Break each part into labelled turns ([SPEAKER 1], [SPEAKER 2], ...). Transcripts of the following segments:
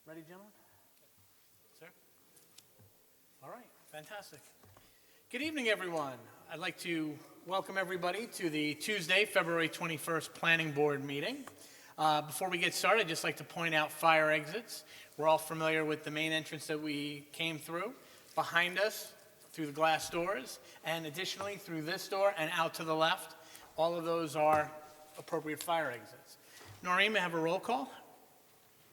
[SPEAKER 1] Ready, gentlemen? Sir? All right, fantastic. Good evening, everyone. I'd like to welcome everybody to the Tuesday, February 21st Planning Board meeting. Before we get started, I'd just like to point out fire exits. We're all familiar with the main entrance that we came through. Behind us, through the glass doors, and additionally through this door and out to the left. All of those are appropriate fire exits. Noreen, may I have a roll call?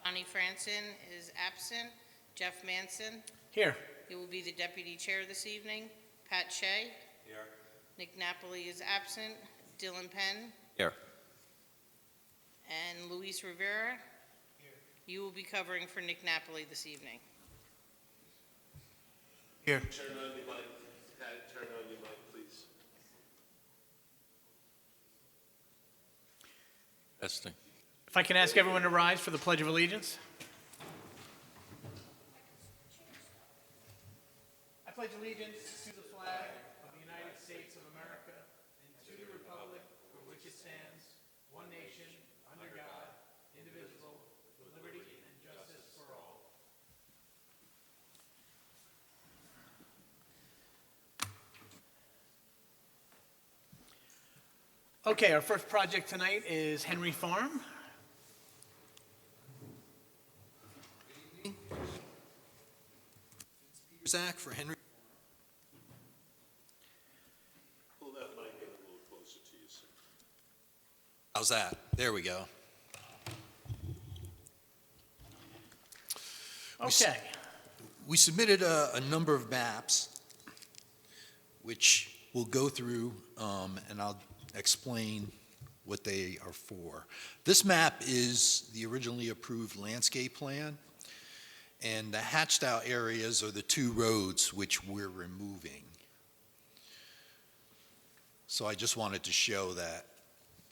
[SPEAKER 2] Bonnie Franson is absent. Jeff Manson,
[SPEAKER 1] Here.
[SPEAKER 2] he will be the deputy chair this evening. Pat Shea.
[SPEAKER 3] Here.
[SPEAKER 2] Nick Napoli is absent. Dylan Penn.
[SPEAKER 3] Here.
[SPEAKER 2] And Luis Rivera. Here. You will be covering for Nick Napoli this evening.
[SPEAKER 1] Here.
[SPEAKER 3] Turn on your mic. Pat, turn on your mic, please. Testing.
[SPEAKER 1] If I can ask everyone to rise for the Pledge of Allegiance. I pledge allegiance to the flag of the United States of America and to the republic for which it stands, one nation, under God, indivisible, with liberty and justice for all. Okay, our first project tonight is Henry Farm.
[SPEAKER 4] Zach for Henry.
[SPEAKER 3] Pull that mic in a little closer to you, sir.
[SPEAKER 4] How's that? There we go.
[SPEAKER 1] Okay.
[SPEAKER 4] We submitted a number of maps, which we'll go through, and I'll explain what they are for. This map is the originally approved landscape plan, and the hatched out areas are the two roads which we're removing. So I just wanted to show that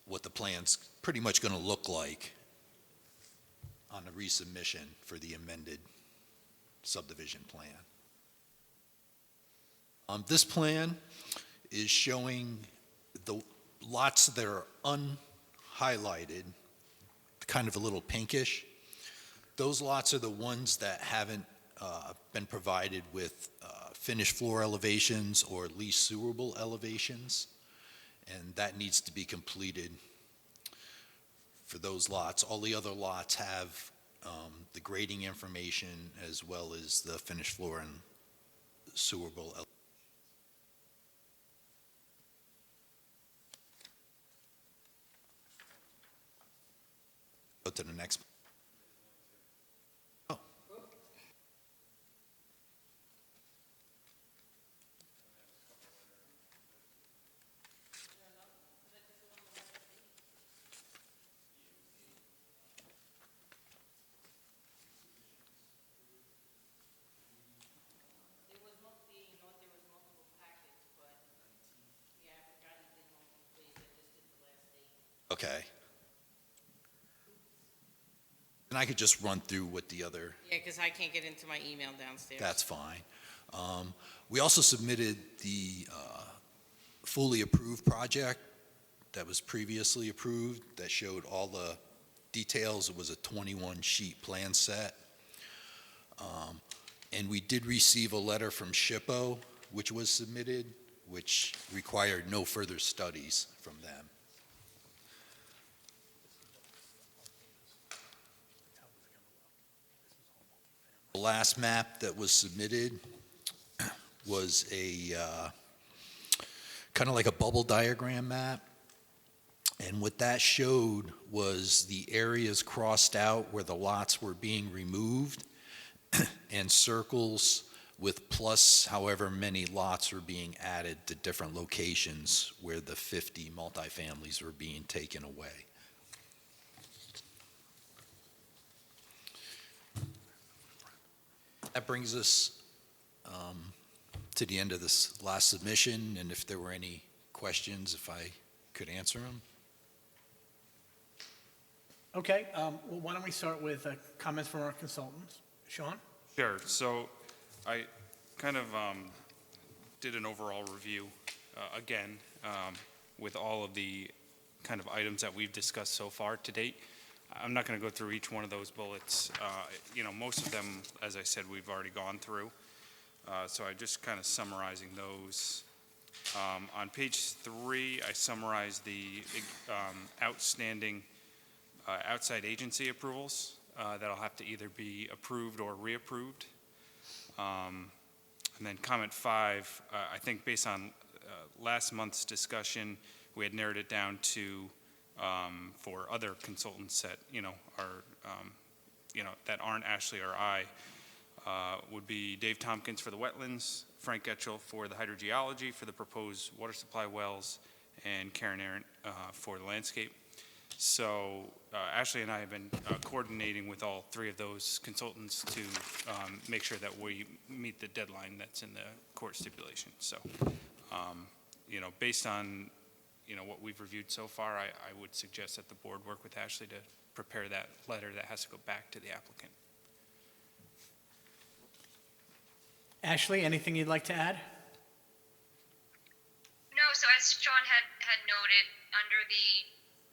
[SPEAKER 4] what the plan's pretty much going to look like on the resubmission for the amended subdivision plan. This plan is showing the lots that are unhighlighted, kind of a little pinkish. Those lots are the ones that haven't been provided with finished floor elevations or least sewerable elevations, and that needs to be completed for those lots. All the other lots have the grading information as well as the finished floor and sewerable elevations. Go to the next. Oh.
[SPEAKER 2] There was multiple packets, but yeah, I forgot he did multiple plays. I just did the last date.
[SPEAKER 4] Okay. And I could just run through what the other,
[SPEAKER 2] Yeah, because I can't get into my email downstairs.
[SPEAKER 4] that's fine. We also submitted the fully approved project that was previously approved that showed all the details. It was a 21-sheet plan set. And we did receive a letter from SHPO, which was submitted, which required no further studies from them. The last map that was submitted was a kind of like a bubble diagram map. And what that showed was the areas crossed out where the lots were being removed and circles with plus however many lots were being added to different locations where the 50 multifamilies were being taken away. That brings us to the end of this last submission, and if there were any questions, if I could answer them.
[SPEAKER 1] Okay, well, why don't we start with comments from our consultants. Sean?
[SPEAKER 5] Sure. So I kind of did an overall review again with all of the kind of items that we've discussed so far to date. I'm not going to go through each one of those bullets. Most of them, as I said, we've already gone through. So I just kind of summarizing those. On page 3, I summarize the outstanding outside agency approvals that'll have to either be approved or reapproved. And then comment 5, I think based on last month's discussion, we had narrowed it down to for other consultants that, are, that aren't Ashley or I, would be Dave Tompkins for the wetlands, Frank Getchell for the hydrogeology for the proposed water supply wells, and Karen Arendt for the landscape. So Ashley and I have been coordinating with all 3 of those consultants to make sure that we meet the deadline that's in the court stipulation. So, based on, what we've reviewed so far, I would suggest that the board work with Ashley to prepare that letter that has to go back to the applicant.
[SPEAKER 1] Ashley, anything you'd like to add?
[SPEAKER 6] No, so as Sean had noted, under the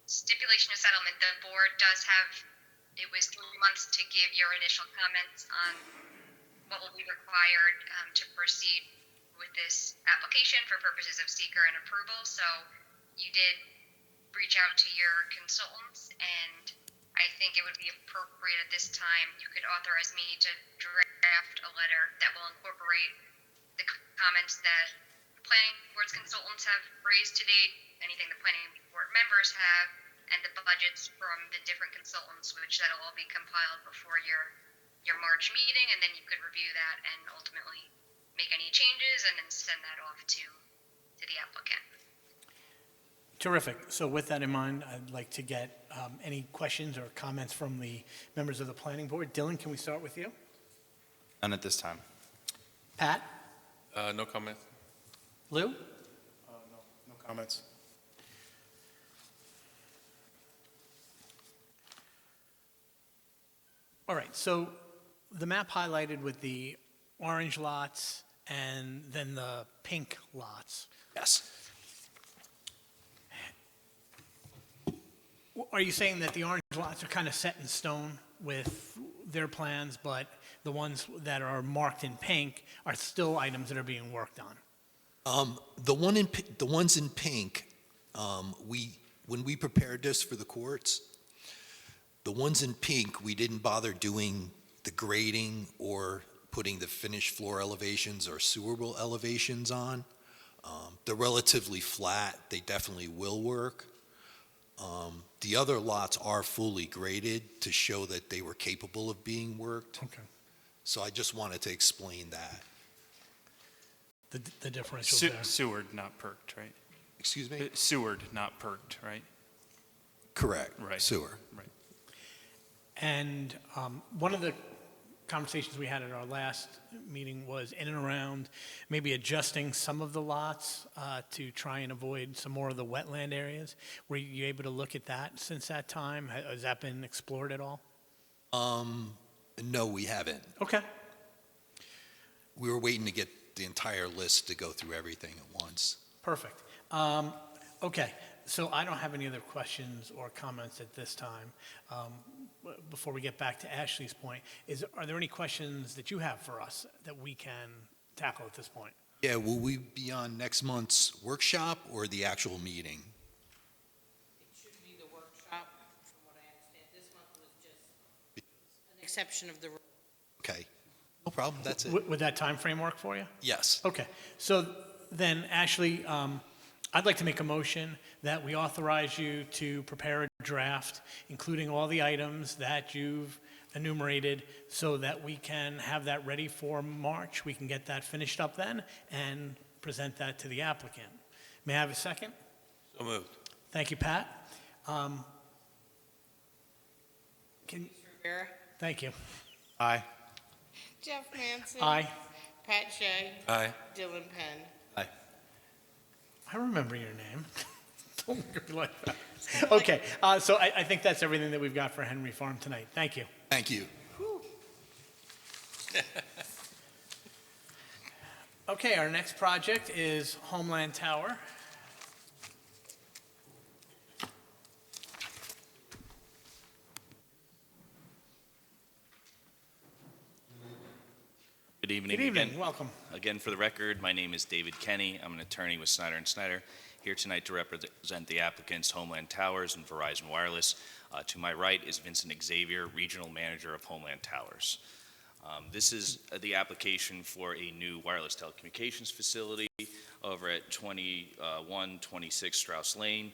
[SPEAKER 6] stipulation of settlement, the board does have, it was 3 months to give your initial comments on what will be required to proceed with this application for purposes of seeker and approval. So you did reach out to your consultants, and I think it would be appropriate at this time, you could authorize me to draft a letter that will incorporate the comments that the planning board's consultants have raised to date, anything the planning board members have, and the budgets from the different consultants, which that'll all be compiled before your March meeting, and then you could review that and ultimately make any changes and then send that off to the applicant.
[SPEAKER 1] Terrific. So with that in mind, I'd like to get any questions or comments from the members of the planning board. Dylan, can we start with you?
[SPEAKER 7] None at this time.
[SPEAKER 1] Pat?
[SPEAKER 8] No comment.
[SPEAKER 1] Lou?
[SPEAKER 8] No comments.
[SPEAKER 1] All right, so the map highlighted with the orange lots and then the pink lots.
[SPEAKER 4] Yes.
[SPEAKER 1] Are you saying that the orange lots are kind of set in stone with their plans, but the ones that are marked in pink are still items that are being worked on?
[SPEAKER 4] The ones in pink, when we prepared this for the courts, the ones in pink, we didn't bother doing the grading or putting the finished floor elevations or sewer bowl elevations on. They're relatively flat. They definitely will work. The other lots are fully graded to show that they were capable of being worked.
[SPEAKER 1] Okay.
[SPEAKER 4] So I just wanted to explain that.
[SPEAKER 1] The differentials there.
[SPEAKER 5] Seward, not perked, right?
[SPEAKER 4] Excuse me?
[SPEAKER 5] Seward, not perked, right?
[SPEAKER 4] Correct.
[SPEAKER 5] Right.
[SPEAKER 4] Sewer.
[SPEAKER 5] Right.
[SPEAKER 1] And one of the conversations we had at our last meeting was in and around maybe adjusting some of the lots to try and avoid some more of the wetland areas. Were you able to look at that since that time? Has that been explored at all?
[SPEAKER 4] No, we haven't.
[SPEAKER 1] Okay.
[SPEAKER 4] We were waiting to get the entire list to go through everything at once.
[SPEAKER 1] Perfect. Okay, so I don't have any other questions or comments at this time. Before we get back to Ashley's point, are there any questions that you have for us that we can tackle at this point?
[SPEAKER 4] Yeah, will we be on next month's workshop or the actual meeting?
[SPEAKER 2] It should be the workshop, from what I understand. This month was just an exception of the.
[SPEAKER 4] Okay, no problem, that's it.
[SPEAKER 1] Would that time frame work for you?
[SPEAKER 4] Yes.
[SPEAKER 1] Okay, so then, Ashley, I'd like to make a motion that we authorize you to prepare a draft, including all the items that you've enumerated, so that we can have that ready for March. We can get that finished up then and present that to the applicant. May I have a second?
[SPEAKER 8] So moved.
[SPEAKER 1] Thank you, Pat.
[SPEAKER 2] Rivera,
[SPEAKER 1] Thank you.
[SPEAKER 7] Aye.
[SPEAKER 2] Jeff Manson.
[SPEAKER 1] Aye.
[SPEAKER 2] Pat Shea.
[SPEAKER 8] Aye.
[SPEAKER 2] Dylan Penn.
[SPEAKER 7] Aye.
[SPEAKER 1] I remember your name. Don't look at me like that. Okay, so I think that's everything that we've got for Henry Farm tonight. Thank you.
[SPEAKER 4] Thank you.
[SPEAKER 1] Okay, our next project is Homeland Tower.
[SPEAKER 9] Good evening.
[SPEAKER 1] Good evening,
[SPEAKER 9] Again.
[SPEAKER 1] welcome.
[SPEAKER 9] Again, for the record, my name is David Kenny. I'm an attorney with Snyder & Snyder, here tonight to represent the applicants Homeland Towers and Verizon Wireless. To my right is Vincent Xavier, Regional Manager of Homeland Towers. This is the application for a new wireless telecommunications facility over at 2126 Strauss Lane.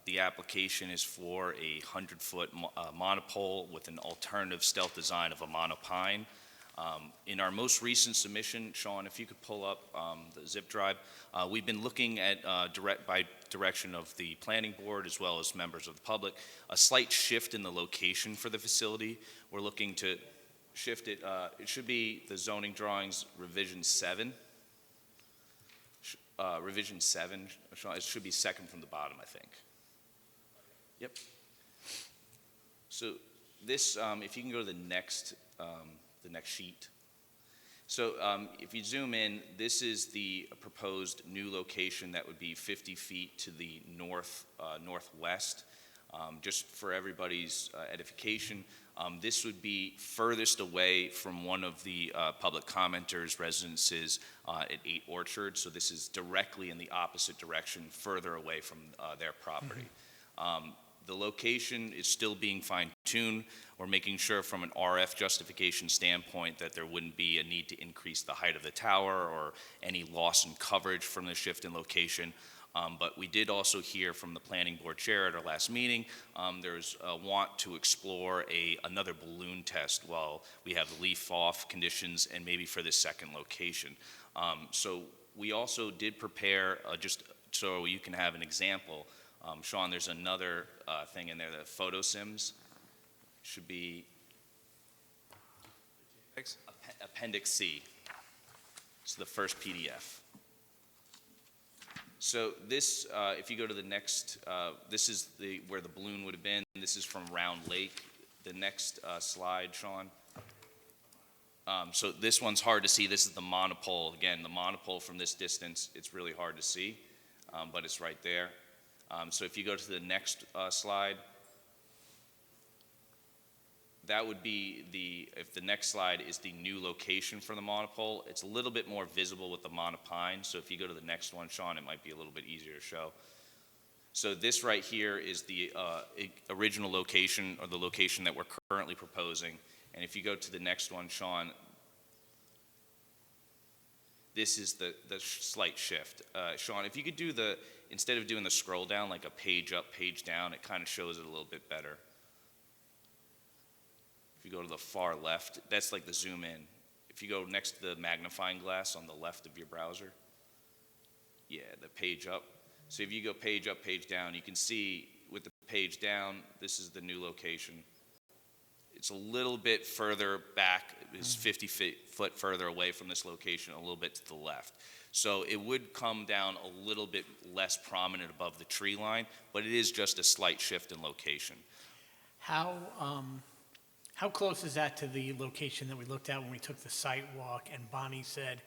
[SPEAKER 9] The application is for a 100-foot monopole with an alternative stealth design of a monopine. In our most recent submission, Sean, if you could pull up the zip drive, we've been looking at, by direction of the planning board as well as members of the public, a slight shift in the location for the facility. We're looking to shift it. It should be the zoning drawings revision 7. Revision 7, Sean, it should be second from the bottom, I think. Yep. So this, if you can go to the next sheet. So if you zoom in, this is the proposed new location that would be 50 feet to the northwest. Just for everybody's edification, this would be furthest away from one of the public commenters' residences at 8 Orchard. So this is directly in the opposite direction, further away from their property. The location is still being fine-tuned. We're making sure from an RF justification standpoint that there wouldn't be a need to increase the height of the tower or any loss in coverage from the shift in location. But we did also hear from the planning board chair at our last meeting, there's a want to explore another balloon test while we have the leaf-off conditions and maybe for this second location. So we also did prepare, just so you can have an example, Sean, there's another thing in there, the photo sims should be Appendix C. It's the first PDF. So this, if you go to the next, this is where the balloon would have been. This is from Round Lake. The next slide, Sean. So this one's hard to see. This is the monopole. Again, the monopole from this distance, it's really hard to see, but it's right there. So if you go to the next slide, that would be if the next slide is the new location for the monopole, it's a little bit more visible with the monopine. So if you go to the next one, Sean, it might be a little bit easier to show. So this right here is the original location, or the location that we're currently proposing. And if you go to the next one, Sean, this is the slight shift. Sean, if you could do instead of doing the scroll down, like a page up, page down, it kind of shows it a little bit better. If you go to the far left, that's like the zoom in. If you go next to the magnifying glass on the left of your browser, yeah, the page up. So if you go page up, page down, you can see with the page down, this is the new location. It's a little bit further back, it's 50 foot further away from this location, a little bit to the left. So it would come down a little bit less prominent above the tree line, but it is just a slight shift in location.
[SPEAKER 1] How close is that to the location that we looked at when we took the site walk and Bonnie said,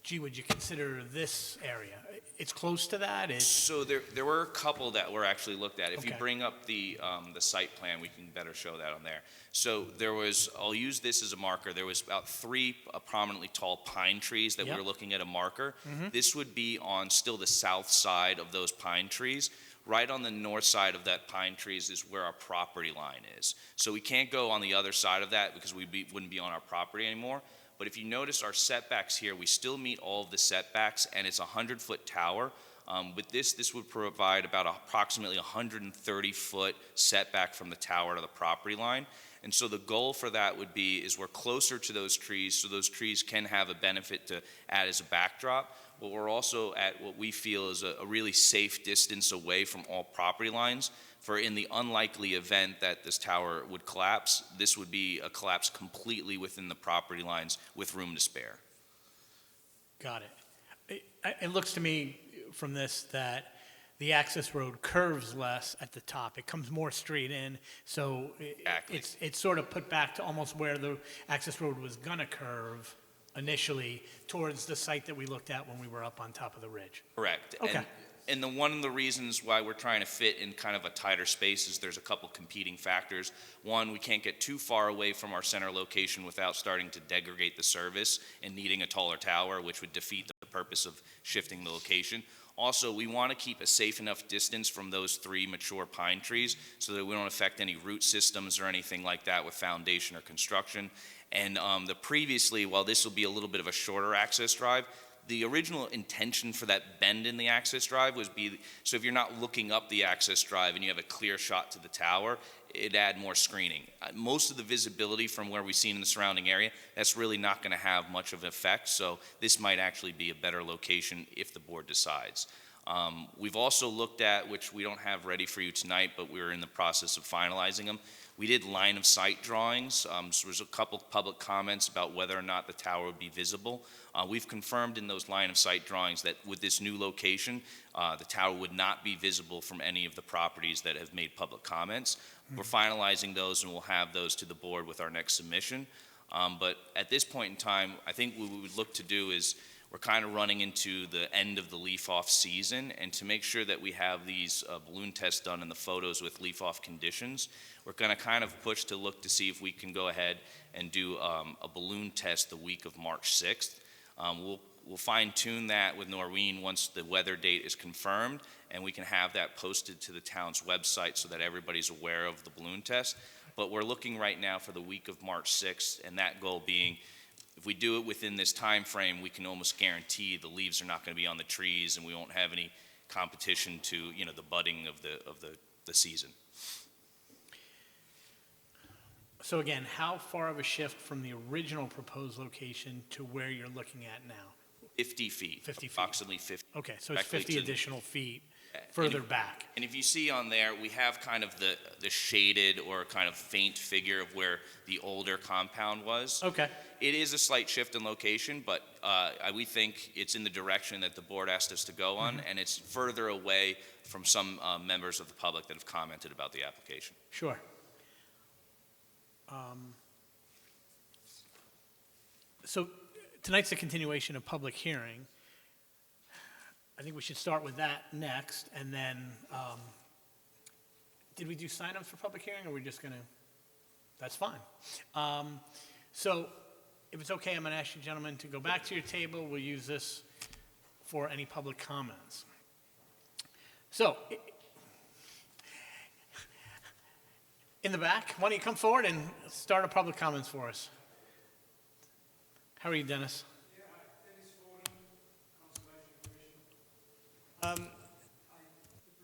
[SPEAKER 1] gee, would you consider this area? It's close to that?
[SPEAKER 9] So there were a couple that were actually looked at. If you
[SPEAKER 1] Okay.
[SPEAKER 9] bring up the site plan, we can better show that on there. So there was, I'll use this as a marker, there was about 3 prominently tall pine trees that we
[SPEAKER 1] Yep.
[SPEAKER 9] were looking at a marker. This would be on still the south side of those pine trees. Right on the north side of that pine trees is where our property line is. So we can't go on the other side of that because we wouldn't be on our property anymore. But if you notice our setbacks here, we still meet all of the setbacks, and it's a 100-foot tower. With this would provide about approximately 130-foot setback from the tower to the property line. And so the goal for that would be is we're closer to those trees, so those trees can have a benefit to add as a backdrop. But we're also at what we feel is a really safe distance away from all property lines. For in the unlikely event that this tower would collapse, this would be a collapse completely within the property lines with room to spare.
[SPEAKER 1] Got it. It looks to me from this that the access road curves less at the top. It comes more straight in, so
[SPEAKER 9] Exactly.
[SPEAKER 1] it's sort of put back to almost where the access road was gonna curve initially towards the site that we looked at when we were up on top of the ridge.
[SPEAKER 9] Correct.
[SPEAKER 1] Okay.
[SPEAKER 9] And And one of the reasons why we're trying to fit in kind of a tighter space is there's a couple competing factors. One, we can't get too far away from our center location without starting to degrade the service and needing a taller tower, which would defeat the purpose of shifting the location. Also, we want to keep a safe enough distance from those 3 mature pine trees so that we don't affect any root systems or anything like that with foundation or construction. And previously, while this will be a little bit of a shorter access drive, the original intention for that bend in the access drive so if you're not looking up the access drive and you have a clear shot to the tower, it'd add more screening. Most of the visibility from where we've seen in the surrounding area, that's really not going to have much of an effect, so this might actually be a better location if the board decides. We've also looked at, which we don't have ready for you tonight, but we're in the process of finalizing them. We did line of sight drawings, so there's a couple public comments about whether or not the tower would be visible. We've confirmed in those line of sight drawings that with this new location, the tower would not be visible from any of the properties that have made public comments. We're finalizing those and we'll have those to the board with our next submission. But at this point in time, I think what we would look to do is we're kind of running into the end of the leaf-off season, and to make sure that we have these balloon tests done in the photos with leaf-off conditions, we're going to kind of push to look to see if we can go ahead and do a balloon test the week of March 6th. We'll fine-tune that with Noreen once the weather date is confirmed, and we can have that posted to the town's website so that everybody's aware of the balloon test. But we're looking right now for the week of March 6th, and that goal being, if we do it within this time frame, we can almost guarantee the leaves are not going to be on the trees, and we won't have any competition to the budding of the season.
[SPEAKER 1] So again, how far of a shift from the original proposed location to where you're looking at now?
[SPEAKER 9] 50 feet.
[SPEAKER 1] 50 feet.
[SPEAKER 9] Approximately 50.
[SPEAKER 1] Okay, so it's
[SPEAKER 9] Directly
[SPEAKER 1] 50
[SPEAKER 9] to-
[SPEAKER 1] additional feet further back.
[SPEAKER 9] And if you see on there, we have kind of the shaded or kind of faint figure of where the older compound was.
[SPEAKER 1] Okay,
[SPEAKER 9] It is a slight shift in location, but we think it's in the direction that the board asked us to go on, and it's further away from some members of the public that have commented about the application.
[SPEAKER 1] sure. So tonight's a continuation of public hearing. I think we should start with that next, and then, did we do sign-ups for public hearing, or are we just gonna, that's fine. So, if it's okay, I'm gonna ask you gentlemen to go back to your table. We'll use this for any public comments. So, in the back, why don't you come forward and start a public comments for us? How are you, Dennis?
[SPEAKER 10] The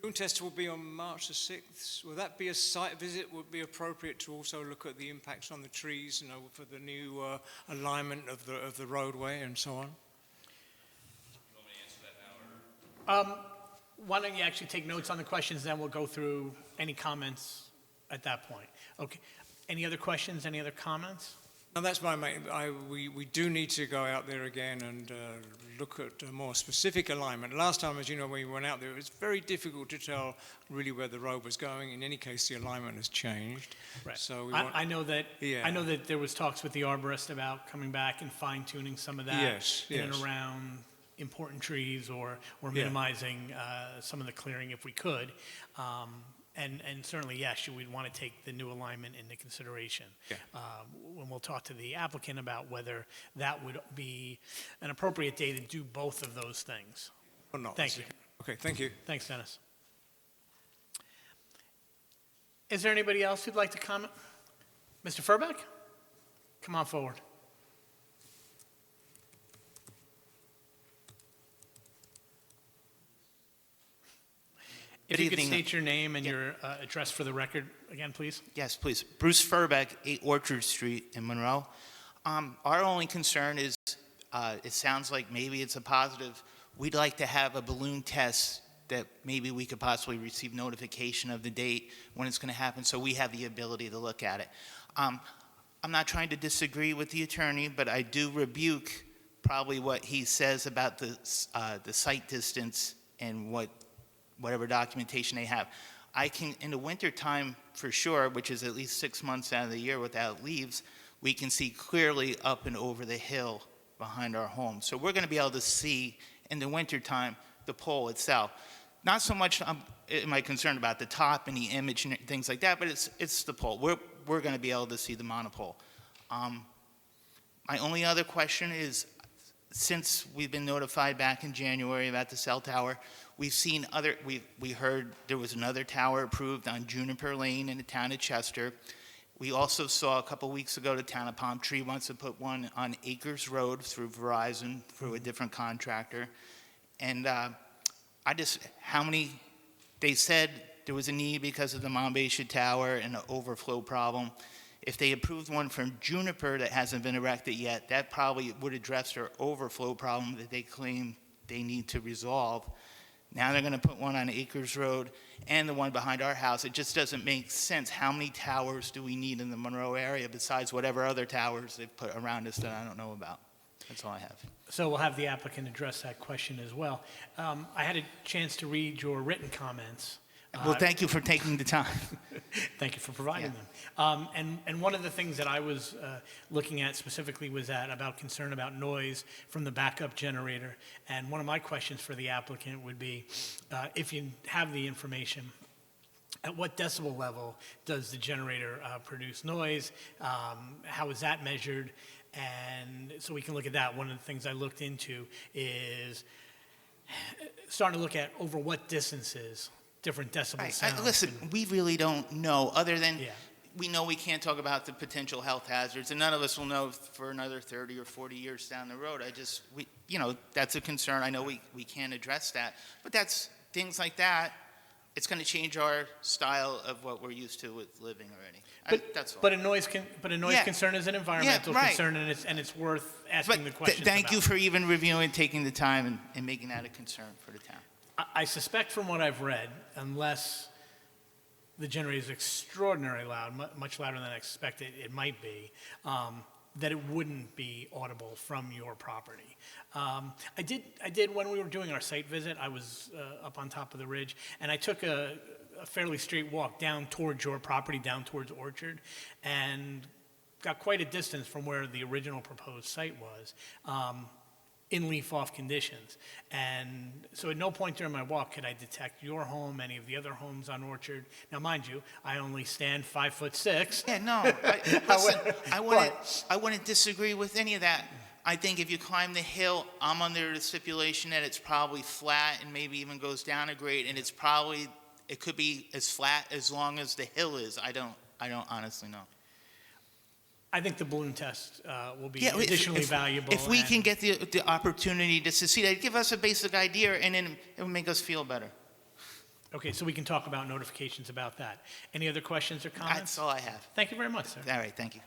[SPEAKER 10] balloon test will be on March the 6th. Will that be a site visit? Would it be appropriate to also look at the impacts on the trees, for the new alignment of the roadway and so on?
[SPEAKER 9] You want me to answer that now, or?
[SPEAKER 1] Why don't you actually take notes on the questions, then we'll go through any comments at that point. Okay. Any other questions, any other comments?
[SPEAKER 10] No, that's my main. We do need to go out there again and look at a more specific alignment. Last time, as you know, when we went out there, it was very difficult to tell really where the road was going. In any case, the alignment has changed.
[SPEAKER 1] Right.
[SPEAKER 10] So
[SPEAKER 1] I know that,
[SPEAKER 10] Yeah.
[SPEAKER 1] I know that there was talks with the arborist about coming back and fine-tuning some of that.
[SPEAKER 10] Yes,
[SPEAKER 1] in and
[SPEAKER 10] yes.
[SPEAKER 1] around important trees or
[SPEAKER 10] Yeah.
[SPEAKER 1] minimizing some of the clearing if we could. And certainly, yes, we'd want to take the new alignment into consideration.
[SPEAKER 10] Yeah.
[SPEAKER 1] When we'll talk to the applicant about whether that would be an appropriate day to do both of those things.
[SPEAKER 10] Or not.
[SPEAKER 1] Thank you.
[SPEAKER 10] Okay, thank you.
[SPEAKER 1] Thanks, Dennis. Is there anybody else who'd like to comment? Mr. Furbeck? Come on forward. If
[SPEAKER 11] Good
[SPEAKER 1] you could
[SPEAKER 11] evening.
[SPEAKER 1] state your name and your address for the record again, please.
[SPEAKER 11] Yes, please. Bruce Furbeck, 8 Orchard Street in Monroe. Our only concern is, it sounds like maybe it's a positive. We'd like to have a balloon test that maybe we could possibly receive notification of the date when it's going to happen, so we have the ability to look at it. I'm not trying to disagree with the attorney, but I do rebuke probably what he says about the site distance and whatever documentation they have. I can, in the winter time for sure, which is at least 6 months out of the year without leaves, we can see clearly up and over the hill behind our home. So we're going to be able to see in the winter time the pole itself. not so much am I concerned about the top and the image and things like that, but it's the pole. We're going to be able to see the monopole. My only other question is, since we've been notified back in January about the cell tower, we've seen we heard there was another tower approved on Juniper Lane in the town of Chester. We also saw a couple weeks ago the town of Palm Tree wants to put one on Acres Road through Verizon, through a different contractor. And they said there was a need because of the Monbassia Tower and the overflow problem. If they approved one from Juniper that hasn't been erected yet, that probably would address their overflow problem that they claim they need to resolve. Now they're going to put one on Acres Road and the one behind our house. It just doesn't make sense. How many towers do we need in the Monroe area besides whatever other towers they've put around us that I don't know about? That's all I have.
[SPEAKER 1] So we'll have the applicant address that question as well. I had a chance to read your written comments.
[SPEAKER 11] Well, thank you for taking the time.
[SPEAKER 1] Thank you for providing them. And one of the things that I was looking at specifically was about concern about noise from the backup generator. And one of my questions for the applicant would be, if you have the information, at what decibel level does the generator produce noise? How is that measured? And so we can look at that. One of the things I looked into is starting to look at over what distances different decibel sounds.
[SPEAKER 11] Listen, we really don't know, other than we know we can't talk about the potential health hazards, and none of us will know for another 30 or 40 years down the road. That's a concern. I know we can't address that, but that's things like that. It's going to change our style of what we're used to with living already. That's all.
[SPEAKER 1] But a noise concern is an environmental concern, and it's worth asking the questions
[SPEAKER 11] Thank
[SPEAKER 1] about.
[SPEAKER 11] you for even reviewing and taking the time and making that a concern for the town.
[SPEAKER 1] I suspect from what I've read, unless the generator is extraordinarily loud, much louder than I expected it might be, that it wouldn't be audible from your property. I did when we were doing our site visit, I was up on top of the ridge, and I took a fairly straight walk down towards your property, down towards Orchard, and got quite a distance from where the original proposed site was. In leaf-off conditions. And so at no point during my walk could I detect your home, any of the other homes on Orchard. Now, mind you, I only stand 5'6".
[SPEAKER 11] Yeah, no, I wouldn't disagree with any of that. I think if you climb the hill, I'm under the stipulation that it's probably flat and maybe even goes down a grade, and it could be as flat as long as the hill is. I don't honestly know.
[SPEAKER 1] I think the balloon test will be additionally valuable.
[SPEAKER 11] If we can get the opportunity to see that, give us a basic idea, and then it will make us feel better.
[SPEAKER 1] Okay, so we can talk about notifications about that. Any other questions or comments?
[SPEAKER 11] That's all I have.
[SPEAKER 1] Thank you very much, sir.
[SPEAKER 11] All right, thank you.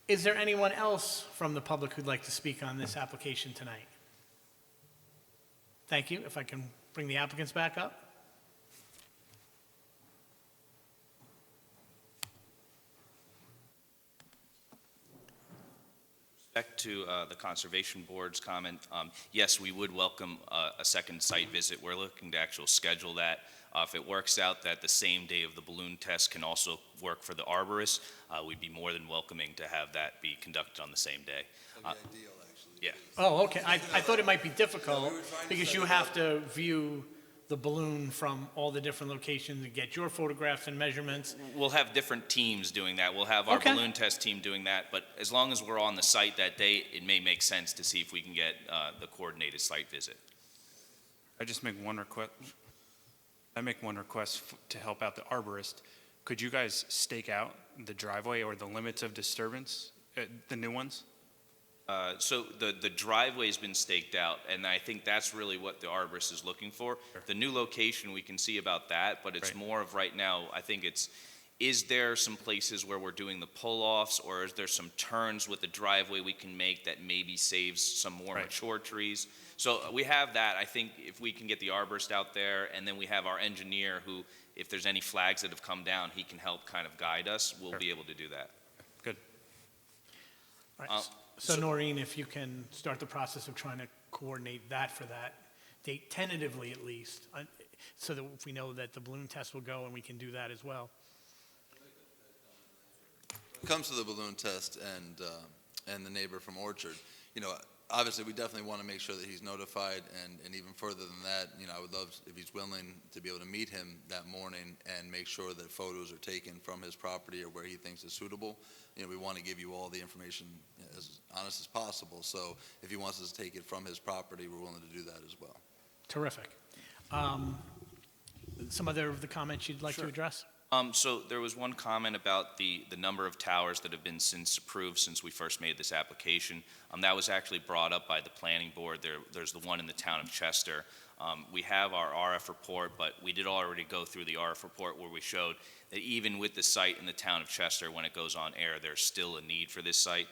[SPEAKER 1] Is there anyone else from the public who'd like to speak on this application tonight? Thank you. If I can bring the applicants back up.
[SPEAKER 9] Back to the Conservation Board's comment, yes, we would welcome a second site visit. We're looking to actually schedule that. If it works out that the same day of the balloon test can also work for the arborist, we'd be more than welcoming to have that be conducted on the same day.
[SPEAKER 12] That'd be ideal, actually.
[SPEAKER 9] Yeah.
[SPEAKER 1] Oh, okay. I thought it might be difficult because you have to view the balloon from all the different locations and get your photographs and measurements.
[SPEAKER 9] We'll have different teams doing that. We'll have our balloon test team doing that, but as long as we're on the site that day, it may make sense to see if we can get the coordinated site visit.
[SPEAKER 5] I just make one request. To help out the arborist. Could you guys stake out the driveway or the limits of disturbance, the new ones?
[SPEAKER 9] So the driveway's been staked out, and I think that's really what the arborist is looking for.
[SPEAKER 5] Sure.
[SPEAKER 9] The new location, we can see about that, but it's more of right now, I think is there some places where we're doing the pull-offs, or is there some turns with the driveway we can make that maybe saves some more mature trees? So we have that. I think if we can get the arborist out there, and then we have our engineer who, if there's any flags that have come down, he can help kind of guide us, we'll be able to do that.
[SPEAKER 5] Good.
[SPEAKER 1] All right. So Noreen, if you can start the process of trying to coordinate that for that date, tentatively at least, so that we know that the balloon test will go and we can do that as well.
[SPEAKER 12] When it comes to the balloon test and the neighbor from Orchard, Obviously, we definitely want to make sure that he's notified, and even further than that, I would love if he's willing to be able to meet him that morning and make sure that photos are taken from his property or where he thinks is suitable. We want to give you all the information as honest as possible, so if he wants us to take it from his property, we're willing to do that as well.
[SPEAKER 1] Terrific. Some other of the comments you'd like to address?
[SPEAKER 9] So there was one comment about the number of towers that have been since approved since we first made this application. That was actually brought up by the planning board. There's the one in the town of Chester. We have our RF report, but we did already go through the RF report where we showed that even with the site in the town of Chester, when it goes on air, there's still a need for this site.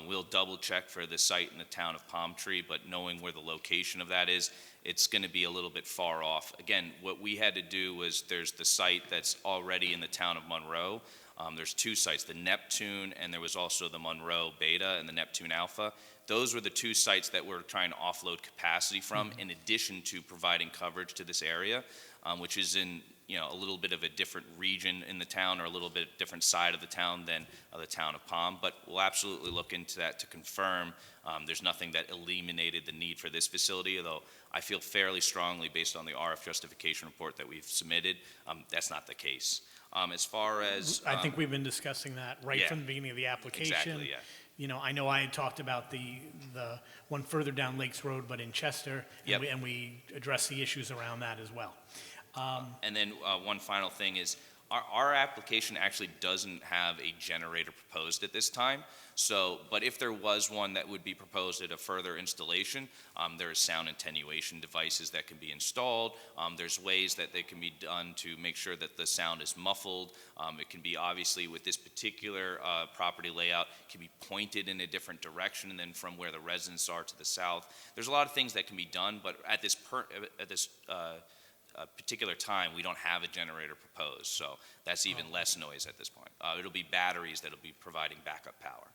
[SPEAKER 9] We'll double check for the site in the town of Palm Tree, but knowing where the location of that is, it's going to be a little bit far off. Again, what we had to do was there's the site that's already in the town of Monroe. There's two sites, the Neptune, and there was also the Monroe Beta and the Neptune Alpha. Those were the two sites that we're trying to offload capacity from, in addition to providing coverage to this area, which is in a little bit of a different region in the town or a little bit different side of the town than the town of Palm. But we'll absolutely look into that to confirm there's nothing that eliminated the need for this facility, although I feel fairly strongly based on the RF justification report that we've submitted, that's not the case. As far as...
[SPEAKER 1] I think we've been discussing that right from the beginning of the application.
[SPEAKER 9] Exactly, yeah.
[SPEAKER 1] I know I had talked about the one further down Lakes Road, but in Chester, and we addressed the issues around that as well.
[SPEAKER 9] And then one final thing is our application actually doesn't have a generator proposed at this time. So, but if there was one that would be proposed at a further installation, there are sound attenuation devices that can be installed. There's ways that they can be done to make sure that the sound is muffled. It can be obviously with this particular property layout, can be pointed in a different direction than from where the residents are to the south. There's a lot of things that can be done, but at this particular time, we don't have a generator proposed, so that's even less noise at this point. It'll be batteries that'll be providing backup power.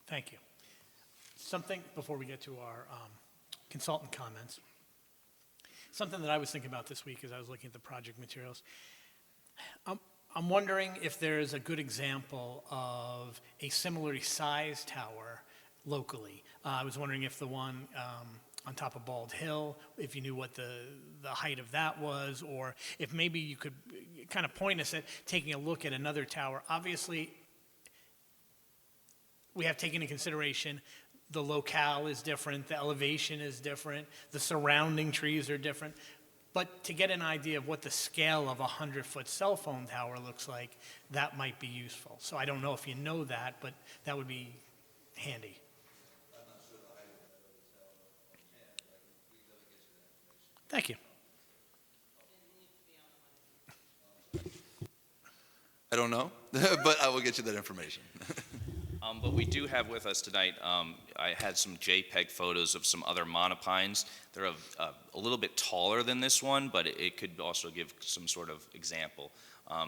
[SPEAKER 1] Thank you. Something, before we get to our consultant comments, something that I was thinking about this week as I was looking at the project materials. I'm wondering if there's a good example of a similarly sized tower locally. I was wondering if the one on top of Bald Hill, if you knew what the height of that was, or if maybe you could kind of point us at taking a look at another tower. Obviously, we have taken into consideration the locale is different, the elevation is different, the surrounding trees are different. But to get an idea of what the scale of a 100-foot cell phone tower looks like, that might be useful. So I don't know if you know that, but that would be handy. Thank you.
[SPEAKER 12] I don't know, but I will get you that information.
[SPEAKER 9] But we do have with us tonight, I had some JPEG photos of some other monopines. They're a little bit taller than this one, but it could also give some sort of example.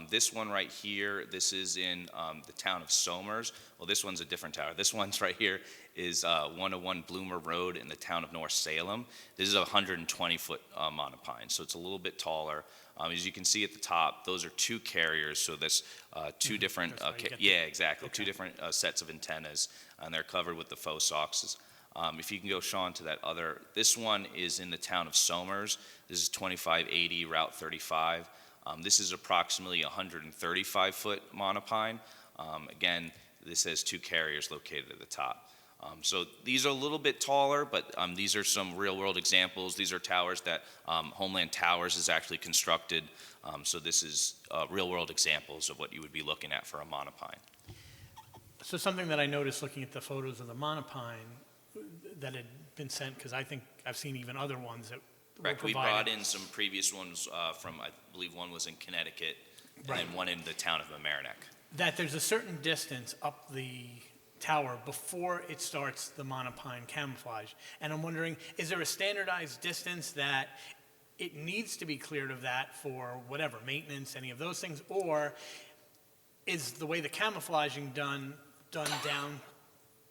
[SPEAKER 9] This one right here, this is in the town of Somers. Well, this one's a different tower. This one's right here is 101 Bloomer Road in the town of North Salem. This is a 120-foot monopine, so it's a little bit taller. As you can see at the top, those are two carriers, so there's two different, two different sets of antennas, and they're covered with the faux soxes. If you can go, Sean, to that other, this one is in the town of Somers. This is 2580 Route 35. This is approximately 135-foot monopine. Again, this has two carriers located at the top. So these are a little bit taller, but these are some real-world examples. These are towers that Homeland Towers has actually constructed. So this is real-world examples of what you would be looking at for a monopine.
[SPEAKER 1] So something that I noticed looking at the photos of the monopine that had been sent, because I think I've seen even other ones that
[SPEAKER 9] Correct. We brought in some previous ones from, I believe one was in Connecticut, and then one in the town of Mamaroneck.
[SPEAKER 1] That there's a certain distance up the tower before it starts the monopine camouflage. And I'm wondering, is there a standardized distance that it needs to be cleared of that for whatever, maintenance, any of those things? Or is the way the camouflaging done down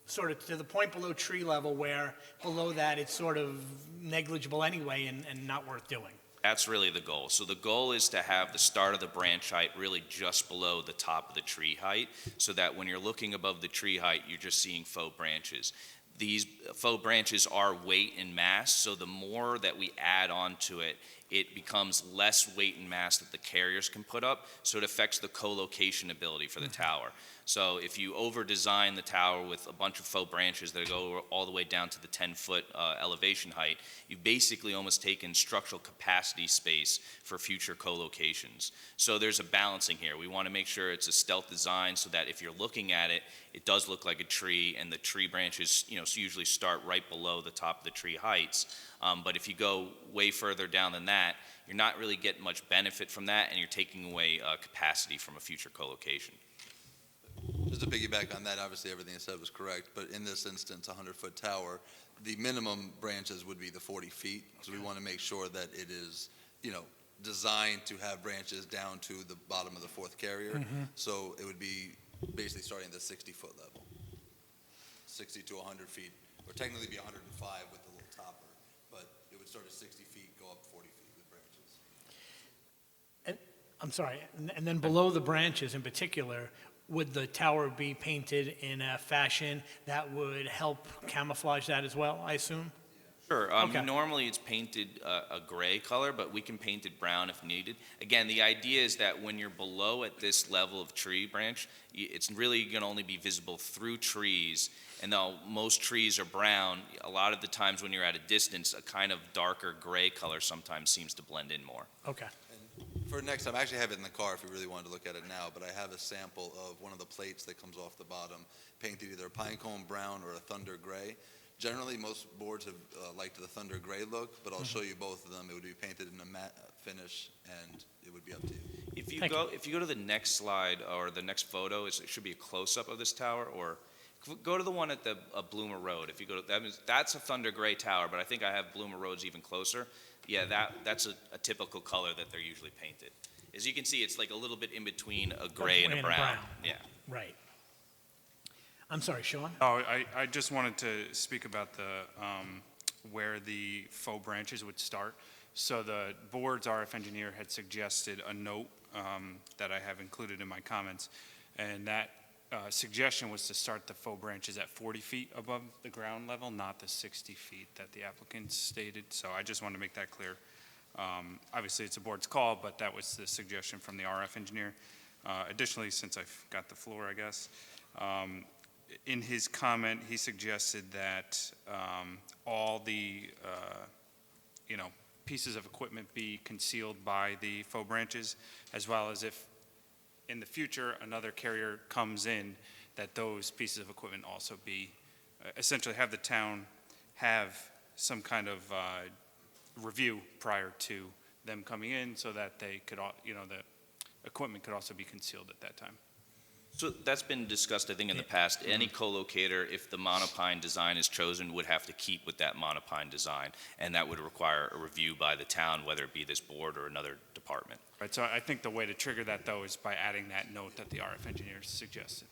[SPEAKER 1] sort of to the point below tree level where below that it's sort of negligible anyway and not worth doing?
[SPEAKER 9] That's really the goal. So the goal is to have the start of the branch height really just below the top of the tree height, so that when you're looking above the tree height, you're just seeing faux branches. These faux branches are weight and mass, so the more that we add onto it, it becomes less weight and mass that the carriers can put up, so it affects the co-location ability for the tower. So if you over-design the tower with a bunch of faux branches that go all the way down to the 10-foot elevation height, you've basically almost taken structural capacity space for future co-locations. So there's a balancing here. We want to make sure it's a stealth design so that if you're looking at it, it does look like a tree, and the tree branches, usually start right below the top of the tree heights. But if you go way further down than that, you're not really getting much benefit from that, and you're taking away capacity from a future co-location.
[SPEAKER 12] Just to piggyback on that, obviously everything you said was correct, but in this instance, a 100-foot tower, the minimum branches would be the 40 feet. So we want to make sure that it is, designed to have branches down to the bottom of the fourth carrier. So it would be basically starting at the 60-foot level, 60 to 100 feet, or technically be 105 with the little topper, but it would start at 60 feet, go up 40 feet with branches.
[SPEAKER 1] And, I'm sorry, and then below the branches in particular, would the tower be painted in a fashion that would help camouflage that as well, I assume?
[SPEAKER 9] Sure.
[SPEAKER 1] Okay.
[SPEAKER 9] Normally, it's painted a gray color, but we can paint it brown if needed. Again, the idea is that when you're below at this level of tree branch, it's really going to only be visible through trees. And though most trees are brown, a lot of the times when you're at a distance, a kind of darker gray color sometimes seems to blend in more.
[SPEAKER 1] Okay.
[SPEAKER 12] For next time, I actually have it in the car if you really wanted to look at it now, but I have a sample of one of the plates that comes off the bottom, painted either a pine cone brown or a thunder gray. Generally, most boards have liked the thunder gray look, but I'll show you both of them. It would be painted in a matte finish, and it would be up to you.
[SPEAKER 9] If you go to the next slide or the next photo, it should be a close-up of this tower, or go to the one at the Bloomer Road. If you go to that's a thunder gray tower, but I think I have Bloomer Road's even closer. Yeah, that's a typical color that they're usually painted. As you can see, it's like a little bit in between a gray and a brown. Yeah.
[SPEAKER 1] Right. I'm sorry, Sean?
[SPEAKER 5] Oh, I just wanted to speak about where the faux branches would start. So the board's RF engineer had suggested a note that I have included in my comments, and that suggestion was to start the faux branches at 40 feet above the ground level, not the 60 feet that the applicant stated. So I just wanted to make that clear. Obviously, it's a board's call, but that was the suggestion from the RF engineer. Additionally, since I've got the floor, I guess, in his comment, he suggested that all the pieces of equipment be concealed by the faux branches, as well as if in the future another carrier comes in, that those pieces of equipment also be, essentially have the town have some kind of review prior to them coming in, so that they could, the equipment could also be concealed at that time.
[SPEAKER 9] So that's been discussed, I think, in the past. Any co-locator, if the monopine design is chosen, would have to keep with that monopine design, and that would require a review by the town, whether it be this board or another department.
[SPEAKER 5] Right, so I think the way to trigger that, though, is by adding that note that the RF engineer suggested.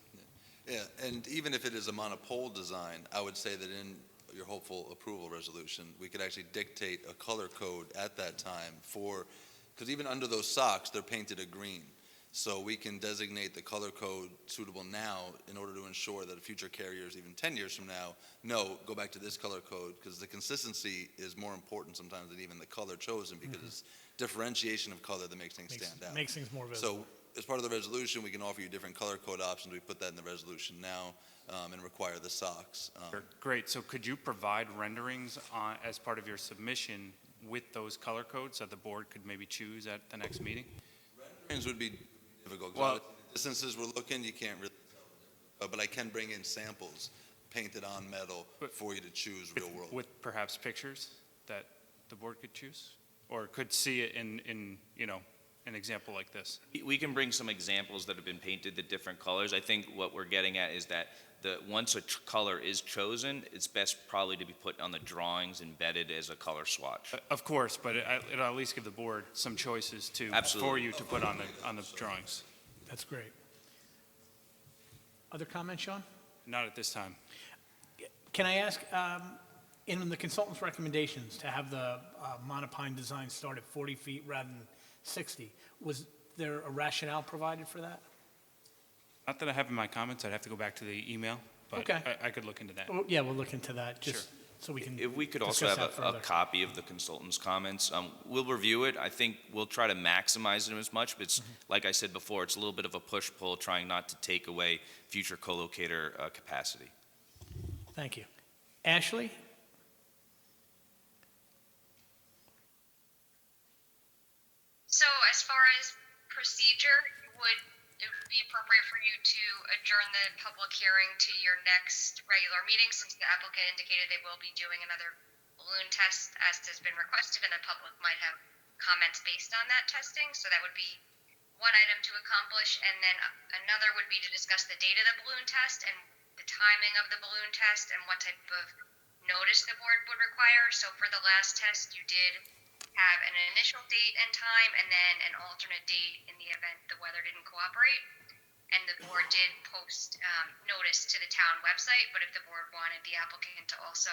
[SPEAKER 12] Yeah, and even if it is a monopole design, I would say that in your hopeful approval resolution, we could actually dictate a color code at that time because even under those socks, they're painted a green. So we can designate the color code suitable now in order to ensure that future carriers, even 10 years from now, go back to this color code, because the consistency is more important sometimes than even the color chosen, because it's differentiation of color that makes things stand out.
[SPEAKER 1] Makes things more visible.
[SPEAKER 12] So as part of the resolution, we can offer you different color code options. We put that in the resolution now and require the socks.
[SPEAKER 5] Great, so could you provide renderings as part of your submission with those color codes that the board could maybe choose at the next meeting?
[SPEAKER 12] Renderings would be difficult.
[SPEAKER 5] Well,
[SPEAKER 12] The distances we're looking, you can't really tell. But I can bring in samples painted on metal for you to choose real world.
[SPEAKER 5] With perhaps pictures that the board could choose? Or could see it in an example like this?
[SPEAKER 9] We can bring some examples that have been painted the different colors. I think what we're getting at is that once a color is chosen, it's best probably to be put on the drawings embedded as a color swatch.
[SPEAKER 5] Of course, but it'll at least give the board some choices for you to put on the drawings.
[SPEAKER 1] That's great. Other comments, Sean?
[SPEAKER 5] Not at this time.
[SPEAKER 1] Can I ask, in the consultant's recommendations to have the monopine design start at 40 feet rather than 60, was there a rationale provided for that?
[SPEAKER 5] Not that I have in my comments. I'd have to go back to the email. but
[SPEAKER 1] Okay.
[SPEAKER 5] I could look into that.
[SPEAKER 1] Well, yeah, we'll look into that, just so we can
[SPEAKER 9] If we could also
[SPEAKER 1] discuss
[SPEAKER 9] have
[SPEAKER 1] that
[SPEAKER 9] a
[SPEAKER 1] further.
[SPEAKER 9] copy of the consultant's comments, we'll review it. I think we'll try to maximize them as much, but it's, like I said before, it's a little bit of a push-pull, trying not to take away future co-locator capacity.
[SPEAKER 1] Thank you. Ashley?
[SPEAKER 6] So as far as procedure, it would be appropriate for you to adjourn the public hearing to your next regular meeting, since the applicant indicated they will be doing another balloon test as has been requested, and the public might have comments based on that testing. So that would be one item to accomplish, and then another would be to discuss the date of the balloon test and the timing of the balloon test and what type of notice the board would require. So for the last test, you did have an initial date and time, and then an alternate date in the event the weather didn't cooperate. And the board did post notice to the town website, but if the board wanted the applicant to also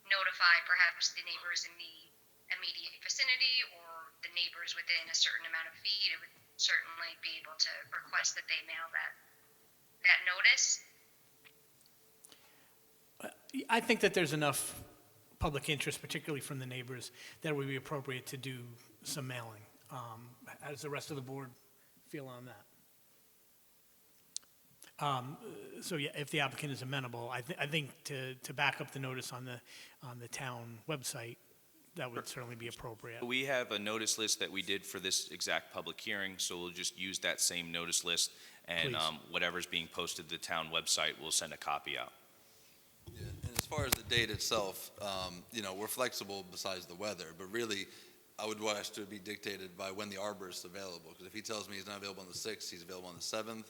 [SPEAKER 6] notify perhaps the neighbors in the immediate vicinity or the neighbors within a certain amount of feet, it would certainly be able to request that they mail that notice.
[SPEAKER 1] I think that there's enough public interest, particularly from the neighbors, that it would be appropriate to do some mailing. How does the rest of the board feel on that? So yeah, if the applicant is amenable, I think to back up the notice on the town website, that would certainly be appropriate.
[SPEAKER 9] We have a notice list that we did for this exact public hearing, so we'll just use that same notice list, and
[SPEAKER 1] Please.
[SPEAKER 9] whatever's being posted to the town website, we'll send a copy out.
[SPEAKER 12] Yeah, and as far as the date itself, we're flexible besides the weather, but really, I would want us to be dictated by when the arborist is available, because if he tells me he's not available on the 6th, he's available on the 7th,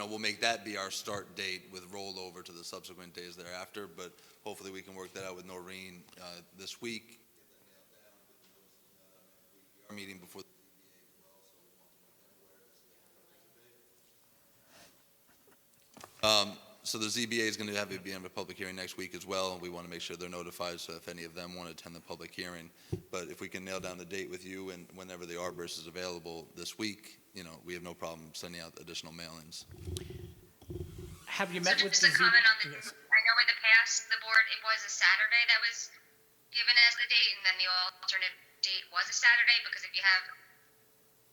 [SPEAKER 12] we'll make that be our start date with rollover to the subsequent days thereafter, but hopefully we can work that out with Noreen this week. Our meeting before the ZBA as well, so the ZBA is going to have a public hearing next week as well. We want to make sure they're notified, so if any of them want to attend the public hearing. But if we can nail down the date with you and whenever the arborist is available this week, we have no problem sending out additional mailings.
[SPEAKER 1] Have you met
[SPEAKER 6] So
[SPEAKER 1] with
[SPEAKER 6] just
[SPEAKER 1] the
[SPEAKER 6] a comment on the,
[SPEAKER 1] Yes.
[SPEAKER 6] I know in the past, the board, it was a Saturday that was given as the date, and then the alternate date was a Saturday, because if you have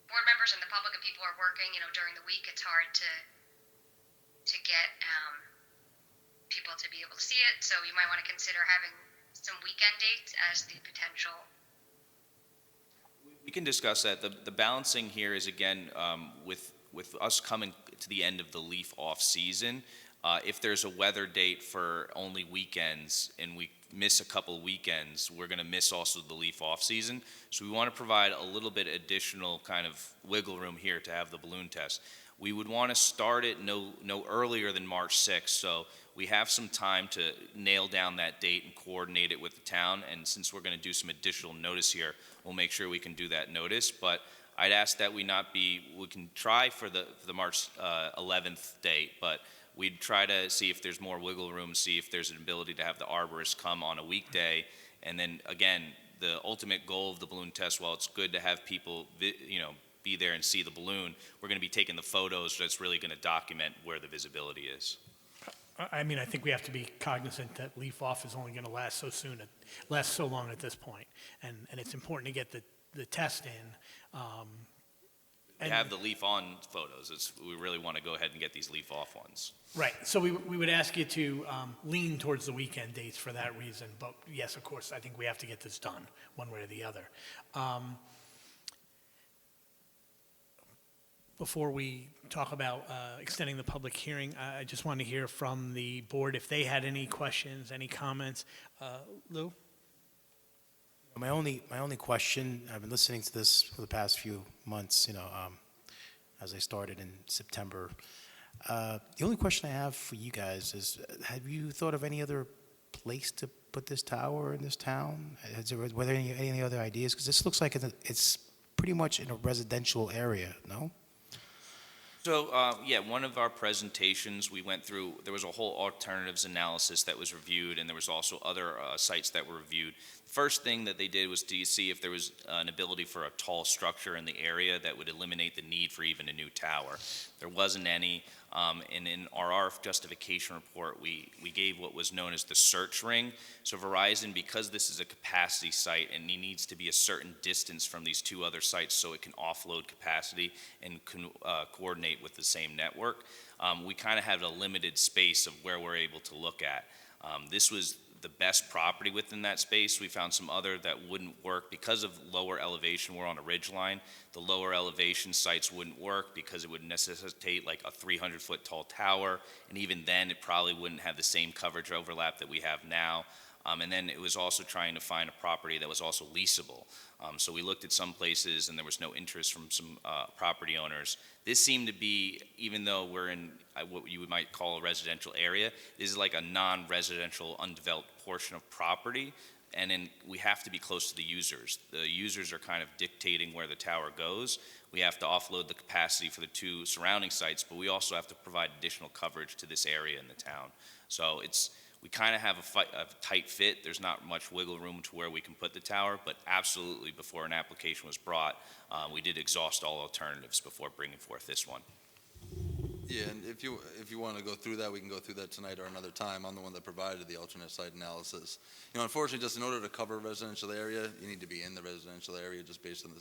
[SPEAKER 6] board members and the public and people are working, during the week, it's hard to get people to be able to see it. So you might want to consider having some weekend dates as the potential.
[SPEAKER 9] We can discuss that. The balancing here is, again, with us coming to the end of the leaf off season, if there's a weather date for only weekends and we miss a couple weekends, we're going to miss also the leaf off season. So we want to provide a little bit additional kind of wiggle room here to have the balloon test. We would want to start it no earlier than March 6th, so we have some time to nail down that date and coordinate it with the town, and since we're going to do some additional notice here, we'll make sure we can do that notice, but I'd ask that we can try for the March 11th date, but we'd try to see if there's more wiggle room, see if there's an ability to have the arborist come on a weekday, and then, again, the ultimate goal of the balloon test, while it's good to have people, be there and see the balloon, we're going to be taking the photos that's really going to document where the visibility is.
[SPEAKER 1] I mean, I think we have to be cognizant that leaf off is only going to last so long at this point, and it's important to get the test in.
[SPEAKER 9] We have the leaf on photos. We really want to go ahead and get these leaf off ones.
[SPEAKER 1] Right, so we would ask you to lean towards the weekend dates for that reason, but yes, of course, I think we have to get this done, one way or the other. Before we talk about extending the public hearing, I just wanted to hear from the board if they had any questions, any comments. Lou?
[SPEAKER 13] My only question, I've been listening to this for the past few months, as I started in September. The only question I have for you guys is, have you thought of any other place to put this tower in this town? Were there any other ideas? Because this looks like it's pretty much in a residential area, no?
[SPEAKER 9] So, one of our presentations, we went through, there was a whole alternatives analysis that was reviewed, and there was also other sites that were reviewed. First thing that they did was to see if there was an ability for a tall structure in the area that would eliminate the need for even a new tower. There wasn't any. And in our RF justification report, we gave what was known as the search ring. So Verizon, because this is a capacity site and it needs to be a certain distance from these two other sites so it can offload capacity and coordinate with the same network, we kind of have a limited space of where we're able to look at. This was the best property within that space. We found some other that wouldn't work because of lower elevation. We're on a ridge line. The lower elevation sites wouldn't work because it would necessitate like a 300-foot tall tower, and even then it probably wouldn't have the same coverage overlap that we have now. And then it was also trying to find a property that was also leasable. So we looked at some places and there was no interest from some property owners. This seemed to be, even though we're in what you might call a residential area, this is like a non-residential undeveloped portion of property. And then we have to be close to the users. The users are kind of dictating where the tower goes. We have to offload the capacity for the two surrounding sites, but we also have to provide additional coverage to this area in the town. So we kind of have a tight fit. There's not much wiggle room to where we can put the tower, but absolutely before an application was brought, we did exhaust all alternatives before bringing forth this one.
[SPEAKER 12] Yeah, and if you want to go through that, we can go through that tonight or another time. I'm the one that provided the alternate site analysis. Unfortunately, just in order to cover a residential area, you need to be in the residential area just based on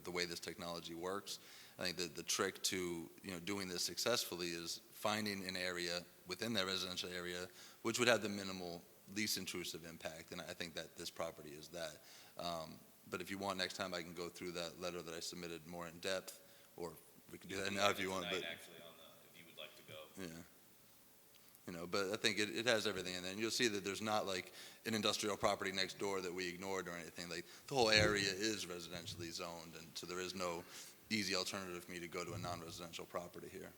[SPEAKER 12] the way this technology works. I think that the trick to doing this successfully is finding an area within that residential area which would have the minimal, least intrusive impact, and I think that this property is that. But if you want, next time I can go through that letter that I submitted more in depth, or we can do that now if you want. But
[SPEAKER 9] actually, if you would like to go.
[SPEAKER 12] Yeah. But I think it has everything in there. And you'll see that there's not like an industrial property next door that we ignored or anything. Like the whole area is residentially zoned, and so there is no easy alternative for me to go to a non-residential property here.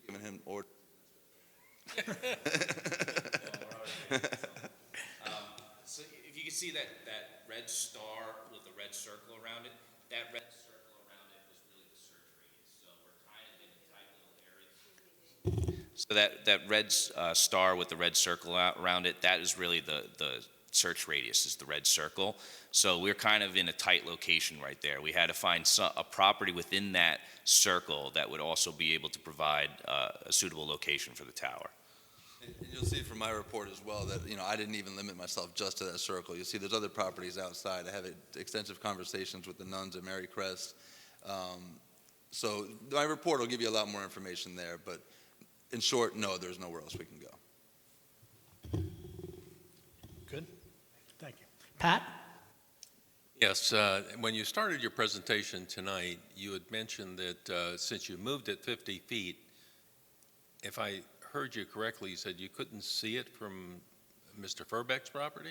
[SPEAKER 12] Giving him order.
[SPEAKER 9] So if you can see that red star with the red circle around it, that red circle around it was really the search radius. So we're kind of in a tight little area. So that red star with the red circle around it, that is really the search radius, is the red circle. So we're kind of in a tight location right there. We had to find a property within that circle that would also be able to provide a suitable location for the tower.
[SPEAKER 12] And you'll see from my report as well that, I didn't even limit myself just to that circle. You'll see there's other properties outside. I have extensive conversations with the nuns at Mary Crest. So my report will give you a lot more information there, but in short, no, there's nowhere else we can go.
[SPEAKER 1] Good. Thank you. Pat?
[SPEAKER 3] Yes, when you started your presentation tonight, you had mentioned that since you moved it 50 feet, if I heard you correctly, you said you couldn't see it from Mr. Furbeck's property?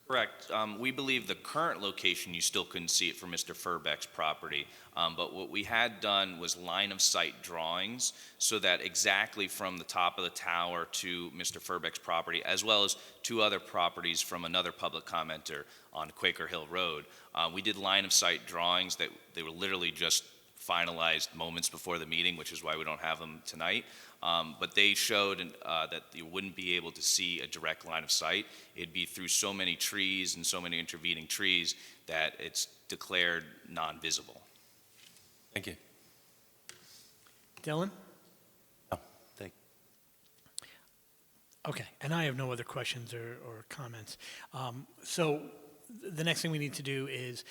[SPEAKER 9] Correct. We believe the current location, you still couldn't see it from Mr. Furbeck's property. But what we had done was line of sight drawings so that exactly from the top of the tower to Mr. Furbeck's property, as well as two other properties from another public commenter on Quaker Hill Road, we did line of sight drawings that they were literally just finalized moments before the meeting, which is why we don't have them tonight. But they showed that you wouldn't be able to see a direct line of sight. It'd be through so many trees and so many intervening trees that it's declared non-visible.
[SPEAKER 3] Thank you.
[SPEAKER 1] Dylan?
[SPEAKER 7] No, thank
[SPEAKER 1] Okay, and I have no other questions or comments. So the next thing we need to do is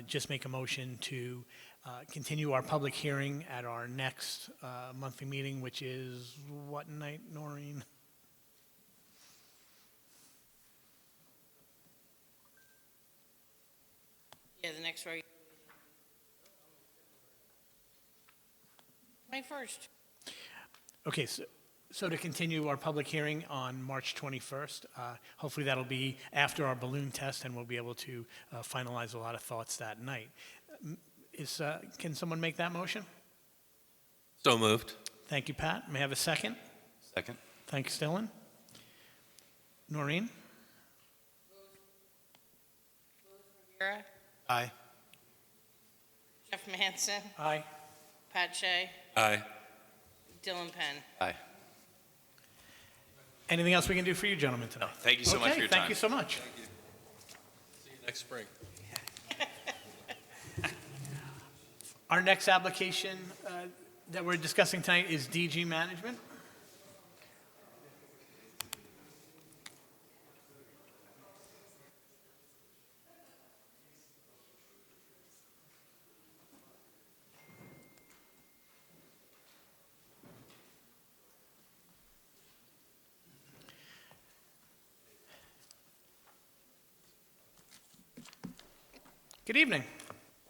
[SPEAKER 1] just make a motion to continue our public hearing at our next monthly meeting, which is what night, Noreen?
[SPEAKER 2] Yeah, the next regular. 21st.
[SPEAKER 1] Okay, so to continue our public hearing on March 21st, hopefully that'll be after our balloon test, and we'll be able to finalize a lot of thoughts that night. Can someone make that motion?
[SPEAKER 3] So moved.
[SPEAKER 1] Thank you, Pat. May I have a second?
[SPEAKER 7] Second.
[SPEAKER 1] Thanks, Dylan. Noreen?
[SPEAKER 2] Rivera,
[SPEAKER 13] Aye.
[SPEAKER 2] Jeff Manson,
[SPEAKER 1] Aye.
[SPEAKER 2] Pat Shea,
[SPEAKER 3] Aye.
[SPEAKER 2] Dylan Penn.
[SPEAKER 7] Aye.
[SPEAKER 1] Anything else we can do for you gentlemen tonight?
[SPEAKER 9] Thank you so much for your time.
[SPEAKER 1] Thank you so much.
[SPEAKER 3] See you next spring.
[SPEAKER 1] Our next application that we're discussing tonight is DG Management. Good evening.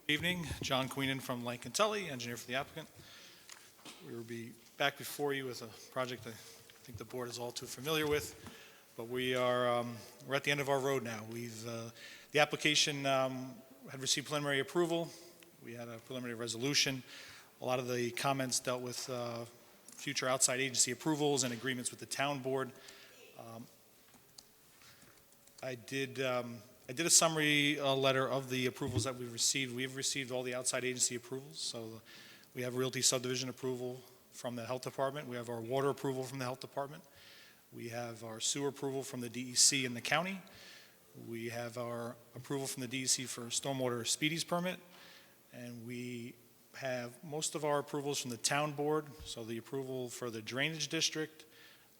[SPEAKER 14] Evening, John Queenan from Lankin Tully, engineer for the applicant. We will be back before you with a project I think the board is all too familiar with, but we're at the end of our road now. The application had received preliminary approval. We had a preliminary resolution. A lot of the comments dealt with future outside agency approvals and agreements with the town board. I did a summary letter of the approvals that we've received. We've received all the outside agency approvals. So we have realty subdivision approval from the health department. We have our water approval from the health department. We have our sewer approval from the DEC and the county. We have our approval from the DEC for stormwater speedies permit. And we have most of our approvals from the town board. So the approval for the drainage district,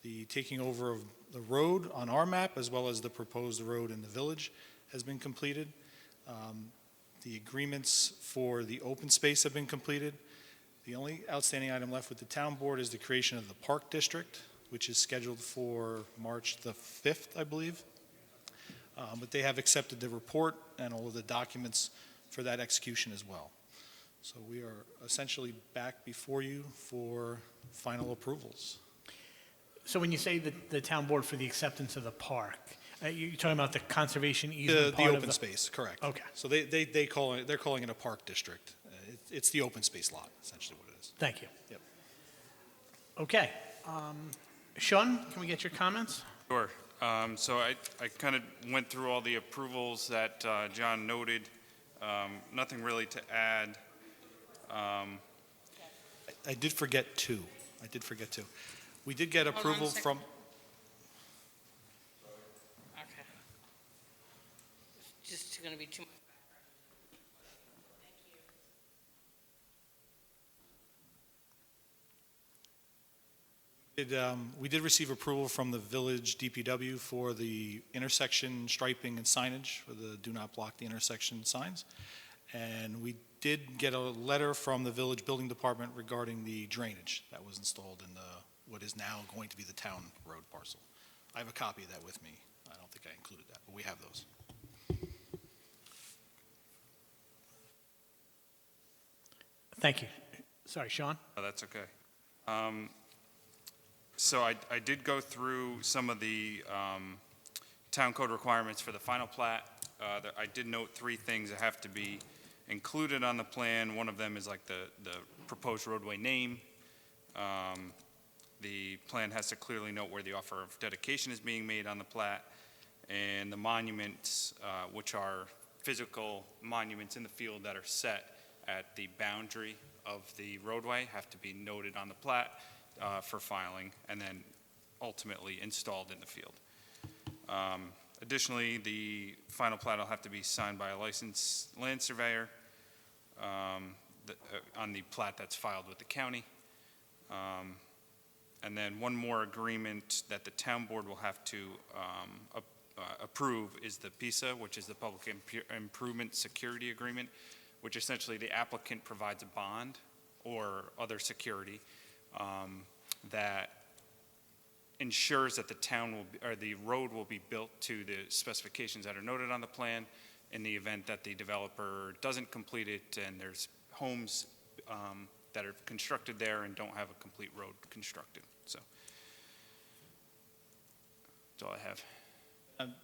[SPEAKER 14] the taking over of the road on our map, as well as the proposed road in the village has been completed. The agreements for the open space have been completed. The only outstanding item left with the town board is the creation of the park district, which is scheduled for March the 5th, I believe. But they have accepted the report and all of the documents for that execution as well. So we are essentially back before you for final approvals.
[SPEAKER 1] So when you say the town board for the acceptance of the park, you're talking about the conservation easement part
[SPEAKER 14] The
[SPEAKER 1] of
[SPEAKER 14] open space, correct.
[SPEAKER 1] Okay.
[SPEAKER 14] So they're calling it a park district. It's the open space lot, essentially what it is.
[SPEAKER 1] Thank you.
[SPEAKER 14] Yep.
[SPEAKER 1] Okay. Sean, can we get your comments?
[SPEAKER 5] Sure. So I kind of went through all the approvals that John noted. Nothing really to add.
[SPEAKER 14] I did forget two. We did get approval from,
[SPEAKER 2] Okay. Just going to be too much.
[SPEAKER 14] we did receive approval from the village DPW for the intersection striping and signage for the do not block the intersection signs. And we did get a letter from the village building department regarding the drainage that was installed in what is now going to be the town road parcel. I have a copy of that with me. I don't think I included that, but we have those.
[SPEAKER 1] Thank you. Sorry, Sean?
[SPEAKER 5] Oh, that's okay. So I did go through some of the town code requirements for the final plat. I did note three things that have to be included on the plan. One of them is like the proposed roadway name. The plan has to clearly note where the offer of dedication is being made on the plat. And the monuments, which are physical monuments in the field that are set at the boundary of the roadway, have to be noted on the plat for filing, and then ultimately installed in the field. Additionally, the final plat will have to be signed by a licensed land surveyor on the plat that's filed with the county. And then one more agreement that the town board will have to approve is the PISA, which is the Public Improvement Security Agreement, which essentially the applicant provides a bond or other security that ensures that the town will be, or the road will be built to the specifications that are noted on the plan. In the event that the developer doesn't complete it and there's homes that are constructed there and don't have a complete road constructed. So that's all I have.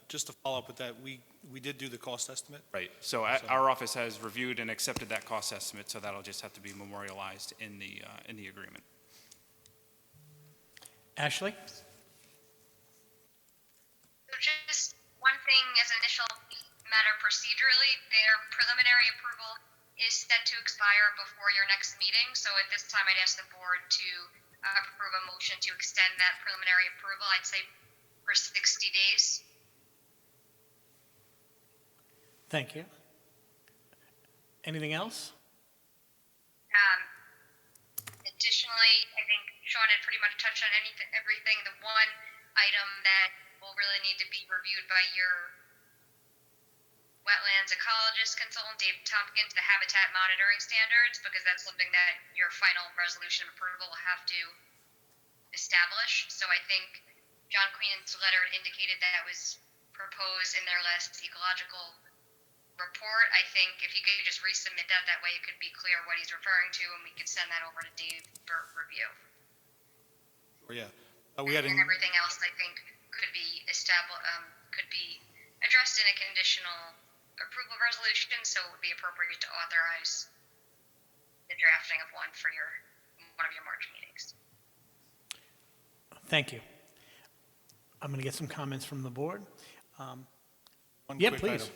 [SPEAKER 14] Just to follow up with that, we did do the cost estimate.
[SPEAKER 5] Right. So our office has reviewed and accepted that cost estimate, so that'll just have to be memorialized in the agreement.
[SPEAKER 1] Ashley?
[SPEAKER 6] So just one thing as an initial matter procedurally, their preliminary approval is set to expire before your next meeting. So at this time, I'd ask the board to approve a motion to extend that preliminary approval. I'd say for 60 days.
[SPEAKER 1] Thank you. Anything else?
[SPEAKER 6] Additionally, I think Sean had pretty much touched on everything. The one item that will really need to be reviewed by your wetlands ecologist consultant, Dave Tompkins, the habitat monitoring standards, because that's something that your final resolution of approval will have to establish. So I think John Queen's letter indicated that was proposed in their last ecological report. I think if you could just resubmit that, that way it could be clear what he's referring to, and we could send that over to Dave for review.
[SPEAKER 14] Or, yeah. We had
[SPEAKER 6] And everything else, I think, could be could be addressed in a conditional approval resolution, so it would be appropriate to authorize the drafting of one for one of your March meetings.
[SPEAKER 1] Thank you. I'm going to get some comments from the board.
[SPEAKER 14] one
[SPEAKER 1] Yeah,
[SPEAKER 14] quick
[SPEAKER 1] please.
[SPEAKER 14] item.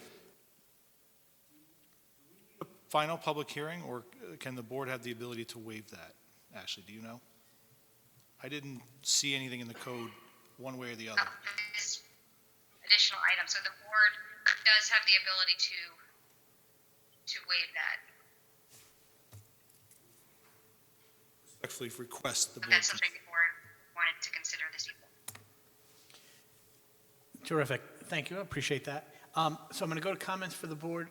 [SPEAKER 14] Final public hearing, or can the board have the ability to waive that? Ashley, do you know? I didn't see anything in the code one way or the other.
[SPEAKER 6] This additional item, so the board does have the ability to waive that.
[SPEAKER 14] Respectfully request the board.
[SPEAKER 6] That's something the board wanted to consider this evening.
[SPEAKER 1] Terrific. Thank you. I appreciate that. So I'm going to go to comments for the board.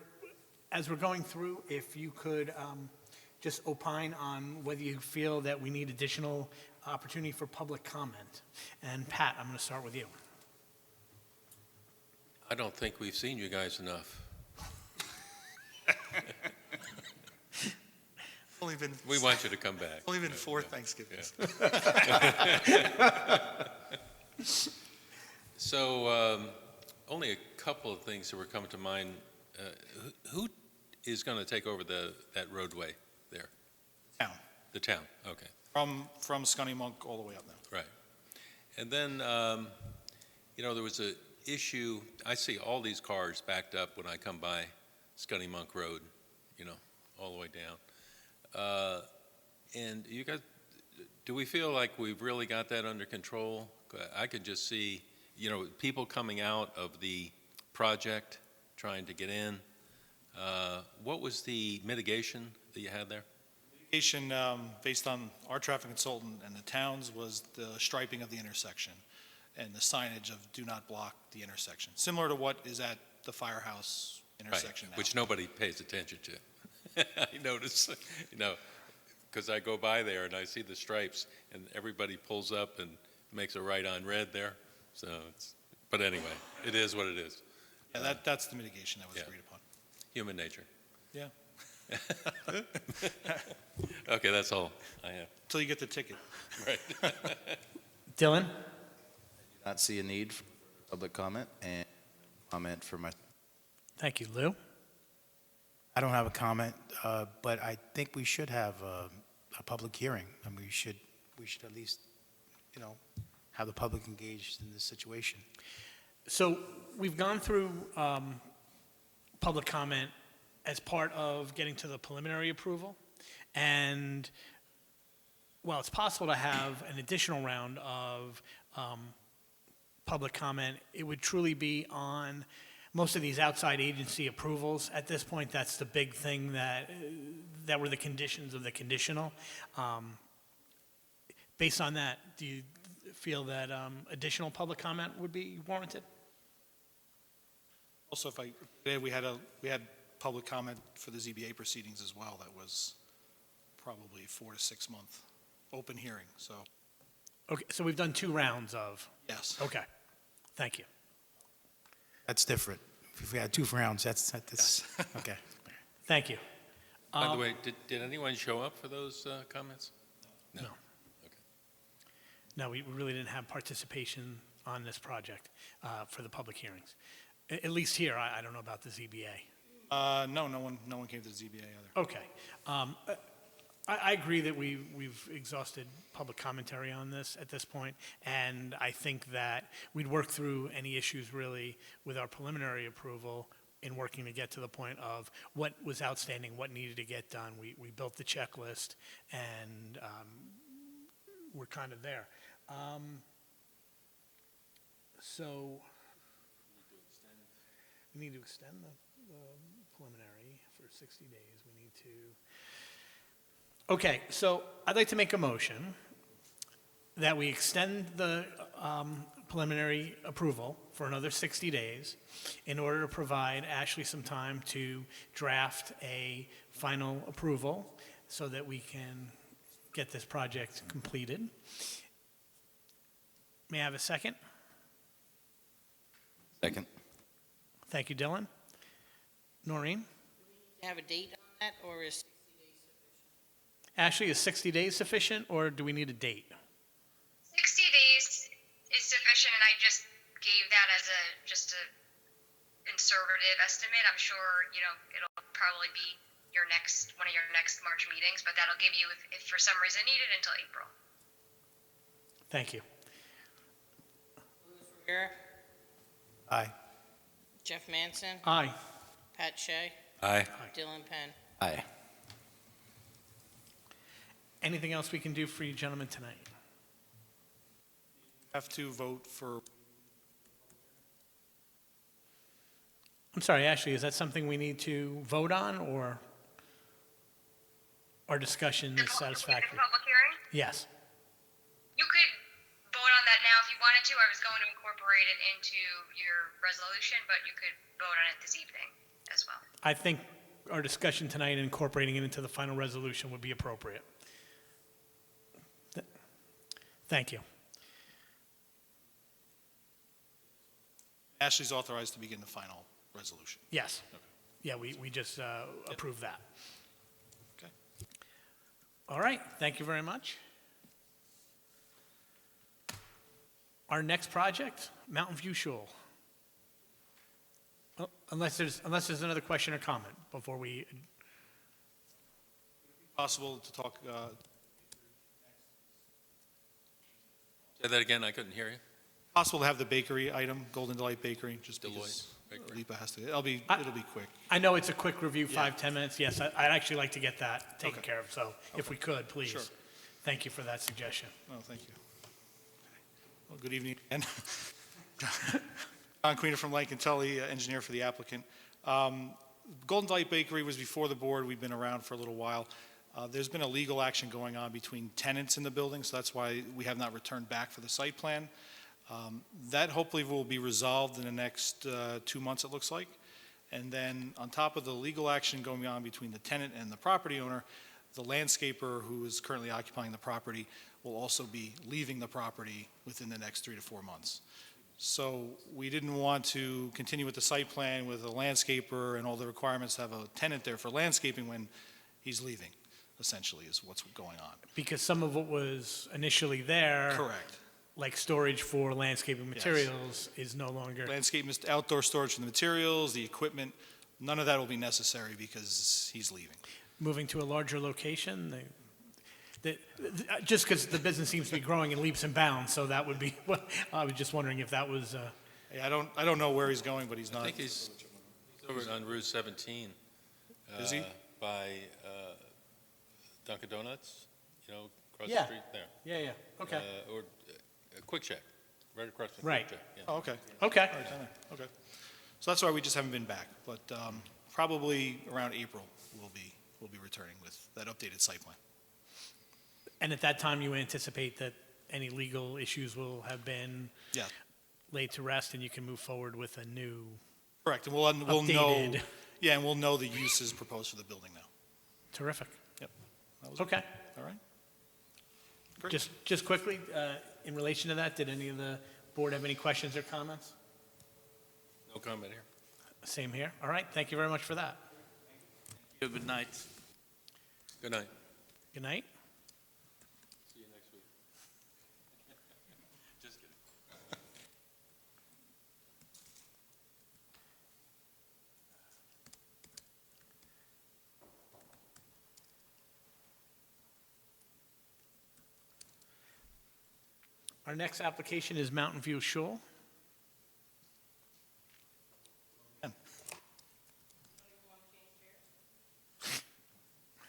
[SPEAKER 1] As we're going through, if you could just opine on whether you feel that we need additional opportunity for public comment. And Pat, I'm going to start with you.
[SPEAKER 3] I don't think we've seen you guys enough.
[SPEAKER 14] Only been,
[SPEAKER 3] We want you to come back.
[SPEAKER 14] only been 4 Thanksgivings.
[SPEAKER 3] So, only a couple of things that were coming to mind. Who is going to take over that roadway there?
[SPEAKER 14] Town.
[SPEAKER 3] The town, okay,
[SPEAKER 14] From Scunny Monk all the way up now.
[SPEAKER 3] right. And then, there was a issue, I see all these cars backed up when I come by Scunny Monk Road, all the way down. And you guys, do we feel like we've really got that under control? I could just see, people coming out of the project, trying to get in. What was the mitigation that you had there?
[SPEAKER 14] Mitigation, based on our traffic consultant and the towns, was the striping of the intersection and the signage of do not block the intersection, similar to what is at the firehouse intersection now.
[SPEAKER 3] Which nobody pays attention to. I notice, because I go by there and I see the stripes and everybody pulls up and makes a right on red there. So but anyway, it is what it is.
[SPEAKER 14] Yeah, that's the mitigation that was
[SPEAKER 3] Yeah.
[SPEAKER 14] agreed upon.
[SPEAKER 3] Human nature.
[SPEAKER 14] Yeah,
[SPEAKER 3] Okay, that's all I have.
[SPEAKER 14] until you get the ticket.
[SPEAKER 3] Right.
[SPEAKER 1] Dylan?
[SPEAKER 7] Not see a need for public comment and comment for my.
[SPEAKER 1] Thank you. Lou?
[SPEAKER 13] I don't have a comment, but I think we should have a public hearing. I mean, we should at least, have the public engaged in this situation.
[SPEAKER 1] So we've gone through public comment as part of getting to the preliminary approval. And while it's possible to have an additional round of public comment, it would truly be on most of these outside agency approvals. At this point, that's the big thing that were the conditions of the conditional. Based on that, do you feel that additional public comment would be warranted?
[SPEAKER 14] Also, we had public comment for the ZBA proceedings as well. That was probably 4 to 6 month open hearing, so,
[SPEAKER 1] Okay, so we've done 2 rounds of,
[SPEAKER 14] yes.
[SPEAKER 1] okay, thank you.
[SPEAKER 13] That's different. If we had 2 rounds, that's okay.
[SPEAKER 1] Thank you.
[SPEAKER 3] By the way, did anyone show up for those comments?
[SPEAKER 1] No.
[SPEAKER 3] Okay.
[SPEAKER 1] No, we really didn't have participation on this project for the public hearings. At least here, I don't know about the ZBA.
[SPEAKER 14] No one came to the ZBA either.
[SPEAKER 1] Okay. I agree that we've exhausted public commentary on this at this point, and I think that we'd work through any issues really with our preliminary approval in working to get to the point of what was outstanding, what needed to get done. We built the checklist, and we're kind of there. So, we need to extend the preliminary for 60 days. We need to, okay, so I'd like to make a motion that we extend the preliminary approval for another 60 days in order to provide Ashley some time to draft a final approval so that we can get this project completed. May I have a second?
[SPEAKER 7] Second.
[SPEAKER 1] Thank you, Dylan. Noreen?
[SPEAKER 2] Have a date on that, or is 60 days sufficient?
[SPEAKER 1] Ashley, is 60 days sufficient, or do we need a date?
[SPEAKER 6] 60 days is sufficient, and I just gave that as just a conservative estimate. I'm sure, it'll probably be one of your next March meetings, but that'll give you, if for some reason needed, until April.
[SPEAKER 1] Thank you.
[SPEAKER 2] Louis Rivera,
[SPEAKER 13] Aye.
[SPEAKER 2] Jeff Manson,
[SPEAKER 1] Aye.
[SPEAKER 2] Pat Shea,
[SPEAKER 8] Aye.
[SPEAKER 2] Dylan Penn.
[SPEAKER 7] Aye.
[SPEAKER 1] Anything else we can do for you gentlemen tonight?
[SPEAKER 14] Have to vote for,
[SPEAKER 1] I'm sorry, Ashley, is that something we need to vote on, or our discussion is satisfactory?
[SPEAKER 6] The public hearing?
[SPEAKER 1] Yes.
[SPEAKER 6] You could vote on that now if you wanted to. I was going to incorporate it into your resolution, but you could vote on it this evening as well.
[SPEAKER 1] I think our discussion tonight, incorporating it into the final resolution, would be appropriate. Thank you.
[SPEAKER 14] Ashley's authorized to begin the final resolution.
[SPEAKER 1] Yes. Yeah, we just approved that.
[SPEAKER 14] Okay.
[SPEAKER 1] All right, thank you very much. Our next project, Mountain View Shul. Oh, unless there's another question or comment before we,
[SPEAKER 14] Possible to talk,
[SPEAKER 3] Say that again, I couldn't hear you.
[SPEAKER 14] possible to have the bakery item, Golden Delight Bakery, just because
[SPEAKER 3] Bakery.
[SPEAKER 14] Lipa has to, it'll be quick.
[SPEAKER 1] I know it's a quick review, 5-10 minutes. Yes, I'd actually like to get that taken
[SPEAKER 14] Okay.
[SPEAKER 1] care of, so if we could, please.
[SPEAKER 14] Sure.
[SPEAKER 1] Thank you for that suggestion.
[SPEAKER 14] Oh, thank you. Well, good evening, again. John Queener from Lankin Tully, engineer for the applicant. Golden Delight Bakery was before the board. We've been around for a little while. There's been a legal action going on between tenants in the building, so that's why we have not returned back for the site plan. That hopefully will be resolved in the next 2 months, it looks like. And then on top of the legal action going on between the tenant and the property owner, the landscaper who is currently occupying the property will also be leaving the property within the next 3 to 4 months. So we didn't want to continue with the site plan with a landscaper and all the requirements to have a tenant there for landscaping when he's leaving, essentially, is what's going on.
[SPEAKER 1] Because some of what was initially there,
[SPEAKER 14] Correct.
[SPEAKER 1] like storage for landscaping materials, is no longer.
[SPEAKER 14] Landscape, outdoor storage for the materials, the equipment, none of that will be necessary because he's leaving.
[SPEAKER 1] Moving to a larger location, just because the business seems to be growing in leaps and bounds, so that would be, I was just wondering if that was,
[SPEAKER 14] Hey, I don't know where he's going, but he's
[SPEAKER 3] I
[SPEAKER 14] not.
[SPEAKER 3] think he's over on Route 17.
[SPEAKER 14] Is he?
[SPEAKER 3] By Dunkin' Donuts, across
[SPEAKER 1] Yeah.
[SPEAKER 3] the street there.
[SPEAKER 1] yeah, okay.
[SPEAKER 3] Or Quick Check, right across from
[SPEAKER 1] Right.
[SPEAKER 3] Quick Check. Yeah.
[SPEAKER 14] Oh, okay.
[SPEAKER 1] Okay,
[SPEAKER 14] All right, then. Okay. So that's why we just haven't been back, but probably around April, we'll be returning with that updated site plan.
[SPEAKER 1] and at that time, you anticipate that any legal issues will have been
[SPEAKER 14] Yeah,
[SPEAKER 1] laid to rest, and you can move forward with a new,
[SPEAKER 14] correct, and we'll know,
[SPEAKER 1] Updated.
[SPEAKER 14] yeah, and we'll know the uses proposed for the building now.
[SPEAKER 1] terrific.
[SPEAKER 14] Yep. That was-
[SPEAKER 1] Okay.
[SPEAKER 14] All right. Great.
[SPEAKER 1] Just quickly, in relation to that, did any of the board have any questions or comments?
[SPEAKER 3] No comment here.
[SPEAKER 1] Same here. All right, thank you very much for that.
[SPEAKER 8] Good night.
[SPEAKER 3] Good night.
[SPEAKER 1] Good night.
[SPEAKER 3] See you next week. Just kidding.
[SPEAKER 1] Our next application is Mountain View Shul.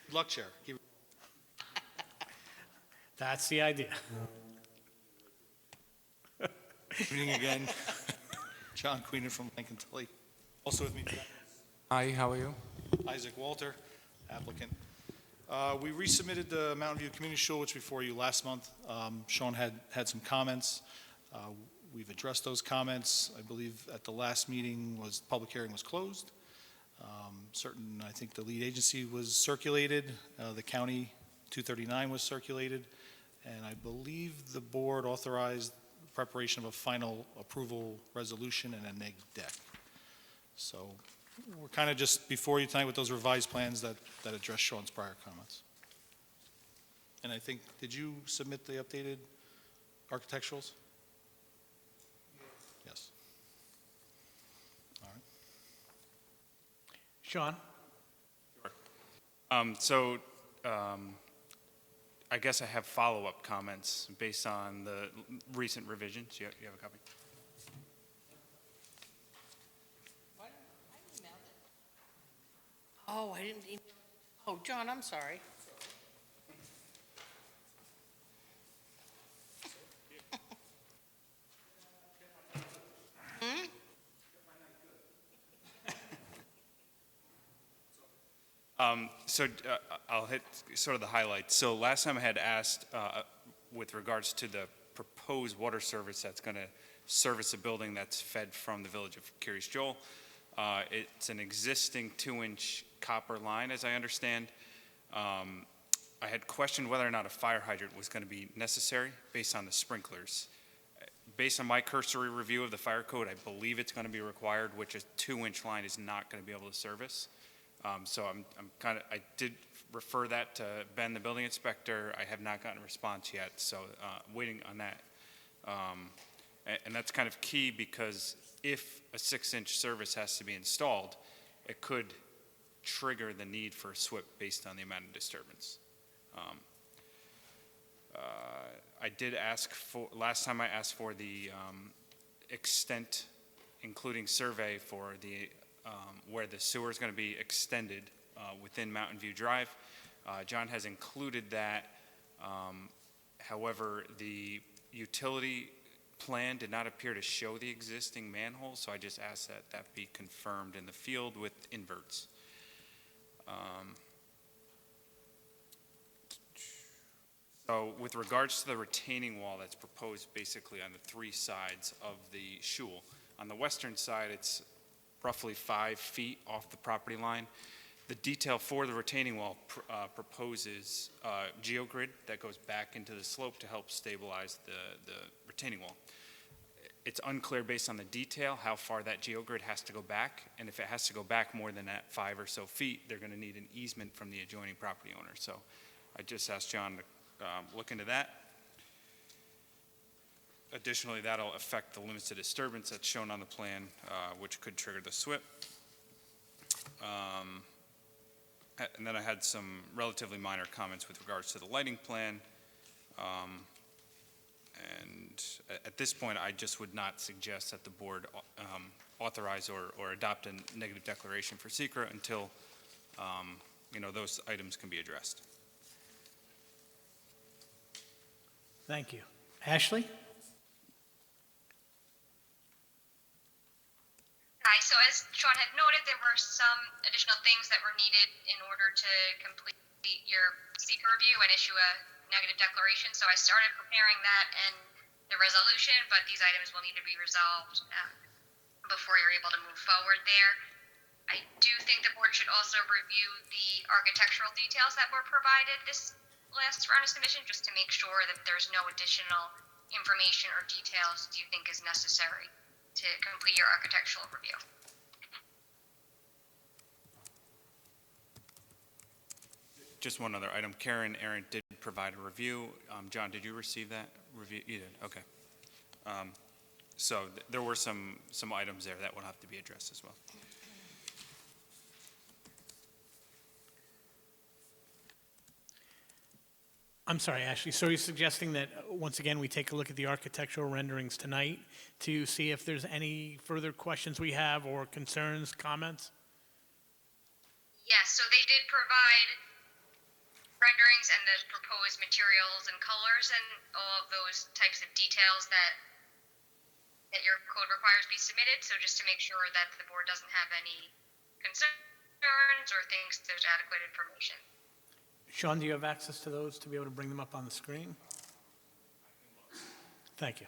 [SPEAKER 14] Good luck, Chair.
[SPEAKER 1] That's the idea.
[SPEAKER 14] Evening again. John Queenan from Lincoln Tully. Also with me,
[SPEAKER 5] Hi, how are you?
[SPEAKER 14] Isaac Walter, applicant. We resubmitted the Mountain View Community School, which before you last month. Sean had some comments. We've addressed those comments. I believe at the last meeting public hearing was closed. I think the lead agency was circulated. The county 239 was circulated. And I believe the board authorized preparation of a final approval resolution and a neg deck. So we're kind of just before you tonight with those revised plans that address Sean's prior comments. And I think, did you submit the updated architecturals? Yes. All right.
[SPEAKER 1] Sean?
[SPEAKER 5] I guess I have follow-up comments based on the recent revisions. You have a copy?
[SPEAKER 2] I emailed it. Oh, I didn't email. Oh, John, I'm sorry.
[SPEAKER 5] I'll hit sort of the highlights. So last time I had asked with regards to the proposed water service that's going to service a building that's fed from the village of Curious Joel. It's an existing 2-inch copper line, as I understand. I had questioned whether or not a fire hydrant was going to be necessary based on the sprinklers. Based on my cursory review of the fire code, I believe it's going to be required, which a 2-inch line is not going to be able to service. I did refer that to Ben, the building inspector. I have not gotten a response yet, so waiting on that. And that's kind of key because if a 6-inch service has to be installed, it could trigger the need for a SWIP based on the amount of disturbance. I did ask for, last time I asked for the extent, including survey for the where the sewer is going to be extended within Mountain View Drive. John has included that. However, the utility plan did not appear to show the existing manhole, so I just asked that that be confirmed in the field with inverts. So with regards to the retaining wall that's proposed basically on the 3 sides of the shul, on the western side it's roughly 5 feet off the property line. The detail for the retaining wall proposes geogrid that goes back into the slope to help stabilize the retaining wall. It's unclear based on the detail how far that geogrid has to go back, and if it has to go back more than that 5 or so feet, they're going to need an easement from the adjoining property owner. So I just asked John to look into that. Additionally, that'll affect the limits of disturbance that's shown on the plan, which could trigger the SWIP. And then I had some relatively minor comments with regards to the lighting plan. And at this point, I just would not suggest that the board authorize or adopt a negative declaration for secret until those items can be addressed.
[SPEAKER 1] Thank you. Ashley?
[SPEAKER 6] Hi, so as Sean had noted, there were some additional things that were needed in order to complete your seeker review and issue a negative declaration. So I started preparing that and the resolution, but these items will need to be resolved before you're able to move forward there. I do think the board should also review the architectural details that were provided this last round of submission, just to make sure that there's no additional information or details you think is necessary to complete your architectural review.
[SPEAKER 5] Just one other item. Karen Aaron did provide a review. John, did you receive that review? You did, okay. So there were some items there that will have to be addressed as well.
[SPEAKER 1] I'm sorry, Ashley. So you're suggesting that, once again, we take a look at the architectural renderings tonight to see if there's any further questions we have or concerns, comments?
[SPEAKER 6] Yes, so they did provide renderings and the proposed materials and colors and all of those types of details that that your code requires be submitted, so just to make sure that the board doesn't have any concerns or thinks there's adequate information.
[SPEAKER 1] Sean, do you have access to those to be able to bring them up on the screen? Thank you.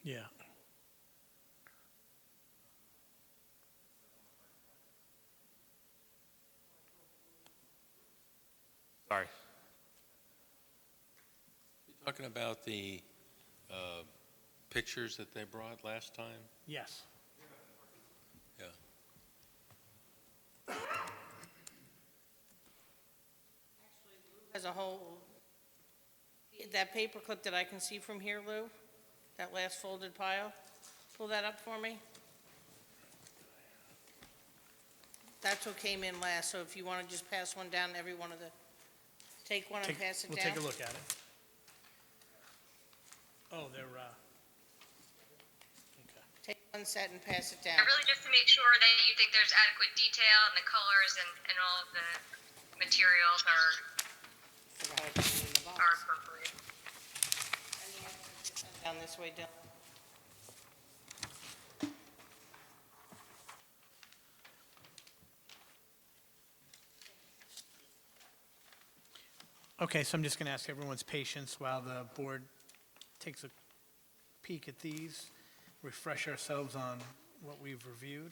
[SPEAKER 1] Yeah.
[SPEAKER 5] Sorry.
[SPEAKER 3] Talking about the pictures that they brought last time?
[SPEAKER 1] Yes.
[SPEAKER 3] Yeah.
[SPEAKER 2] As a whole, that paperclip that I can see from here, Lou, that last folded pile, pull that up for me. That's what came in last, so if you want to just pass one down to every one of the, take one and pass it down.
[SPEAKER 1] We'll take a look at it. Oh, they're, okay.
[SPEAKER 2] Take one set and pass it down.
[SPEAKER 6] Really just to make sure that you think there's adequate detail and the colors and all of the materials are appropriate.
[SPEAKER 2] And you have to send down this way, Dylan.
[SPEAKER 1] Okay, so I'm just going to ask everyone's patience while the board takes a peek at these, refresh ourselves on what we've reviewed.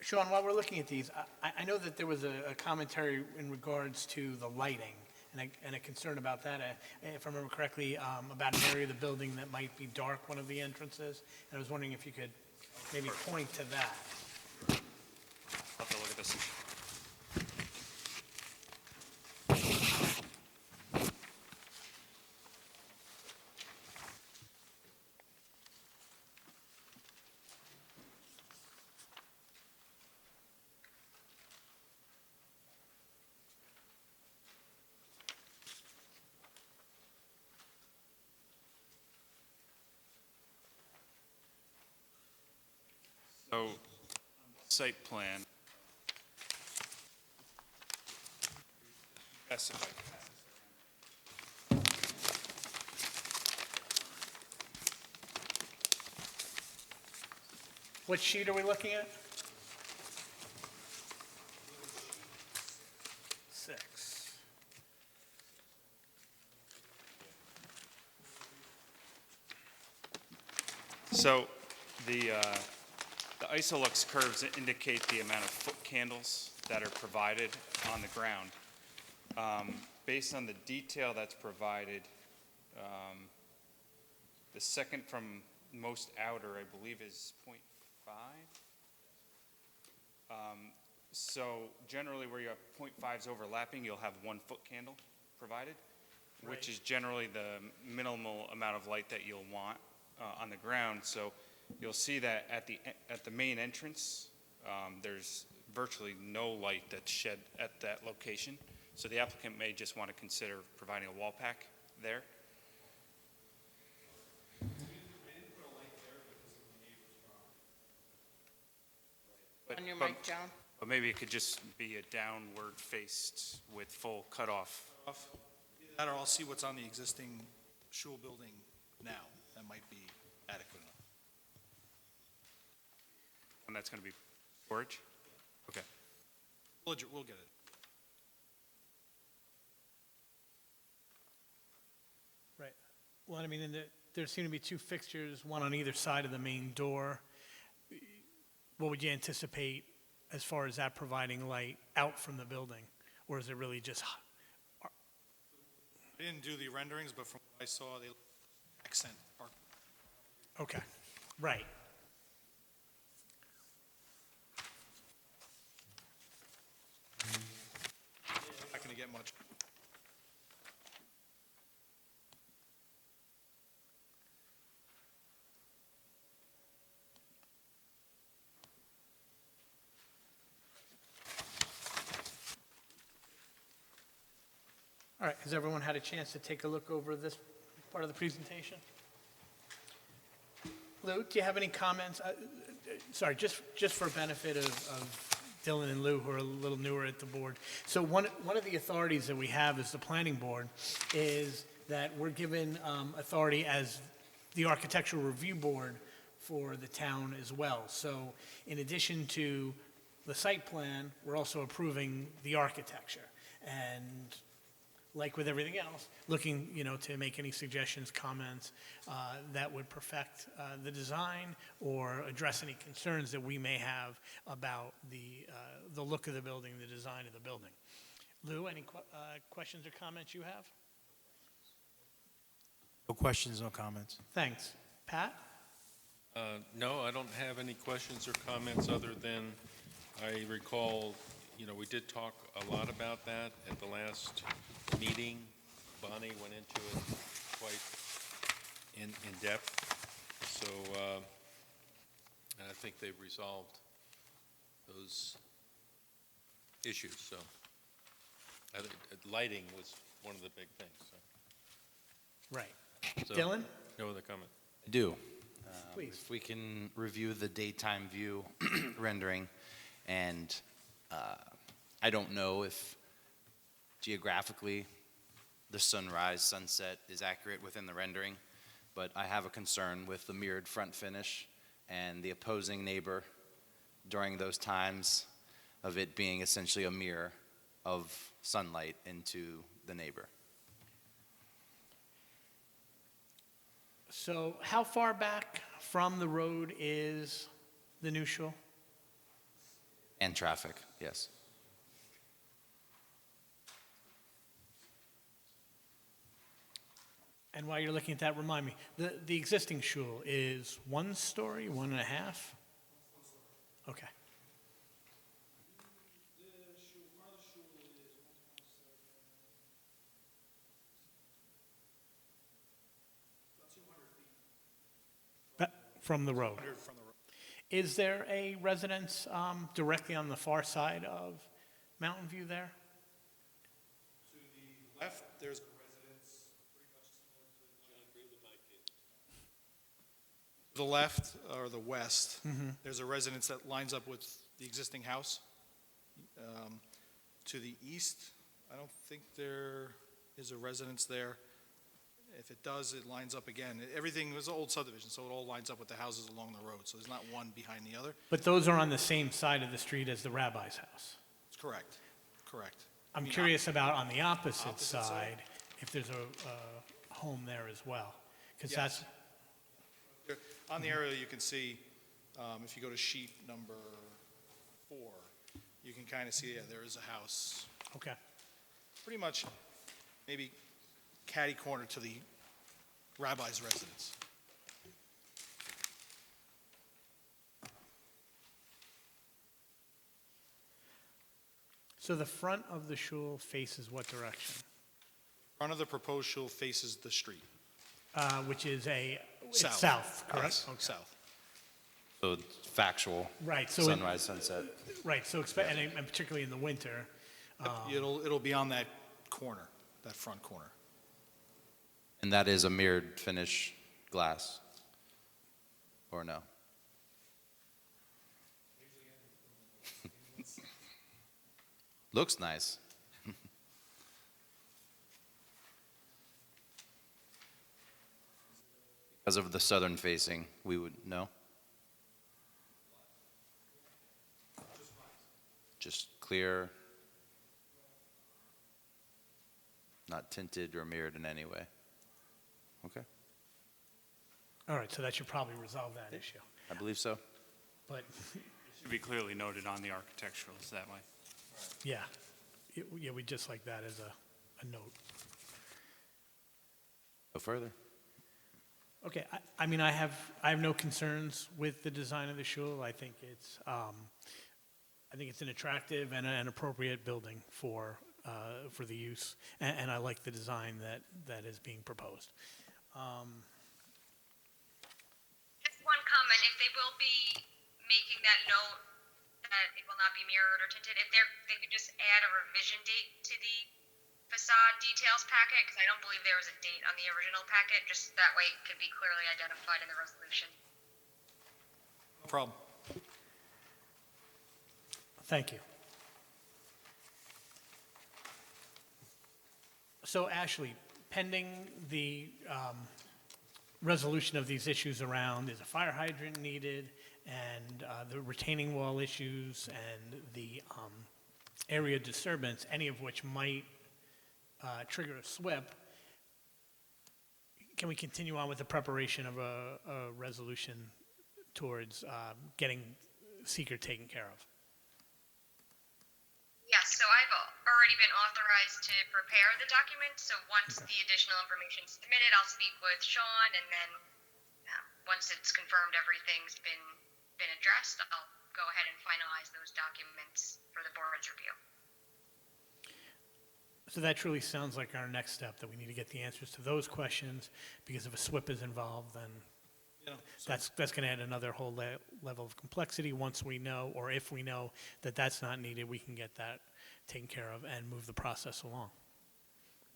[SPEAKER 1] Sean, while we're looking at these, I know that there was a commentary in regards to the lighting and a concern about that, if I remember correctly, about an area of the building that might be dark, one of the entrances. And I was wondering if you could maybe point to that.
[SPEAKER 5] I'll have to look at this. So, site plan. Yes, if I can.
[SPEAKER 1] What sheet are we looking at? 6.
[SPEAKER 5] So the Isolux curves indicate the amount of foot candles that are provided on the ground. Based on the detail that's provided, the second from most outer, I believe, is 0.5. So generally where you have 0.5s overlapping, you'll have 1 foot candle provided, which is generally the minimal amount of light that you'll want on the ground. So you'll see that at the main entrance, there's virtually no light that's shed at that location. So the applicant may just want to consider providing a wall pack there.
[SPEAKER 2] On your mic, John.
[SPEAKER 5] But maybe it could just be a downward faced with full cutoff.
[SPEAKER 14] Either that, or I'll see what's on the existing shul building now. That might be adequate enough.
[SPEAKER 5] And that's going to be storage? Okay.
[SPEAKER 14] We'll get it.
[SPEAKER 1] Right. Well, I mean, there seem to be two fixtures, one on either side of the main door. What would you anticipate as far as that providing light out from the building? Or is it really just,
[SPEAKER 14] I didn't do the renderings, but from what I saw, they accent arc.
[SPEAKER 1] okay, right.
[SPEAKER 14] Not going to get much.
[SPEAKER 1] All right, has everyone had a chance to take a look over this part of the presentation? Lou, do you have any comments? Sorry, just for benefit of Dylan and Lou, who are a little newer at the board. So one of the authorities that we have as the planning board is that we're given authority as the architectural review board for the town as well. So in addition to the site plan, we're also approving the architecture. And like with everything else, looking, to make any suggestions, comments that would perfect the design or address any concerns that we may have about the look of the building, the design of the building. Lou, any questions or comments you have?
[SPEAKER 13] No questions, no comments.
[SPEAKER 1] Thanks. Pat?
[SPEAKER 3] No, I don't have any questions or comments other than I recall, we did talk a lot about that at the last meeting. Bonnie went into it quite in depth. So and I think they've resolved those issues. So I think lighting was one of the big things. So.
[SPEAKER 1] Right.
[SPEAKER 3] So,
[SPEAKER 1] Dylan?
[SPEAKER 3] No other comment.
[SPEAKER 7] I do.
[SPEAKER 1] Please.
[SPEAKER 7] If we can review the daytime view rendering, and I don't know if geographically the sunrise, sunset is accurate within the rendering, but I have a concern with the mirrored front finish and the opposing neighbor during those times of it being essentially a mirror of sunlight into the neighbor.
[SPEAKER 1] So how far back from the road is the new shul?
[SPEAKER 7] And traffic, yes.
[SPEAKER 1] And while you're looking at that, remind me, the existing shul is 1 story, 1.5? Okay. From the road.
[SPEAKER 14] From the road.
[SPEAKER 1] Is there a residence directly on the far side of Mountain View there?
[SPEAKER 14] To the left, there's a residence pretty much similar to the left or the west. There's a residence that lines up with the existing house. To the east, I don't think there is a residence there. If it does, it lines up again. Everything was an old subdivision, so it all lines up with the houses along the road. So there's not one behind the other.
[SPEAKER 1] But those are on the same side of the street as the rabbi's house.
[SPEAKER 14] It's correct. Correct.
[SPEAKER 1] I'm curious about on the opposite
[SPEAKER 14] Opposite side?
[SPEAKER 1] side, if there's a home there as well. Because
[SPEAKER 14] Yes.
[SPEAKER 1] that's,
[SPEAKER 14] On the aerial, you can see, if you go to sheet number 4, you can kind of see, yeah, there is a house.
[SPEAKER 1] okay.
[SPEAKER 14] Pretty much maybe catty corner to the rabbi's residence.
[SPEAKER 1] So the front of the shul faces what direction?
[SPEAKER 14] Front of the proposed shul faces the street.
[SPEAKER 1] Which is it's
[SPEAKER 14] South.
[SPEAKER 1] south, correct?
[SPEAKER 14] Yes,
[SPEAKER 1] Okay.
[SPEAKER 14] south.
[SPEAKER 7] So it's factual.
[SPEAKER 1] Right, so
[SPEAKER 7] Sunrise, sunset.
[SPEAKER 1] Right, so and particularly in the winter.
[SPEAKER 14] It'll be on that corner, that front corner.
[SPEAKER 7] And that is a mirrored finish glass? Or no? Looks nice. Because of the southern facing, we would know? Just clear, not tinted or mirrored in any way. Okay,
[SPEAKER 1] All right, so that should probably resolve that issue.
[SPEAKER 7] I believe so.
[SPEAKER 1] But,
[SPEAKER 5] Should be clearly noted on the architecturals that way.
[SPEAKER 1] yeah, yeah, we'd just like that as a note.
[SPEAKER 7] Go further.
[SPEAKER 1] Okay, I mean, I have no concerns with the design of the shul. I think it's an attractive and an appropriate building for the use, and I like the design that is being proposed.
[SPEAKER 6] Just one comment, if they will be making that note that it will not be mirrored or tinted, if they could just add a revision date to the facade details packet, because I don't believe there was a date on the original packet, just that way it could be clearly identified in the resolution.
[SPEAKER 14] No problem.
[SPEAKER 1] Thank you. So Ashley, pending the resolution of these issues around, is a fire hydrant needed, and the retaining wall issues, and the area disturbance, any of which might trigger a SWIP, can we continue on with the preparation of a resolution towards getting seeker taken care of?
[SPEAKER 6] Yes, so I've already been authorized to prepare the document, so once the additional information is submitted, I'll speak with Sean, and then once it's confirmed everything's been addressed, I'll go ahead and finalize those documents for the board's review.
[SPEAKER 1] So that truly sounds like our next step, that we need to get the answers to those questions, because if a SWIP is involved, then that's going to add another whole level of complexity. Once we know, or if we know that that's not needed, we can get that taken care of and move the process along.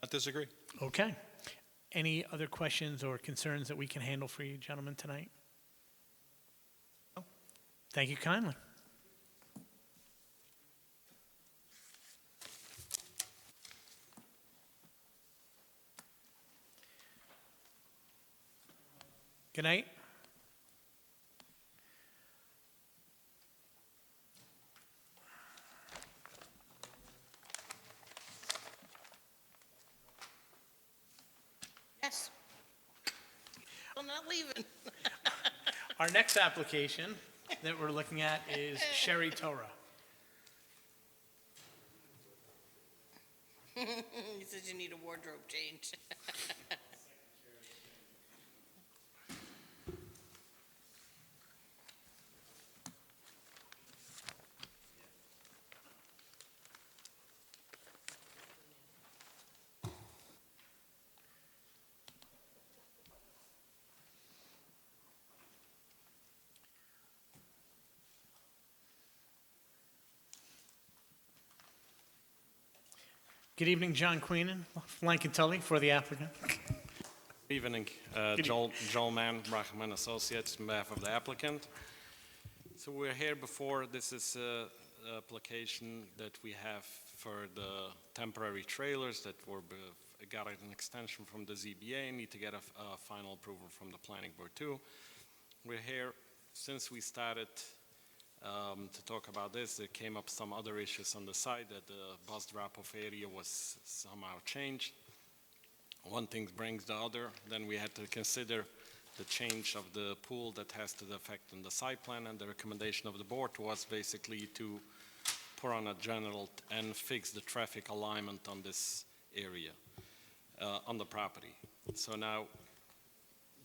[SPEAKER 14] I disagree.
[SPEAKER 1] Okay. Any other questions or concerns that we can handle for you gentlemen tonight? No. Thank you kindly. Good night.
[SPEAKER 2] Yes. I'm not leaving.
[SPEAKER 1] Our next application that we're looking at is Sherry Torah.
[SPEAKER 2] He says you need a wardrobe change.
[SPEAKER 1] Good evening, John Queenan, Lankin Tully for the applicant.
[SPEAKER 15] Good evening, Joel Mann, Brachman Associates, on behalf of the applicant. So we're here before, this is an application that we have for the temporary trailers that got an extension from the ZBA, need to get a final approval from the planning board too. We're here, since we started to talk about this, there came up some other issues on the side that the bus drop-off area was somehow changed. One thing brings the other, then we had to consider the change of the pool that has to affect on the site plan, and the recommendation of the board was basically to put on a general and fix the traffic alignment on this area, on the property. So now,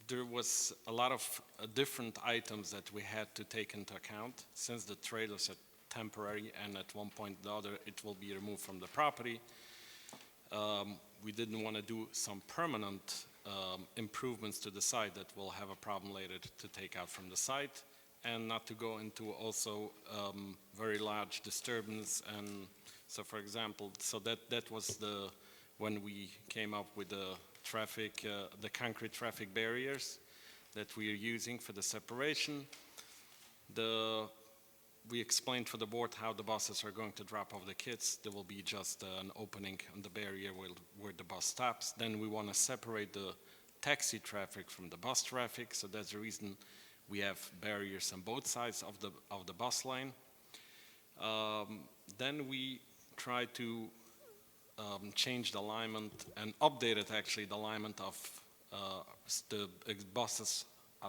[SPEAKER 15] there was a lot of different items that we had to take into account, since the trailers are temporary and at one point or the other it will be removed from the property. We didn't want to do some permanent improvements to the site that will have a problem later to take out from the site. and not to go into also very large disturbance. And so, for example, so that was when we came up with the concrete traffic barriers that we are using for the separation. We explained for the board how the buses are going to drop off the kids. There will be just an opening on the barrier where the bus stops. Then we want to separate the taxi traffic from the bus traffic, so that's the reason we have barriers on both sides of the bus lane. Then we try to change the alignment and updated actually the alignment of the buses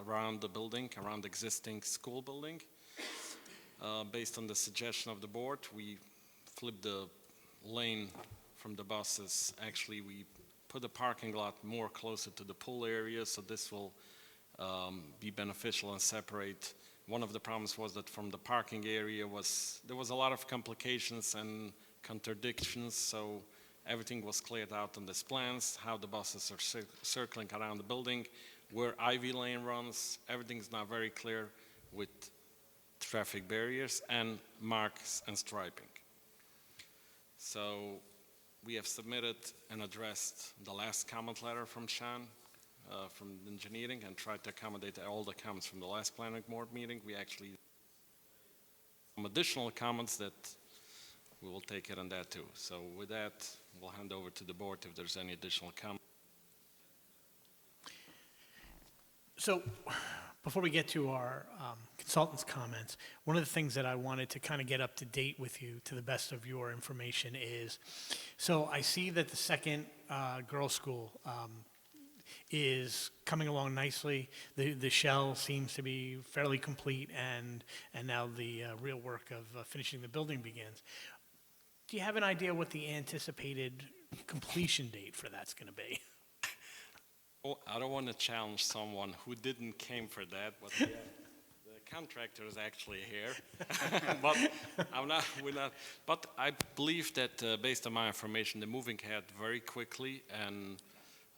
[SPEAKER 15] around the building, around the existing school building. Based on the suggestion of the board, we flipped the lane from the buses. Actually, we put the parking lot more closer to the pool area, so this will be beneficial and separate. One of the problems was that from the parking area there was a lot of complications and contradictions, so everything was cleared out on these plans, how the buses are circling around the building, where Ivy Lane runs. Everything is now very clear with traffic barriers and marks and striping. So we have submitted and addressed the last comment letter from Sean from engineering and tried to accommodate all the comments from the last planning board meeting. We actually some additional comments that we will take it on that too. So with that, we'll hand over to the board if there's any additional comments.
[SPEAKER 1] So before we get to our consultant's comments, one of the things that I wanted to kind of get up to date with you to the best of your information is, so I see that the second girls' school is coming along nicely. The shell seems to be fairly complete, and now the real work of finishing the building begins. Do you have an idea what the anticipated completion date for that's going to be?
[SPEAKER 15] Well, I don't want to challenge someone who didn't came for that, but the contractor is actually here. But we're not. But I believe that based on my information, they're moving ahead very quickly, and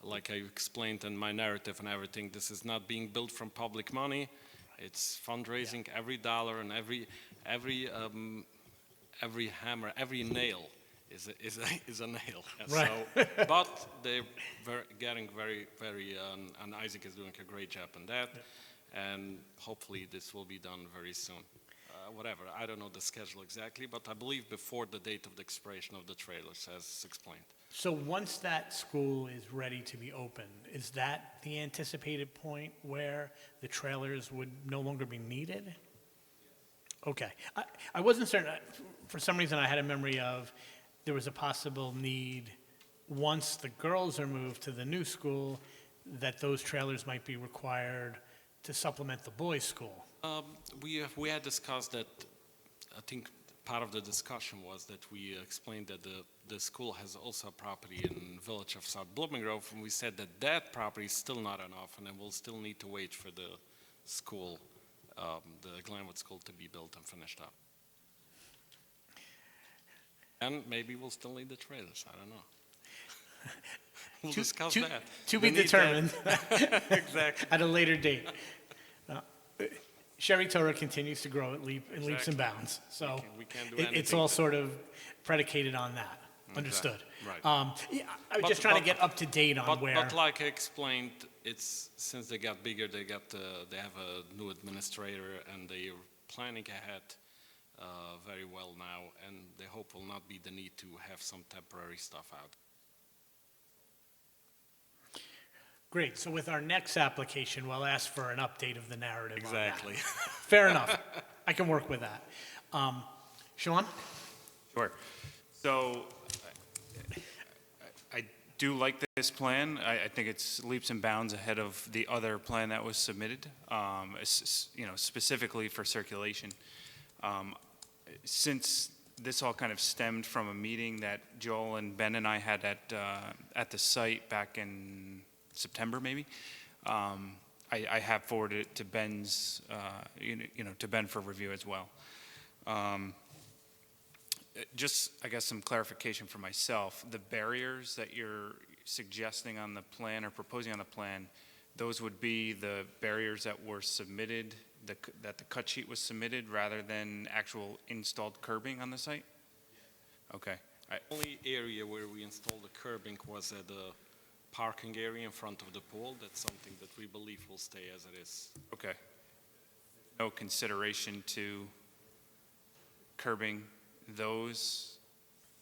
[SPEAKER 15] like I explained in my narrative and everything, this is not being built from public money. It's fundraising. Yeah. Every dollar and every hammer, every nail is a nail.
[SPEAKER 1] Right.
[SPEAKER 15] So, but they're getting very, and Isaac is doing a great job on that, and hopefully this will be done very soon. Whatever, I don't know the schedule exactly, but I believe before the date of the expiration of the trailers, as explained.
[SPEAKER 1] So once that school is ready to be opened, is that the anticipated point where the trailers would no longer be needed? Okay. I wasn't certain. For some reason, I had a memory of there was a possible need, once the girls are moved to the new school, that those trailers might be required to supplement the boys' school.
[SPEAKER 15] We had discussed that. I think part of the discussion was that we explained that the school has also a property in the village of South Blooming Grove, and we said that that property is still not enough, and then we'll still need to wait for the school, the Glenwood School, to be built and finished up. And maybe we'll still need the trailers, I don't know. We'll discuss that.
[SPEAKER 1] To be determined.
[SPEAKER 15] Exactly.
[SPEAKER 1] At a later date. Sherry Torah continues to grow in leaps and bounds. So
[SPEAKER 15] we can't do
[SPEAKER 1] it's
[SPEAKER 15] anything.
[SPEAKER 1] all sort of predicated on that. Understood.
[SPEAKER 15] Right.
[SPEAKER 1] Yeah, I was just trying to get up to date on where.
[SPEAKER 15] But like I explained, it's since they got bigger, they have a new administrator, and they are planning ahead very well now, and they hope will not be the need to have some temporary stuff out.
[SPEAKER 1] Great. So with our next application, we'll ask for an update of the narrative.
[SPEAKER 15] Exactly.
[SPEAKER 1] On that. Fair enough. I can work with that. Sean?
[SPEAKER 5] Sure. So I do like this plan. I think it's leaps and bounds ahead of the other plan that was submitted, specifically for circulation. Since this all kind of stemmed from a meeting that Joel and Ben and I had at the site back in September, maybe, I have forwarded it to Ben's, to Ben for review as well. Just, I guess, some clarification for myself. The barriers that you're suggesting on the plan or proposing on the plan, those would be the barriers that were submitted that the cut sheet was submitted rather than actual installed curbing on the site? Okay.
[SPEAKER 15] Only area where we installed the curbing was at the parking area in front of the pool. That's something that we believe will stay as it is.
[SPEAKER 5] Okay. No consideration to curbing those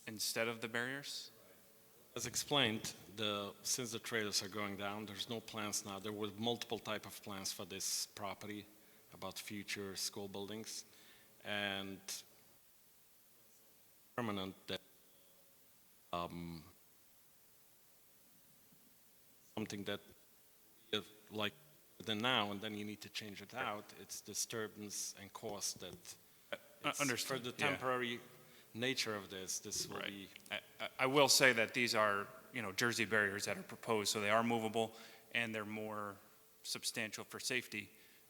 [SPEAKER 5] instead of the barriers?
[SPEAKER 15] As explained, since the trailers are going down, there's no plans now. There were multiple type of plans for this property about future school buildings, and permanent that something that like then now, and then you need to change it out. It's disturbance and cost that.
[SPEAKER 5] Understood.
[SPEAKER 15] For the
[SPEAKER 5] Yeah.
[SPEAKER 15] temporary nature of this will
[SPEAKER 5] Right.
[SPEAKER 15] be.
[SPEAKER 5] I will say that these are, Jersey barriers that are proposed, so they are movable, and they're more substantial for safety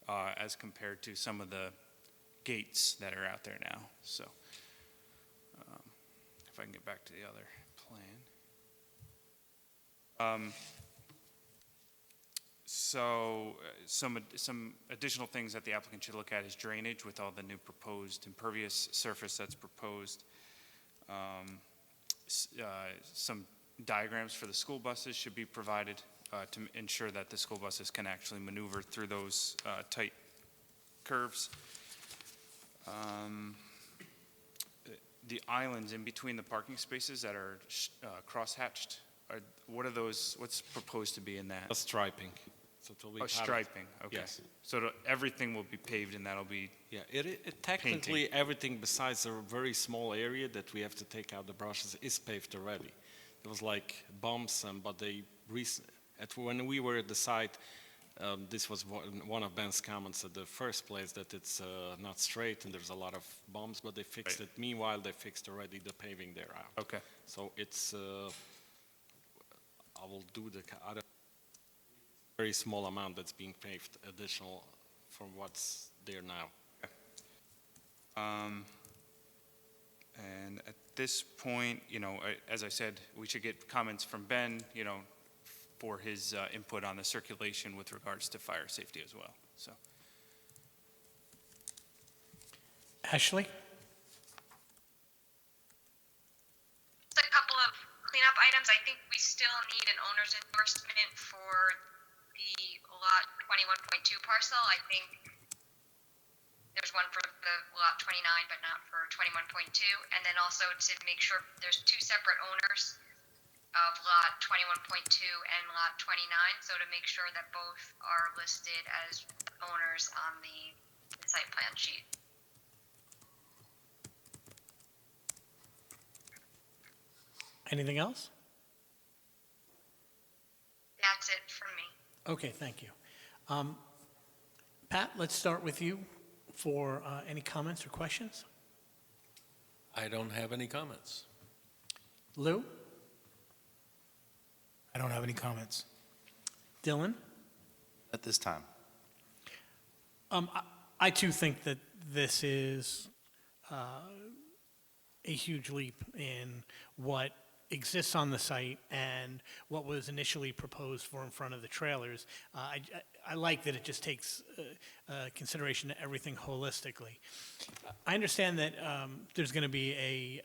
[SPEAKER 5] as compared to some of the gates that are out there now. So, if I can get back to the other plan. So, some additional things that the applicant should look at is drainage with all the new proposed impervious surface that's proposed. Some diagrams for the school buses should be provided to ensure that the school buses can actually maneuver through those tight curves. The islands in between the parking spaces that are cross-hatched, what are those, what's proposed to be in that?
[SPEAKER 15] A striping. So it will be
[SPEAKER 5] Oh,
[SPEAKER 15] part of-
[SPEAKER 5] striping, okay.
[SPEAKER 15] Yes.
[SPEAKER 5] So everything will be paved and that'll be,
[SPEAKER 15] Yeah, it technically, everything besides a very small area that we have to take out the brushes is paved already. There was like bumps, but when we were at the site, this was one of Ben's comments at the first place, that it's not straight and there's a lot of bumps, but they fixed it. Meanwhile, they fixed already the paving there out.
[SPEAKER 5] okay.
[SPEAKER 15] So it's, I will do the other very small amount that's being paved additional from what's there now.
[SPEAKER 5] And at this point, as I said, we should get comments from Ben, for his input on the circulation with regards to fire safety as well, so.
[SPEAKER 1] Ashley?
[SPEAKER 6] Just a couple of cleanup items. I think we still need an owner's endorsement for the lot 21.2 parcel. I think there's one for the lot 29, but not for 21.2. And then also to make sure there's two separate owners of lot 21.2 and lot 29. So to make sure that both are listed as owners on the site plan sheet.
[SPEAKER 1] Anything else?
[SPEAKER 6] That's it from me.
[SPEAKER 1] Okay, thank you. Pat, let's start with you for any comments or questions.
[SPEAKER 3] I don't have any comments.
[SPEAKER 1] Lou?
[SPEAKER 13] I don't have any comments.
[SPEAKER 1] Dylan?
[SPEAKER 7] At this time.
[SPEAKER 1] I too think that this is a huge leap in what exists on the site and what was initially proposed for in front of the trailers. I like that it just takes consideration to everything holistically. I understand that there's going to be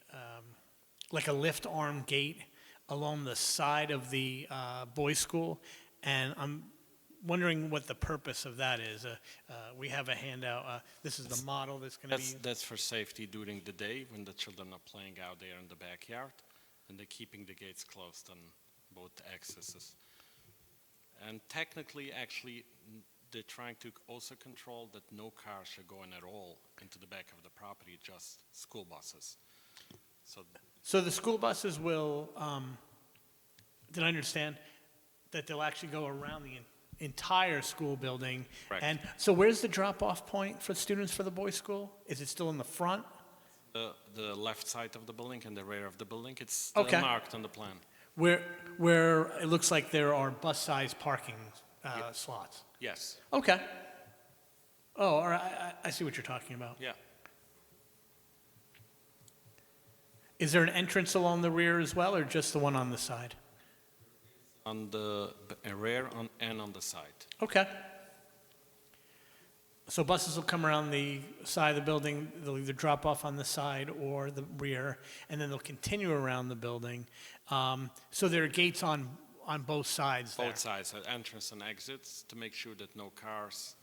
[SPEAKER 1] like a lift arm gate along the side of the boys' school, and I'm wondering what the purpose of that is. We have a handout. This is the model that's going to be.
[SPEAKER 15] That's for safety during the day when the children are playing out there in the backyard, and they're keeping the gates closed on both accesses. And technically, actually, they're trying to also control that no cars should go in at all into the back of the property, just school buses.
[SPEAKER 1] So the school buses will, did I understand, that they'll actually go around the entire school building?
[SPEAKER 15] Correct.
[SPEAKER 1] And so where's the drop-off point for students for the boys' school? Is it still in the front?
[SPEAKER 15] The left side of the building and the rear of the building, it's
[SPEAKER 1] Okay.
[SPEAKER 15] marked on the plan.
[SPEAKER 1] Where it looks like there are bus-sized parking slots?
[SPEAKER 15] Yes.
[SPEAKER 1] Okay. Oh, all right, I see what you're talking about.
[SPEAKER 15] Yeah.
[SPEAKER 1] Is there an entrance along the rear as well, or just the one on the side?
[SPEAKER 15] On the rear and on the side.
[SPEAKER 1] Okay. So buses will come around the side of the building, they'll either drop off on the side or the rear, and then they'll continue around the building. So there are gates on both sides there.
[SPEAKER 15] Both sides, entrance and exits, to make sure that no cars,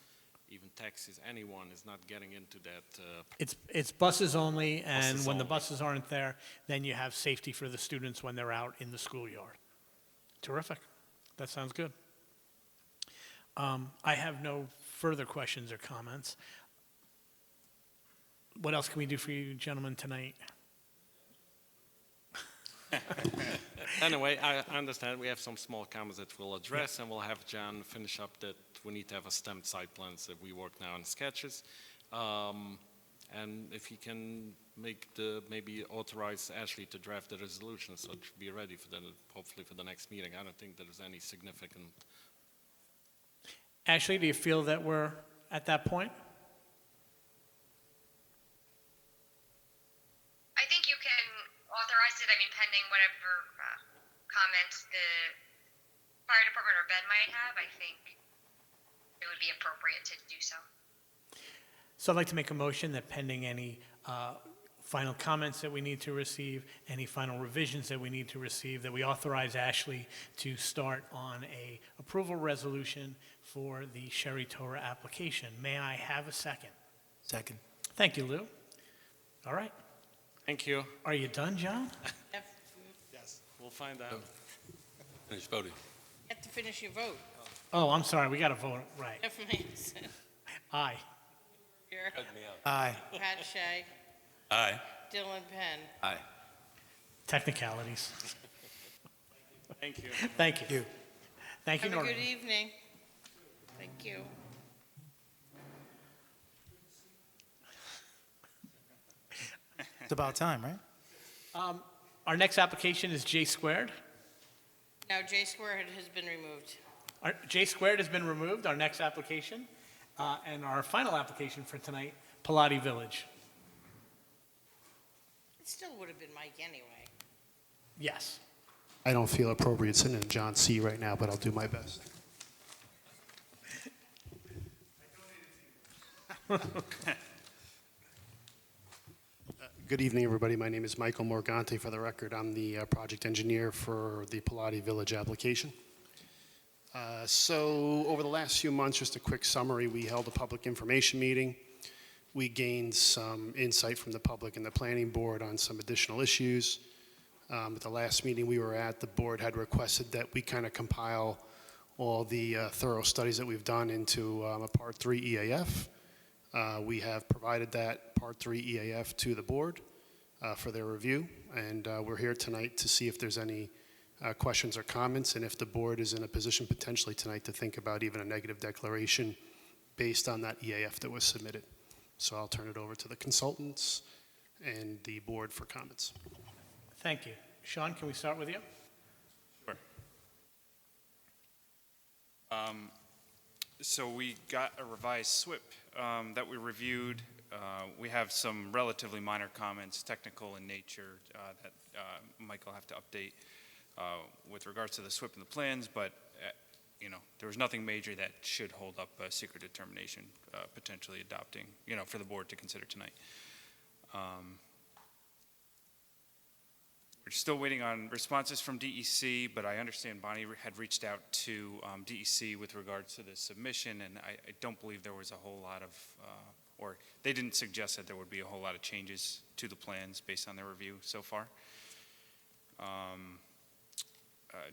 [SPEAKER 15] even taxis, anyone is not getting into that.
[SPEAKER 1] It's buses only, and
[SPEAKER 15] Buses
[SPEAKER 1] when the
[SPEAKER 15] only.
[SPEAKER 1] buses aren't there, then you have safety for the students when they're out in the schoolyard. Terrific. That sounds good. I have no further questions or comments. What else can we do for you gentlemen tonight?
[SPEAKER 15] Anyway, I understand we have some small comments that we'll address, and we'll have John finish up that we need to have a stamped site plans that we work now on sketches. And if he can maybe authorize Ashley to draft the resolution, so it should be ready for hopefully for the next meeting. I don't think there's any significant.
[SPEAKER 1] Ashley, do you feel that we're at that point?
[SPEAKER 6] I think you can authorize it, I mean, pending whatever comments the fire department or Ben might have, I think it would be appropriate to do so.
[SPEAKER 1] So I'd like to make a motion that pending any final comments that we need to receive, any final revisions that we need to receive, that we authorize Ashley to start on a approval resolution for the Sherry Torah application. May I have a second?
[SPEAKER 13] Second.
[SPEAKER 1] Thank you, Lou. All right.
[SPEAKER 15] Thank you.
[SPEAKER 1] Are you done, John?
[SPEAKER 15] Yes. We'll find out.
[SPEAKER 3] Finish voting.
[SPEAKER 2] You have to finish your vote.
[SPEAKER 1] Oh, I'm sorry. We got to vote. Right.
[SPEAKER 2] Jeff Manson,
[SPEAKER 1] Aye.
[SPEAKER 2] here,
[SPEAKER 13] Aye.
[SPEAKER 2] Pat Shea,
[SPEAKER 3] Aye.
[SPEAKER 2] Dylan Penn.
[SPEAKER 7] Aye.
[SPEAKER 1] Technicalities.
[SPEAKER 15] Thank you.
[SPEAKER 1] Thank you. Thank you,
[SPEAKER 2] Have a
[SPEAKER 1] Norman.
[SPEAKER 2] good evening. Thank you.
[SPEAKER 13] It's about time, right?
[SPEAKER 1] Our next application is J Squared.
[SPEAKER 2] Now, J Square has been removed.
[SPEAKER 1] J Squared has been removed, our next application. And our final application for tonight, Pilati Village.
[SPEAKER 2] It still would have been Mike anyway.
[SPEAKER 1] Yes.
[SPEAKER 16] I don't feel appropriate sitting in John C. right now, but I'll do my best. Good evening, everybody. My name is Michael Morgante. For the record, I'm the project engineer for the Pilati Village application. So over the last few months, just a quick summary, we held a public information meeting. We gained some insight from the public and the planning board on some additional issues. At the last meeting we were at, the board had requested that we kind of compile all the thorough studies that we've done into a Part 3 EAF. We have provided that Part 3 EAF to the board for their review, and we're here tonight to see if there's any questions or comments, and if the board is in a position potentially tonight to think about even a negative declaration based on that EAF that was submitted. So I'll turn it over to the consultants and the board for comments.
[SPEAKER 1] Thank you. Sean, can we start with you?
[SPEAKER 5] Sure. So we got a revised SWIP that we reviewed. We have some relatively minor comments, technical in nature, that Mike will have to update with regards to the SWIP and the plans, but there was nothing major that should hold up a secret determination potentially adopting, for the board to consider tonight. We're still waiting on responses from DEC, but I understand Bonnie had reached out to DEC with regards to the submission, and I don't believe there was a whole lot of, or they didn't suggest that there would be a whole lot of changes to the plans based on their review so far.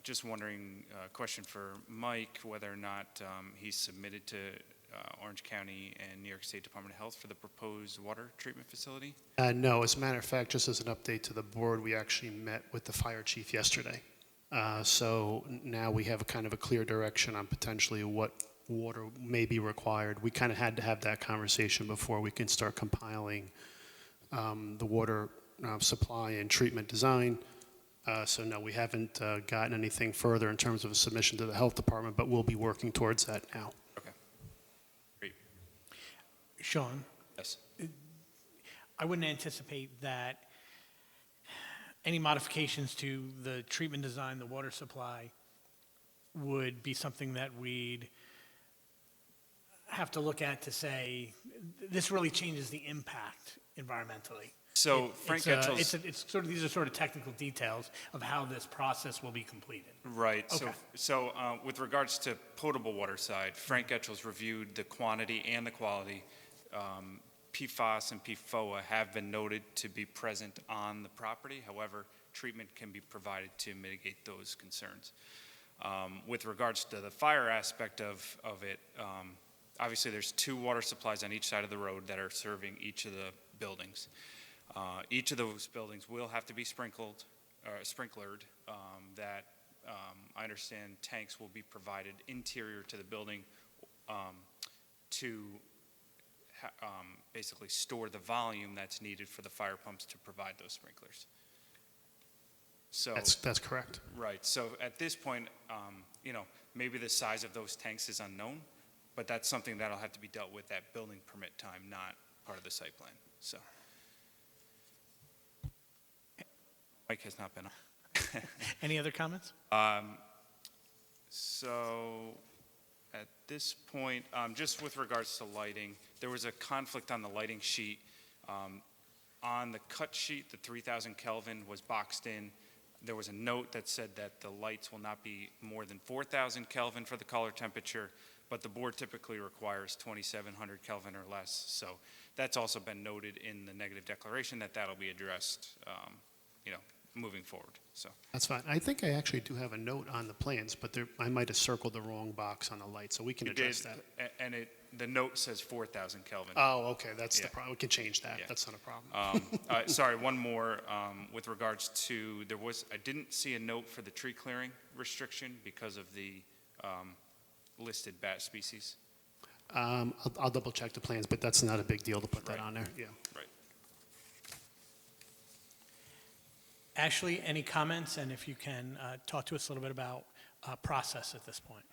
[SPEAKER 5] Just wondering, question for Mike, whether or not he's submitted to Orange County and New York State Department of Health for the proposed water treatment facility?
[SPEAKER 16] No, as a matter of fact, just as an update to the board, we actually met with the fire chief yesterday. So now we have a kind of a clear direction on potentially what water may be required. We kind of had to have that conversation before we can start compiling the water supply and treatment design. So no, we haven't gotten anything further in terms of a submission to the health department, but we'll be working towards that now.
[SPEAKER 5] Okay. Great.
[SPEAKER 1] Sean?
[SPEAKER 5] Yes.
[SPEAKER 1] I wouldn't anticipate that any modifications to the treatment design, the water supply, would be something that we'd have to look at to say, this really changes the impact environmentally?
[SPEAKER 5] So Frank Etchel's.
[SPEAKER 1] It's sort of, these are sort of technical details of how this process will be completed.
[SPEAKER 5] Right.
[SPEAKER 1] Okay.
[SPEAKER 5] So with regards to potable water side, Frank Etchel's reviewed the quantity and the quality. PFAS and PFOA have been noted to be present on the property. However, treatment can be provided to mitigate those concerns. With regards to the fire aspect of it, obviously there's 2 water supplies on each side of the road that are serving each of the buildings. Each of those buildings will have to be sprinklered. That I understand tanks will be provided interior to the building to basically store the volume that's needed for the fire pumps to provide those sprinklers. So
[SPEAKER 16] That's correct.
[SPEAKER 5] right. So at this point, maybe the size of those tanks is unknown, but that's something that'll have to be dealt with at building permit time, not part of the site plan. So. Mike has not been on.
[SPEAKER 1] Any other comments?
[SPEAKER 5] So at this point, just with regards to lighting, there was a conflict on the lighting sheet. On the cut sheet, the 3,000 Kelvin was boxed in. There was a note that said that the lights will not be more than 4,000 Kelvin for the color temperature, but the board typically requires 2,700 Kelvin or less. So that's also been noted in the negative declaration that that'll be addressed, moving forward. So
[SPEAKER 16] That's fine. I think I actually do have a note on the plans, but I might have circled the wrong box on the light, so we can
[SPEAKER 5] you
[SPEAKER 16] address
[SPEAKER 5] did,
[SPEAKER 16] that.
[SPEAKER 5] and the note says 4,000 Kelvin.
[SPEAKER 16] Oh, okay, that's the
[SPEAKER 5] Yeah.
[SPEAKER 16] problem. We can change that.
[SPEAKER 5] Yeah.
[SPEAKER 16] That's not a problem.
[SPEAKER 5] Sorry, one more with regards to, I didn't see a note for the tree clearing restriction because of the listed bat species.
[SPEAKER 16] I'll double check the plans, but that's not a big deal to put that
[SPEAKER 5] Right.
[SPEAKER 16] on there. Yeah.
[SPEAKER 5] Right.
[SPEAKER 1] Ashley, any comments? And if you can talk to us a little bit about process at this point.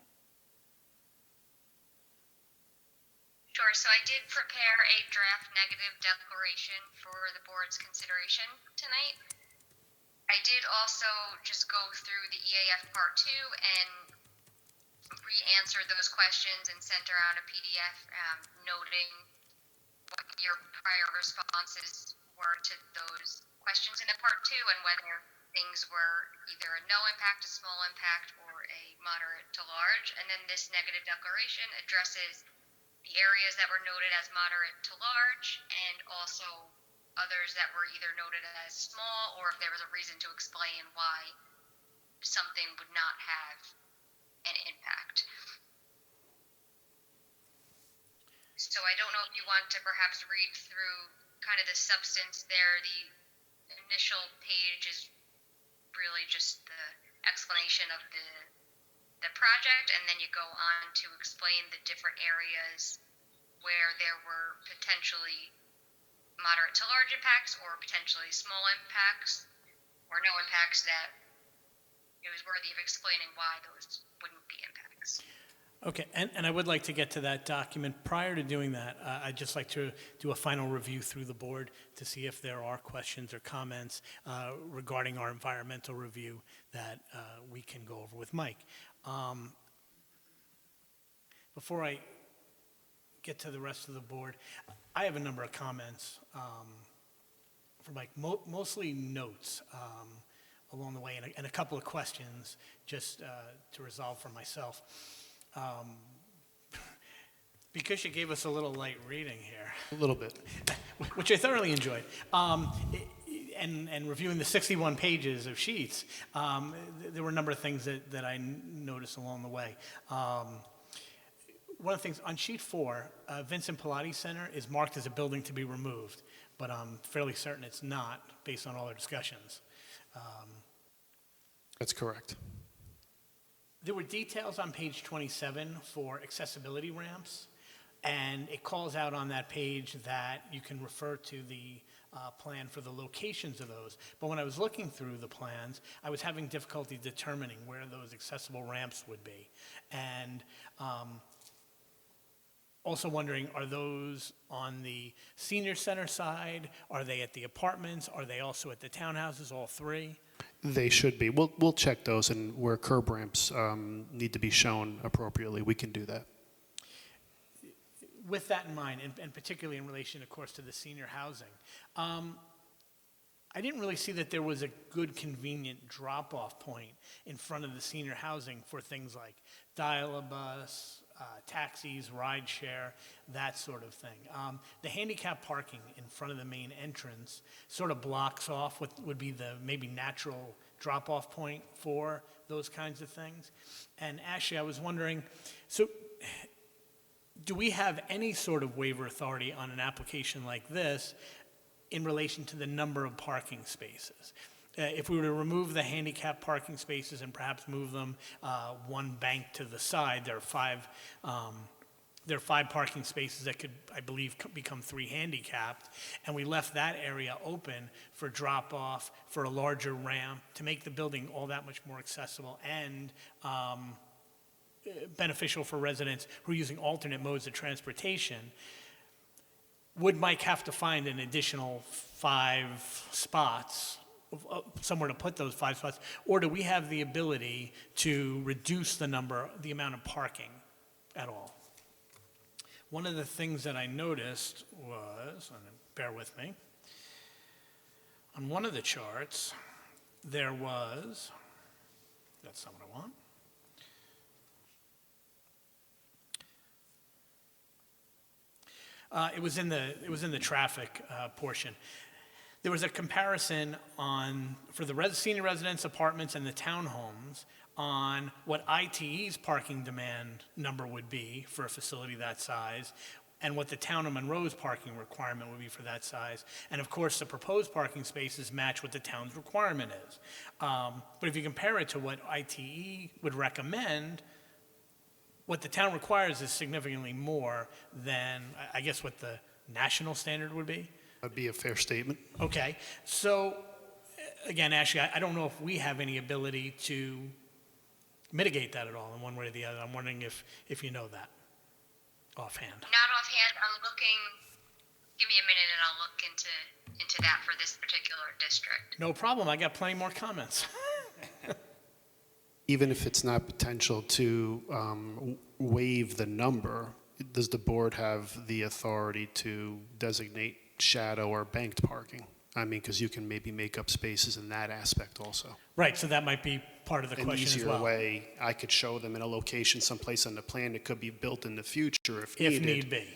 [SPEAKER 6] Sure. So I did prepare a draft negative declaration for the board's consideration tonight. I did also just go through the EAF Part 2 and re-answer those questions and sent around a PDF noting what your prior responses were to those questions in the Part 2 and whether things were either a no impact, a small impact, or a moderate to large. And then this negative declaration addresses the areas that were noted as moderate to large and also others that were either noted as small or if there was a reason to explain why something would not have an impact. So I don't know if you want to perhaps read through kind of the substance there. The initial page is really just the explanation of the project, and then you go on to explain the different areas where there were potentially moderate to large impacts or potentially small impacts or no impacts, that it was worthy of explaining why those wouldn't be impacts.
[SPEAKER 1] Okay, and I would like to get to that document. Prior to doing that, I'd just like to do a final review through the board to see if there are questions or comments regarding our environmental review that we can go over with Mike. Before I get to the rest of the board, I have a number of comments for Mike, mostly notes along the way, and a couple of questions just to resolve for myself. Because you gave us a little light reading here.
[SPEAKER 16] A little bit.
[SPEAKER 1] Which I thoroughly enjoyed. And reviewing the 61 pages of sheets, there were a number of things that I noticed along the way. One of the things, on sheet 4, Vincent Pilates Center is marked as a building to be removed, but I'm fairly certain it's not, based on all our discussions.
[SPEAKER 16] That's correct.
[SPEAKER 1] There were details on page 27 for accessibility ramps, and it calls out on that page that you can refer to the plan for the locations of those. But when I was looking through the plans, I was having difficulty determining where those accessible ramps would be. And also wondering, are those on the senior center side? Are they at the apartments? Are they also at the townhouses, all three?
[SPEAKER 16] They should be. We'll check those, and where curb ramps need to be shown appropriately, we can do that.
[SPEAKER 1] with that in mind, and particularly in relation, of course, to the senior housing, I didn't really see that there was a good, convenient drop-off point in front of the senior housing for things like dial-a-bus, taxis, rideshare, that sort of thing. The handicap parking in front of the main entrance sort of blocks off what would be the maybe natural drop-off point for those kinds of things. And Ashley, I was wondering, so do we have any sort of waiver authority on an application like this in relation to the number of parking spaces? If we were to remove the handicap parking spaces and perhaps move them one bank to the side, there are five parking spaces that could, I believe, become 3 handicapped, and we left that area open for drop-off, for a larger ramp, to make the building all that much more accessible and beneficial for residents who are using alternate modes of transportation. Would Mike have to find an additional 5 spots, somewhere to put those 5 spots, or do we have the ability to reduce the amount of parking at all? One of the things that I noticed was, and bear with me, on one of the charts, there was, that's not what I want. It was in the traffic portion. There was a comparison for the senior residence apartments and the townhomes on what ITE's parking demand number would be for a facility that size, and what the town of Monroe's parking requirement would be for that size. And of course, the proposed parking spaces match what the town's requirement is. But if you compare it to what ITE would recommend, what the town requires is significantly more than, I guess, what the national standard would be.
[SPEAKER 16] That'd be a fair statement.
[SPEAKER 1] Okay, so again, Ashley, I don't know if we have any ability to mitigate that at all in one way or the other. I'm wondering if you know that offhand.
[SPEAKER 6] Not offhand. I'm looking. Give me a minute, and I'll look into that for this particular district.
[SPEAKER 1] No problem. I got plenty more comments.
[SPEAKER 16] Even if it's not potential to waive the number, does the board have the authority to designate shadow or banked parking? I mean, because you can maybe make up spaces in that aspect also.
[SPEAKER 1] Right, so that might be part of the question as well.
[SPEAKER 16] An easier way, I could show them in a location someplace on the plan that could be built in the future if
[SPEAKER 1] If
[SPEAKER 16] needed.
[SPEAKER 1] need be.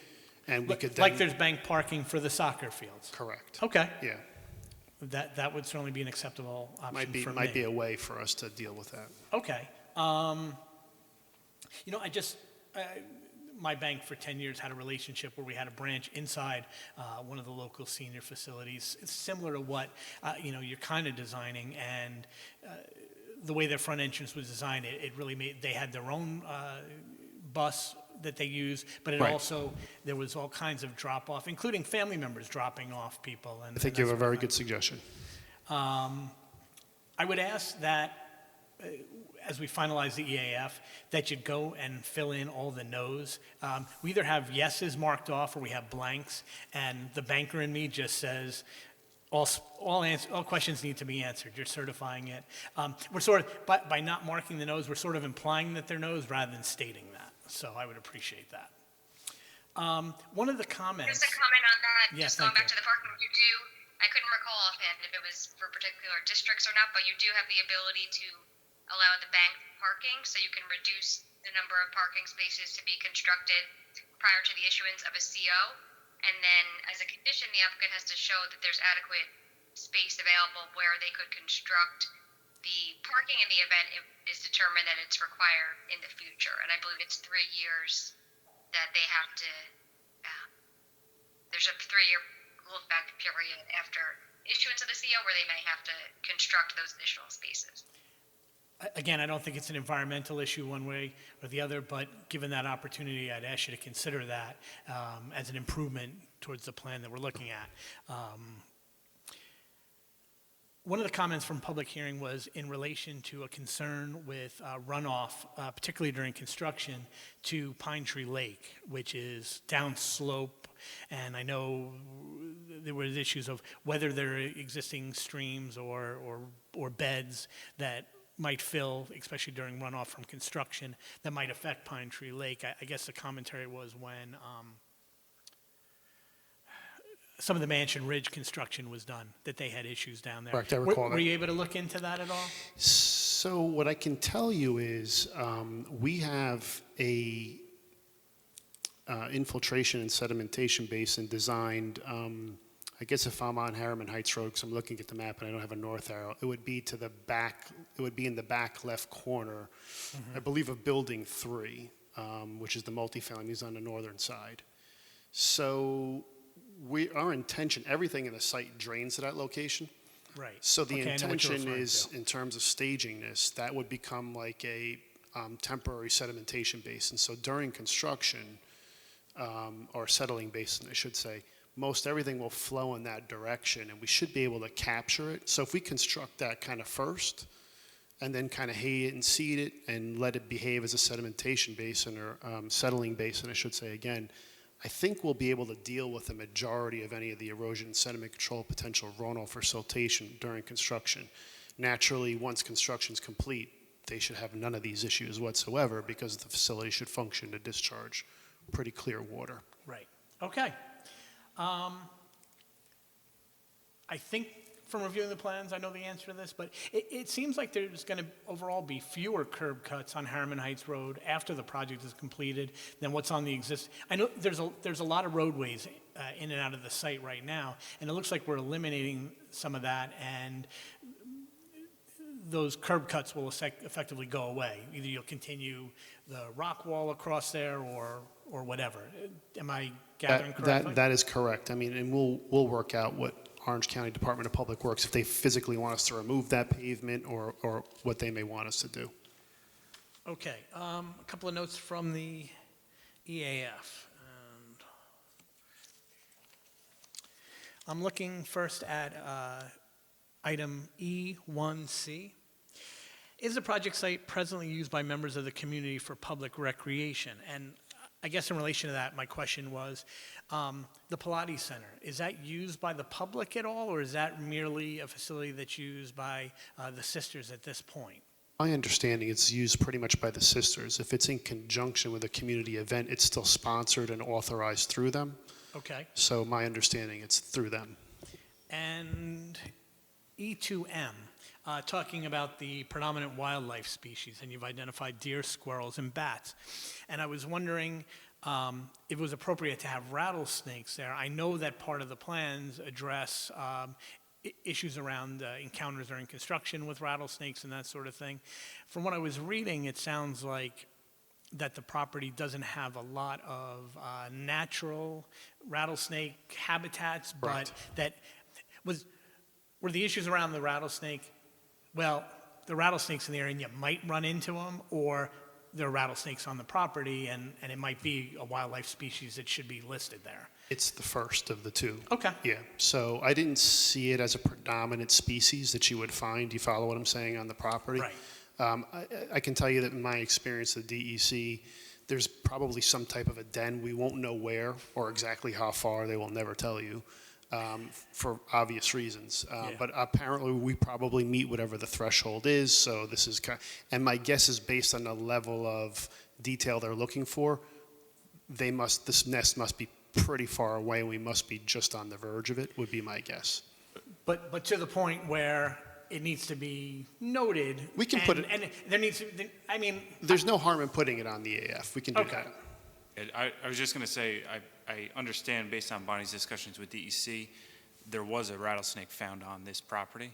[SPEAKER 16] And we could then.
[SPEAKER 1] Like there's bank parking for the soccer fields.
[SPEAKER 16] Correct.
[SPEAKER 1] Okay.
[SPEAKER 16] Yeah.
[SPEAKER 1] That would certainly be an acceptable option for me.
[SPEAKER 16] Might be a way for us to deal with that.
[SPEAKER 1] Okay. My bank for 10 years had a relationship where we had a branch inside one of the local senior facilities. It's similar to what, you're kind of designing, and the way their front entrance was designed, it really made, they had their own bus that they use, but it
[SPEAKER 16] Right.
[SPEAKER 1] also, there was all kinds of drop-off, including family members dropping off people.
[SPEAKER 16] I think you have a very good suggestion.
[SPEAKER 1] I would ask that, as we finalize the EAF, that you go and fill in all the no's. We either have yeses marked off or we have blanks, and the banker in me just says, all questions need to be answered. You're certifying it. We're sort of, by not marking the no's, we're sort of implying that they're no's rather than stating that. So I would appreciate that. One of the comments.
[SPEAKER 6] Just a comment on that,
[SPEAKER 1] Yes,
[SPEAKER 6] just going
[SPEAKER 1] thank
[SPEAKER 6] back to the parking, I couldn't recall offhand if it was for particular districts or not, but you do have the ability to allow the bank parking, so you can reduce the number of parking spaces to be constructed prior to the issuance of a CO. And then, as a condition, the applicant has to show that there's adequate space available where they could construct the parking in the event it is determined that it's required in the future. And I believe it's 3 years that they have to, there's a 3-year look-back period after issuance of the CO where they may have to construct those additional spaces.
[SPEAKER 1] Again, I don't think it's an environmental issue one way or the other, but given that opportunity, I'd ask you to consider that as an improvement towards the plan that we're looking at. One of the comments from public hearing was in relation to a concern with runoff, particularly during construction, to Pine Tree Lake, which is downslope. And I know there were issues of whether there are existing streams or beds that might fill, especially during runoff from construction, that might affect Pine Tree Lake. I guess the commentary was when some of the Mansion Ridge construction was done, that they had issues down there.
[SPEAKER 16] Correct, I recall
[SPEAKER 1] Were
[SPEAKER 16] that.
[SPEAKER 1] you able to look into that at all?
[SPEAKER 16] So what I can tell you is we have a infiltration and sedimentation basin designed, I guess if I'm on Harriman Heights Road, because I'm looking at the map and I don't have a north arrow, it would be to the back, it would be in the back left corner, I believe of Building 3, which is the multifamily, is on the northern side. So our intention, everything in the site drains to that location.
[SPEAKER 1] Right.
[SPEAKER 16] So the
[SPEAKER 1] Okay, I know what you're
[SPEAKER 16] intention
[SPEAKER 1] referring
[SPEAKER 16] is,
[SPEAKER 1] to.
[SPEAKER 16] in terms of staging this, that would become like a temporary sedimentation basin. So during construction, or settling basin, I should say, most everything will flow in that direction, and we should be able to capture it. So if we construct that kind of first, and then kind of hay it and seed it, and let it behave as a sedimentation basin, or settling basin, I should say again, I think we'll be able to deal with the majority of any of the erosion and sediment control potential runoff or siltation during construction. Naturally, once construction's complete, they should have none of these issues whatsoever, because the facility should function to discharge pretty clear water.
[SPEAKER 1] Right. Okay. I think from reviewing the plans, I know the answer to this, but it seems like there's going to overall be fewer curb cuts on Harriman Heights Road after the project is completed than what's on the existing. I know there's a lot of roadways in and out of the site right now, and it looks like we're eliminating some of that, and those curb cuts will effectively go away. Either you'll continue the rock wall across there or whatever. Am I gathering correctly?
[SPEAKER 16] That is correct. I mean, and we'll work out what Orange County Department of Public Works, if they physically want us to remove that pavement or what they may want us to do.
[SPEAKER 1] Okay, a couple of notes from the EAF. And I'm looking first at item E1C. Is the project site presently used by members of the community for public recreation? And I guess in relation to that, my question was, the Pilates Center, is that used by the public at all, or is that merely a facility that's used by the sisters at this point?
[SPEAKER 16] My understanding, it's used pretty much by the sisters. If it's in conjunction with a community event, it's still sponsored and authorized through them.
[SPEAKER 1] Okay.
[SPEAKER 16] So my understanding, it's through them.
[SPEAKER 1] And E2M, talking about the predominant wildlife species, and you've identified deer, squirrels, and bats. And I was wondering if it was appropriate to have rattlesnakes there. I know that part of the plans address issues around encounters during construction with rattlesnakes and that sort of thing. From what I was reading, it sounds like that the property doesn't have a lot of natural rattlesnake habitats, but that were the issues around the rattlesnake, well, the rattlesnakes in the area and you might run into them, or there are rattlesnakes on the property and it might be a wildlife species that should be listed there.
[SPEAKER 16] It's the first of the two.
[SPEAKER 1] Okay.
[SPEAKER 16] Yeah, so I didn't see it as a predominant species that you would find. You follow what I'm saying on the property?
[SPEAKER 1] Right.
[SPEAKER 16] I can tell you that in my experience at DEC, there's probably some type of a den. We won't know where or exactly how far. They will never tell you. For obvious reasons. But apparently we probably meet whatever the threshold is, so this is and my guess is based on the level of detail they're looking for, this nest must be pretty far away, and we must be just on the verge of it, would be my guess.
[SPEAKER 1] But to the point where it needs to be noted.
[SPEAKER 16] We can put it,
[SPEAKER 1] and there needs to, I mean.
[SPEAKER 16] There's no harm in putting it on the AF, we can do
[SPEAKER 1] Okay.
[SPEAKER 16] that.
[SPEAKER 5] I was just going to say, I understand based on Bonnie's discussions with DEC, there was a rattlesnake found on this property.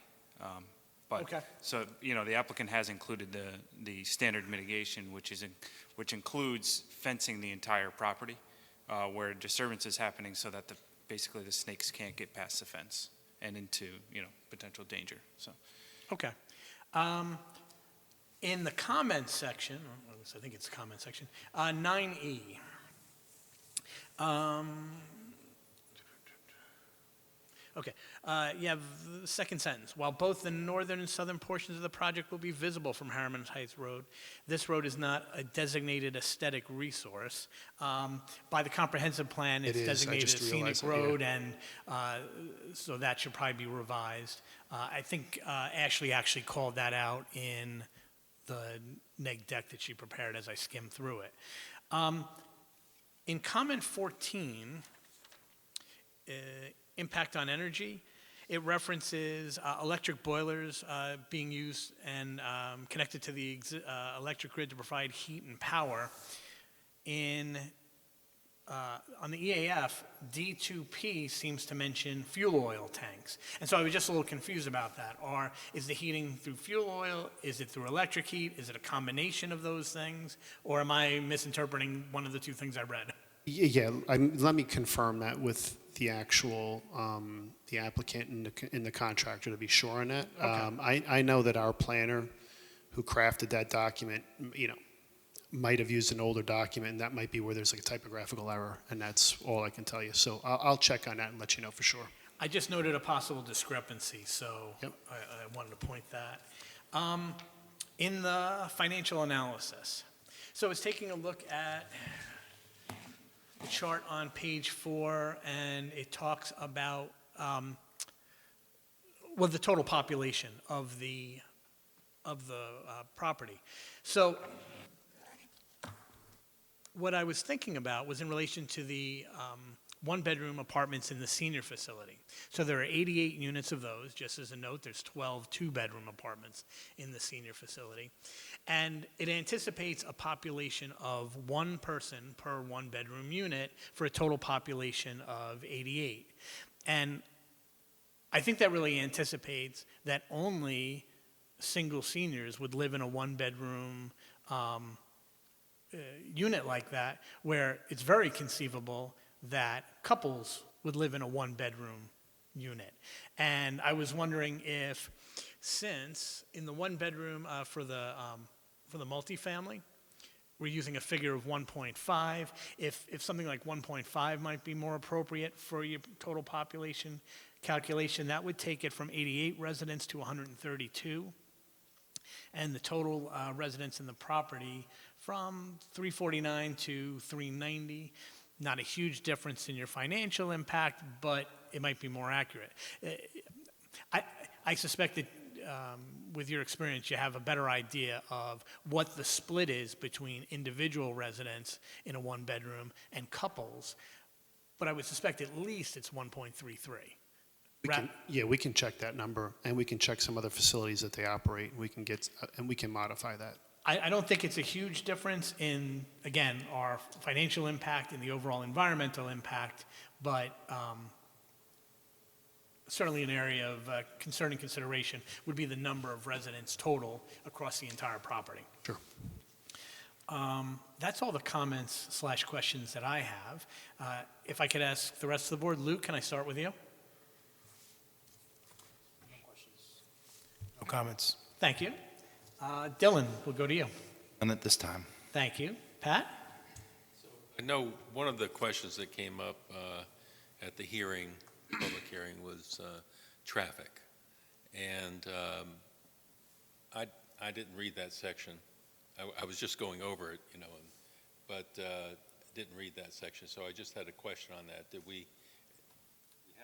[SPEAKER 5] But,
[SPEAKER 1] Okay.
[SPEAKER 5] so, the applicant has included the standard mitigation, which includes fencing the entire property where disturbance is happening so that basically the snakes can't get past the fence and into, potential danger, so.
[SPEAKER 1] Okay. In the comments section, or at least I think it's the comment section, 9E. Okay, you have the second sentence. While both the northern and southern portions of the project will be visible from Harriman Heights Road, this road is not a designated aesthetic resource. By the comprehensive plan, it's designated a scenic road, and so that should probably be revised. I think Ashley actually called that out in the neg deck that she prepared as I skimmed through it. In comment 14, impact on energy. It references electric boilers being used and connected to the electric grid to provide heat and power. On the EAF, D2P seems to mention fuel oil tanks. And so I was just a little confused about that. Is the heating through fuel oil? Is it through electric heat? Is it a combination of those things? Or am I misinterpreting one of the two things I read?
[SPEAKER 16] Yeah, let me confirm that with the actual, the applicant and the contractor to be sure on that.
[SPEAKER 1] Okay.
[SPEAKER 16] I know that our planner who crafted that document, might have used an older document, and that might be where there's like a typographical error, and that's all I can tell you. So I'll check on that and let you know for sure.
[SPEAKER 1] I just noted a possible discrepancy, so
[SPEAKER 16] Yep.
[SPEAKER 1] I wanted to point that. In the financial analysis, so it's taking a look at the chart on page 4, and it talks about, the total population of the property. So what I was thinking about was in relation to the one-bedroom apartments in the senior facility. So there are 88 units of those. Just as a note, there's 12 two-bedroom apartments in the senior facility. And it anticipates a population of 1 person per one-bedroom unit for a total population of 88. And I think that really anticipates that only single seniors would live in a one-bedroom unit like that, where it's very conceivable that couples would live in a one-bedroom unit. And I was wondering if, since in the one-bedroom for the multifamily, we're using a figure of 1.5, if something like 1.5 might be more appropriate for your total population calculation, that would take it from 88 residents to 132, and the total residents in the property from 349 to 390. Not a huge difference in your financial impact, but it might be more accurate. I suspect that with your experience, you have a better idea of what the split is between individual residents in a one-bedroom and couples, but I would suspect at least it's 1.33.
[SPEAKER 16] We can check that number, and we can check some other facilities that they operate. We can modify that.
[SPEAKER 1] I don't think it's a huge difference in, again, our financial impact and the overall environmental impact, but certainly an area of concern and consideration would be the number of residents total across the entire property.
[SPEAKER 16] Sure.
[SPEAKER 1] That's all the comments / questions that I have. If I could ask the rest of the board, Luke, can I start with you?
[SPEAKER 13] No comments.
[SPEAKER 1] Thank you. Dylan, we'll go to you.
[SPEAKER 7] None at this time.
[SPEAKER 1] Thank you. Pat?
[SPEAKER 3] I know one of the questions that came up at the hearing, public hearing, was traffic. And I didn't read that section. I was just going over it, but didn't read that section. So I just had a question on that. Did we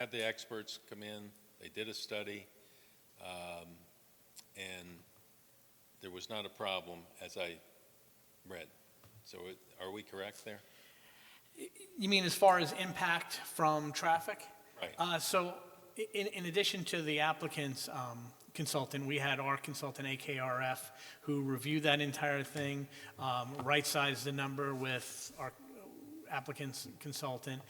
[SPEAKER 3] have the experts come in? They did a study, and there was not a problem, as I read. So are we correct there?
[SPEAKER 1] You mean as far as impact from traffic?
[SPEAKER 3] Right.
[SPEAKER 1] So in addition to the applicant's consultant, we had our consultant, AKRF, who reviewed that entire thing, right-sized the number with our applicant's consultant.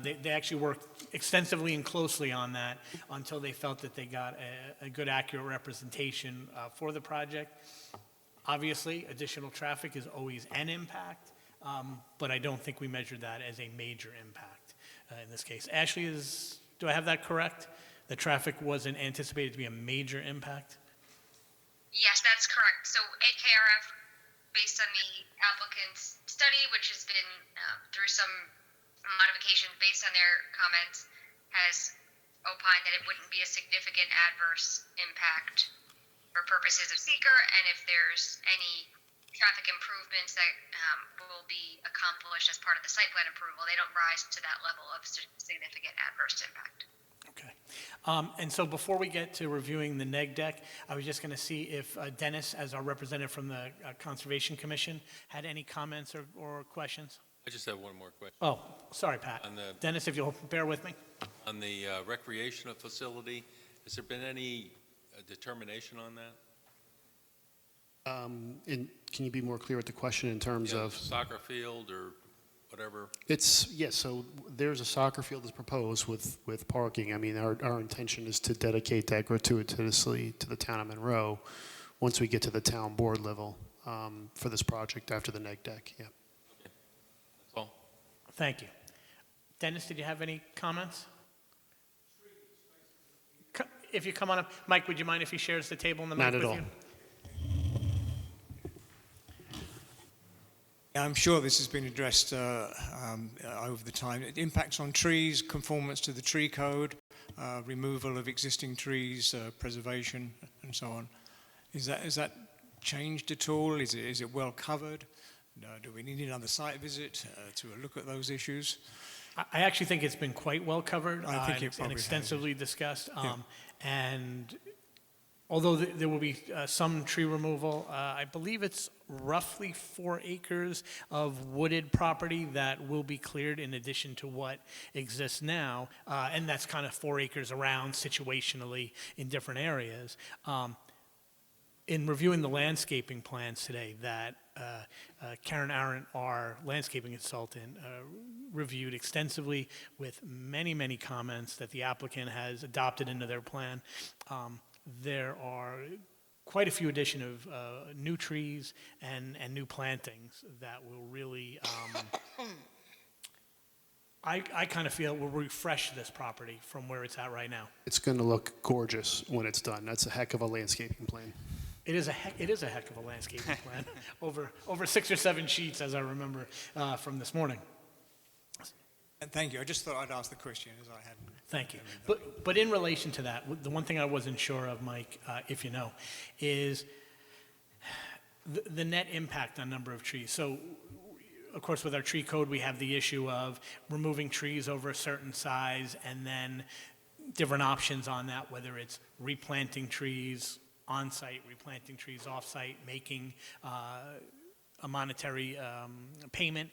[SPEAKER 1] They actually worked extensively and closely on that until they felt that they got a good, accurate representation for the project. Obviously, additional traffic is always an impact, but I don't think we measured that as a major impact in this case. Ashley, do I have that correct? The traffic wasn't anticipated to be a major impact?
[SPEAKER 6] Yes, that's correct. So AKRF, based on the applicant's study, which has been through some modification based on their comments, has opined that it wouldn't be a significant adverse impact for purposes of seeker, and if there's any traffic improvements that will be accomplished as part of the site plan approval, they don't rise to that level of significant adverse impact.
[SPEAKER 1] Okay. And so before we get to reviewing the neg deck, I was just going to see if Dennis, as our representative from the Conservation Commission, had any comments or questions?
[SPEAKER 3] I just have one more question.
[SPEAKER 1] Oh, sorry, Pat.
[SPEAKER 3] On the-
[SPEAKER 1] Dennis, if you'll bear with me.
[SPEAKER 3] On the recreational facility, has there been any determination on that?
[SPEAKER 16] And can you be more clear with the question in terms
[SPEAKER 3] Yeah,
[SPEAKER 16] of?
[SPEAKER 3] soccer field or whatever?
[SPEAKER 16] It's, yes, so there's a soccer field that's proposed with parking. I mean, our intention is to dedicate that gratuitously to the town of Monroe once we get to the town board level for this project after the neg deck, yeah.
[SPEAKER 3] That's all.
[SPEAKER 1] Thank you. Dennis, did you have any comments? If you come on up, Mike, would you mind if he shares the table and the mic
[SPEAKER 16] Not
[SPEAKER 1] with
[SPEAKER 16] at
[SPEAKER 1] you?
[SPEAKER 16] all.
[SPEAKER 10] I'm sure this has been addressed over the time. It impacts on trees, conformance to the tree code, removal of existing trees, preservation, and so on. Is that changed at all? Is it well covered? Do we need another site visit to look at those issues?
[SPEAKER 1] I actually think it's been quite well covered
[SPEAKER 10] I think it
[SPEAKER 1] and
[SPEAKER 10] probably has.
[SPEAKER 1] extensively discussed.
[SPEAKER 10] Yeah.
[SPEAKER 1] And although there will be some tree removal, I believe it's roughly 4 acres of wooded property that will be cleared in addition to what exists now. And that's kind of 4 acres around situationally in different areas. In reviewing the landscaping plans today that Karen Arendt, our landscaping consultant, reviewed extensively with many, many comments that the applicant has adopted into their plan. There are quite a few addition of new trees and new plantings that will really, I kind of feel will refresh this property from where it's at right now.
[SPEAKER 16] It's going to look gorgeous when it's done. That's a heck of a landscaping plan.
[SPEAKER 1] It is a heck of a landscaping plan, over 6 or 7 sheets, as I remember from this morning.
[SPEAKER 10] And thank you. I just thought I'd ask the question as I hadn't.
[SPEAKER 1] Thank you. But in relation to that, the one thing I wasn't sure of, Mike, if you know, is the net impact on number of trees. So, of course, with our tree code, we have the issue of removing trees over a certain size and then different options on that, whether it's replanting trees on-site, replanting trees off-site, making a monetary payment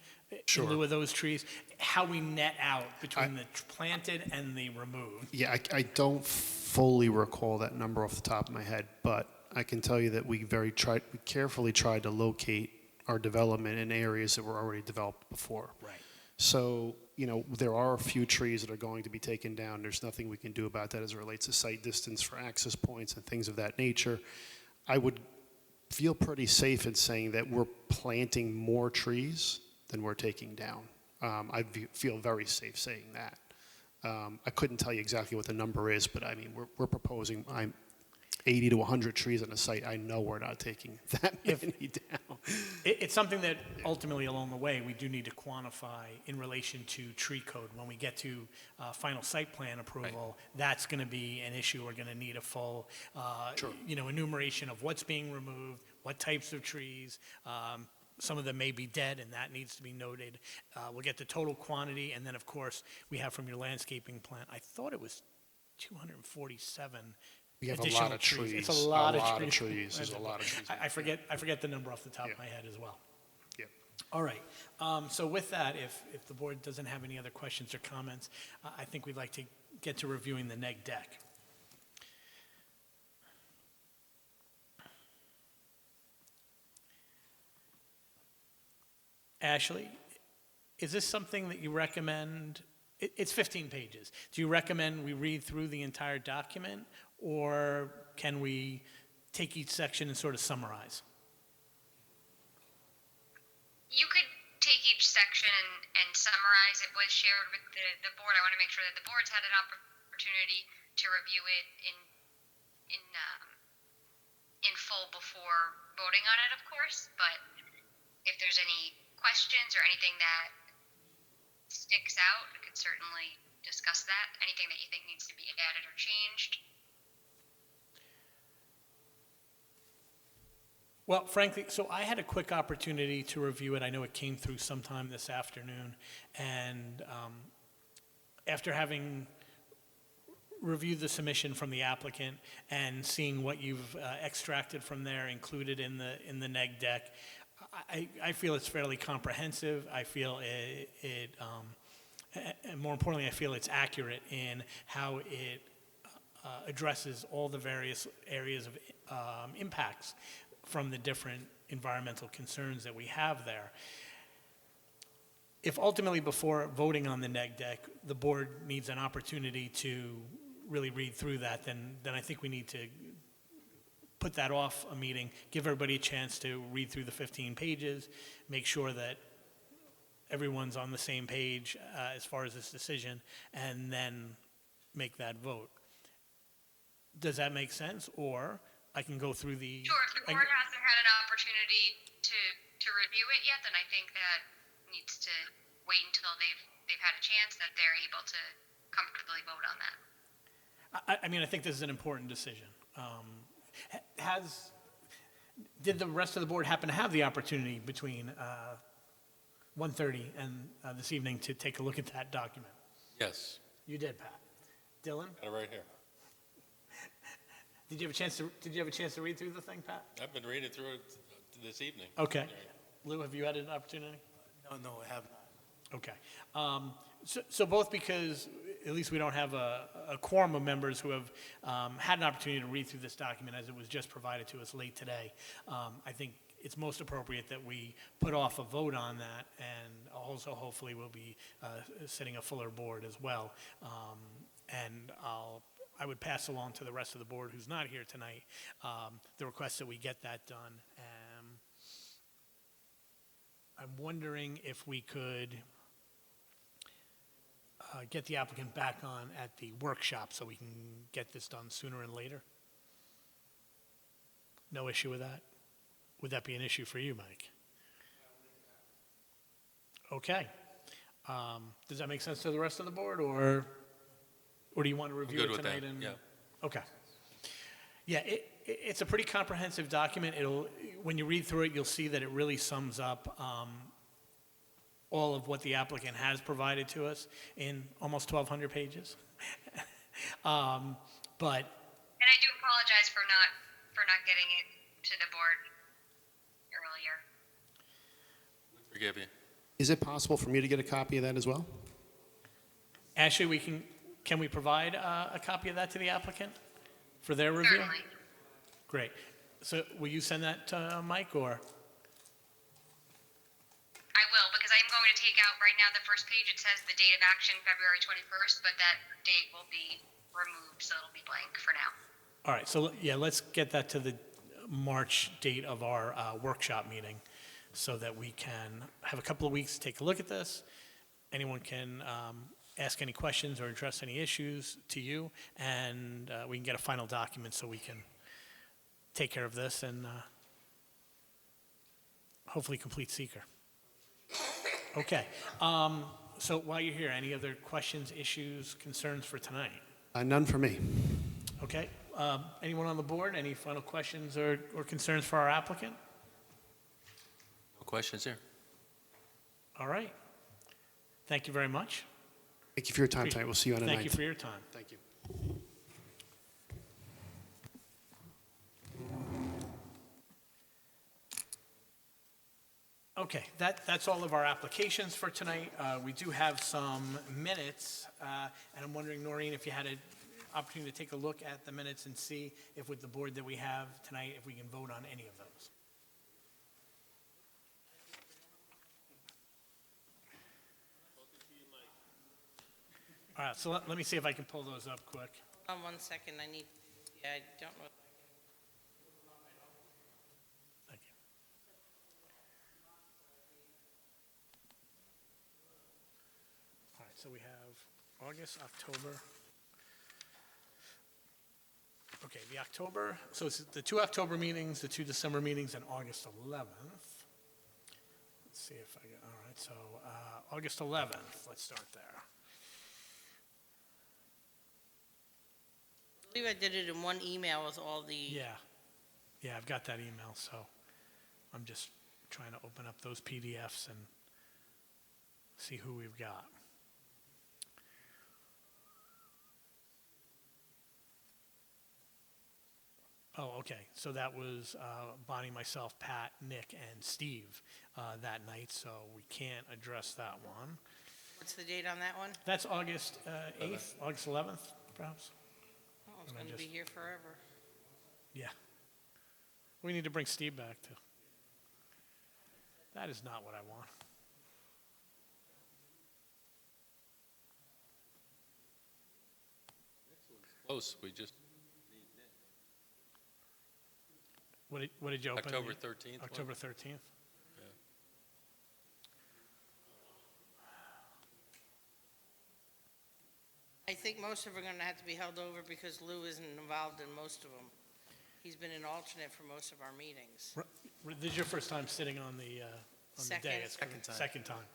[SPEAKER 1] in lieu of those trees, how we net out between the planted and the removed.
[SPEAKER 16] Yeah, I don't fully recall that number off the top of my head, but I can tell you that we carefully tried to locate our development in areas that were already developed before.
[SPEAKER 1] Right.
[SPEAKER 16] So, there are a few trees that are going to be taken down. There's nothing we can do about that as it relates to site distance for access points and things of that nature. I would feel pretty safe in saying that we're planting more trees than we're taking down. I feel very safe saying that. I couldn't tell you exactly what the number is, but I mean, we're proposing 80 to 100 trees on a site. I know we're not taking that many down.
[SPEAKER 1] It's something that ultimately along the way we do need to quantify in relation to tree code. When we get to final site plan approval, that's going to be an issue. We're going to need a full enumeration of what's being removed, what types of trees. Some of them may be dead, and that needs to be noted. We'll get the total quantity, and then, of course, we have from your landscaping plan, I thought it was 247
[SPEAKER 16] We have a
[SPEAKER 1] additional
[SPEAKER 16] lot of trees.
[SPEAKER 1] It's a lot of
[SPEAKER 16] trees. There's a lot of trees.
[SPEAKER 1] I forget the number off the top of my head as well.
[SPEAKER 16] Yeah.
[SPEAKER 1] All right. So with that, if the board doesn't have any other questions or comments, I think we'd like to get to reviewing the neg deck. Ashley, is this something that you recommend? It's 15 pages. Do you recommend we read through the entire document, or can we take each section and sort of summarize?
[SPEAKER 6] You could take each section and summarize. It was shared with the board. I want to make sure that the board's had an opportunity to review it in full before voting on it, of course. But if there's any questions or anything that sticks out, we could certainly discuss that. Anything that you think needs to be added or changed.
[SPEAKER 1] Well, frankly, so I had a quick opportunity to review it. I know it came through sometime this afternoon. And after having reviewed the submission from the applicant and seeing what you've extracted from there, included in the neg deck, I feel it's fairly comprehensive. I feel it and more importantly, I feel it's accurate in how it addresses all the various areas of impacts from the different environmental concerns that we have there. If ultimately before voting on the neg deck, the board needs an opportunity to really read through that, then I think we need to put that off a meeting, give everybody a chance to read through the 15 pages, make sure that everyone's on the same page as far as this decision, and then make that vote. Does that make sense? Or I can go through the...
[SPEAKER 6] Sure, if the board hasn't had an opportunity to review it yet, then I think that needs to wait until they've had a chance that they're able to comfortably vote on that.
[SPEAKER 1] I mean, I think this is an important decision. Did the rest of the board happen to have the opportunity between 1:30 and this evening to take a look at that document?
[SPEAKER 3] Yes,
[SPEAKER 1] You did, Pat. Dylan?
[SPEAKER 3] got it right here.
[SPEAKER 1] Did you have a chance to read through the thing, Pat?
[SPEAKER 3] I've been reading through it this evening.
[SPEAKER 1] Okay. Lou, have you had an opportunity?
[SPEAKER 13] No, I have not.
[SPEAKER 1] Okay. So both because at least we don't have a quorum of members who have had an opportunity to read through this document as it was just provided to us late today, I think it's most appropriate that we put off a vote on that, and also hopefully we'll be setting a fuller board as well. And I would pass along to the rest of the board who's not here tonight the request that we get that done. I'm wondering if we could get the applicant back on at the workshop so we can get this done sooner and later. No issue with that? Would that be an issue for you, Mike? Okay. Does that make sense to the rest of the board, or do you want to review
[SPEAKER 3] good
[SPEAKER 1] it
[SPEAKER 3] with that,
[SPEAKER 1] tonight?
[SPEAKER 3] yeah.
[SPEAKER 1] Okay. Yeah, it's a pretty comprehensive document. When you read through it, you'll see that it really sums up all of what the applicant has provided to us in almost 1,200 pages. But
[SPEAKER 6] And I do apologize for not getting it to the board earlier.
[SPEAKER 3] Forgive you.
[SPEAKER 16] Is it possible for me to get a copy of that as well?
[SPEAKER 1] Ashley, can we provide a copy of that to the applicant for their review?
[SPEAKER 6] Certainly.
[SPEAKER 1] Great. So will you send that to Mike, or?
[SPEAKER 6] I will, because I'm going to take out right now the first page. It says the date of action, February 21st, but that date will be removed, so it'll be blank for now.
[SPEAKER 1] All right, so yeah, let's get that to the March date of our workshop meeting so that we can have a couple of weeks to take a look at this. Anyone can ask any questions or address any issues to you, and we can get a final document so we can take care of this and hopefully complete seeker. Okay, so while you're here, any other questions, issues, concerns for tonight?
[SPEAKER 16] None for me.
[SPEAKER 1] Okay, anyone on the board, any final questions or concerns for our applicant?
[SPEAKER 3] No questions here?
[SPEAKER 1] All right. Thank you very much.
[SPEAKER 16] Thank you for your time tonight. We'll see you on the 9th.
[SPEAKER 1] Thank you for your time.
[SPEAKER 16] Thank you.
[SPEAKER 1] Okay, that's all of our applications for tonight. We do have some minutes, and I'm wondering, Noreen, if you had an opportunity to take a look at the minutes and see if with the board that we have tonight, if we can vote on any of those. All right, so let me see if I can pull those up quick.
[SPEAKER 2] 1 second, I don't know.
[SPEAKER 1] Thank you. All right, so we have August, October. Okay, the October, so it's the 2 October meetings, the 2 December meetings, and August 11th. Let's see if I get, all right, so August 11th, let's start there.
[SPEAKER 2] I believe I did it in one email with all the...
[SPEAKER 1] Yeah, I've got that email, so I'm just trying to open up those PDFs and see who we've got. Oh, okay, so that was Bonnie, myself, Pat, Nick, and Steve that night, so we can't address that one.
[SPEAKER 2] What's the date on that one?
[SPEAKER 1] That's August 8th, August 11th, perhaps?
[SPEAKER 2] Oh, it's
[SPEAKER 1] And I
[SPEAKER 2] going to be
[SPEAKER 1] just-
[SPEAKER 2] here forever.
[SPEAKER 1] Yeah. We need to bring Steve back, too. That is not what I want.
[SPEAKER 3] Close, we just,
[SPEAKER 1] What did you open?
[SPEAKER 3] October 13th one?
[SPEAKER 1] October 13th?
[SPEAKER 3] Yeah.
[SPEAKER 2] I think most of them are going to have to be held over because Lou isn't involved in most of them. He's been an alternate for most of our meetings.
[SPEAKER 1] This is your first time sitting on the
[SPEAKER 2] Second.
[SPEAKER 1] dais?
[SPEAKER 2] Second
[SPEAKER 13] time.
[SPEAKER 1] Second time.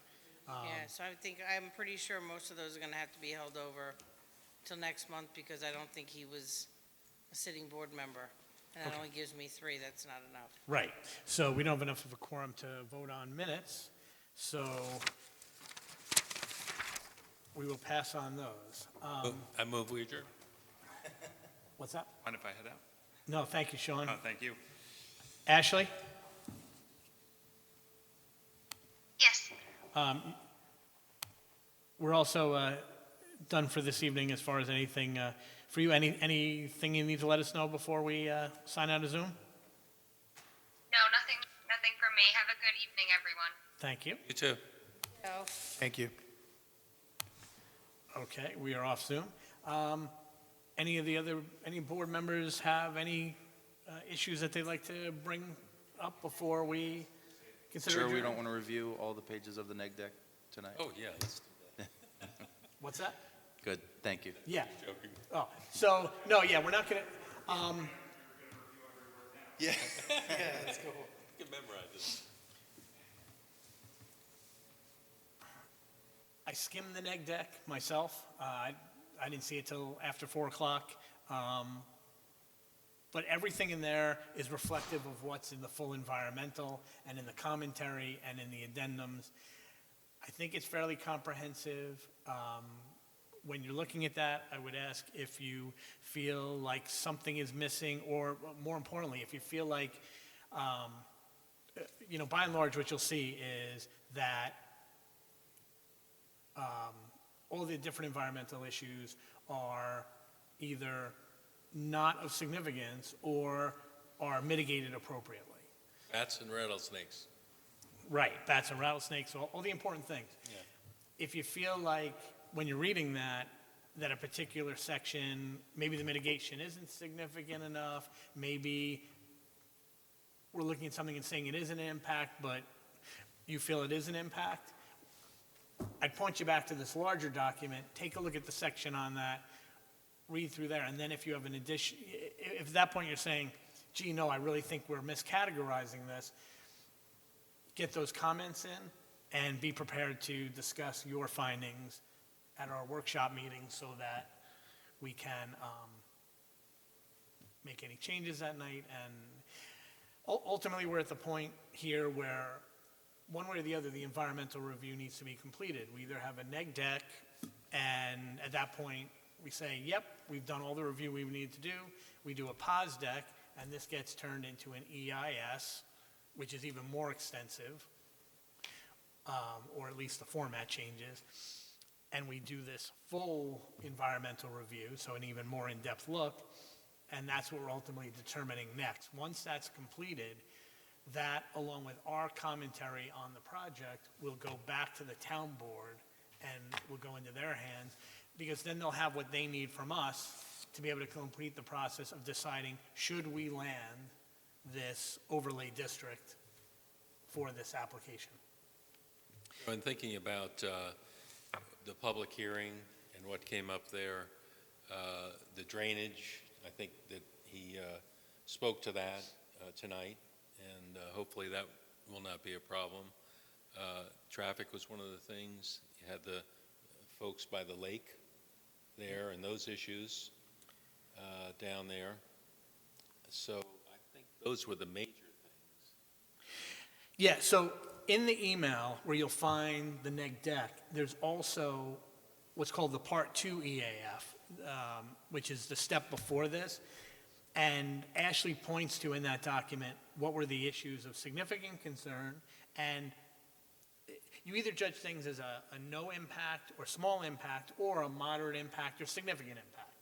[SPEAKER 2] Yeah, so I'm pretty sure most of those are going to have to be held over till next month because I don't think he was a sitting board member. And that
[SPEAKER 1] Okay.
[SPEAKER 2] only gives me 3, that's not enough.
[SPEAKER 1] Right. So we don't have enough of a quorum to vote on minutes, so we will pass on those.
[SPEAKER 3] I move we adjourn.
[SPEAKER 1] What's that?
[SPEAKER 5] Mind if I head out?
[SPEAKER 1] No, thank you, Sean.
[SPEAKER 5] Oh, thank you.
[SPEAKER 1] Ashley?
[SPEAKER 6] Yes.
[SPEAKER 1] We're also done for this evening as far as anything for you. Anything you need to let us know before we sign out of Zoom?
[SPEAKER 6] No, nothing from me. Have a good evening, everyone.
[SPEAKER 1] Thank you.
[SPEAKER 3] You too.
[SPEAKER 2] So,
[SPEAKER 13] Thank you.
[SPEAKER 1] Okay, we are off Zoom. Any board members have any issues that they'd like to bring up before we consider
[SPEAKER 7] Sure, we
[SPEAKER 1] adjourning?
[SPEAKER 7] don't want to review all the pages of the neg deck tonight?
[SPEAKER 3] Oh, yeah, let's do
[SPEAKER 1] What's that?
[SPEAKER 7] Good, thank you.
[SPEAKER 1] Yeah.
[SPEAKER 3] that. Joking.
[SPEAKER 1] Oh, so, no, yeah, we're not gonna,
[SPEAKER 3] Yeah. Let's go. You can memorize this.
[SPEAKER 1] I skimmed the neg deck myself. I didn't see it till after 4 o'clock. But everything in there is reflective of what's in the full environmental and in the commentary and in the addendums. I think it's fairly comprehensive. When you're looking at that, I would ask if you feel like something is missing, or more importantly, if you feel like, by and large, what you'll see is that all the different environmental issues are either not of significance or are mitigated appropriately.
[SPEAKER 3] Bats and rattlesnakes.
[SPEAKER 1] Right, bats and rattlesnakes, all the important things.
[SPEAKER 3] Yeah.
[SPEAKER 1] If you feel like when you're reading that a particular section, maybe the mitigation isn't significant enough, maybe we're looking at something and saying it is an impact, but you feel it is an impact, I'd point you back to this larger document, take a look at the section on that, read through there, and then if you have an addition, if at that point you're saying, gee, no, I really think we're miscategorizing this, get those comments in and be prepared to discuss your findings at our workshop meeting so that we can make any changes that night. And ultimately, we're at the point here where one way or the other, the environmental review needs to be completed. We either have a neg deck, and at that point, we say, yep, we've done all the review we need to do. We do a pause deck, and this gets turned into an EIS, which is even more extensive, or at least the format changes. And we do this full environmental review, so an even more in-depth look, and that's what we're ultimately determining next. Once that's completed, that, along with our commentary on the project, will go back to the town board and will go into their hands, because then they'll have what they need from us to be able to complete the process of deciding, should we land this overlay district for this application?
[SPEAKER 3] When thinking about the public hearing and what came up there, the drainage, I think that he spoke to that tonight, and hopefully that will not be a problem. Traffic was one of the things. You had the folks by the lake there and those issues down there. So I think those were the major things.
[SPEAKER 1] Yeah, so in the email where you'll find the neg deck, there's also what's called the Part 2 EAF, which is the step before this. And Ashley points to in that document what were the issues of significant concern. And you either judge things as a no impact or small impact, or a moderate impact or significant impact.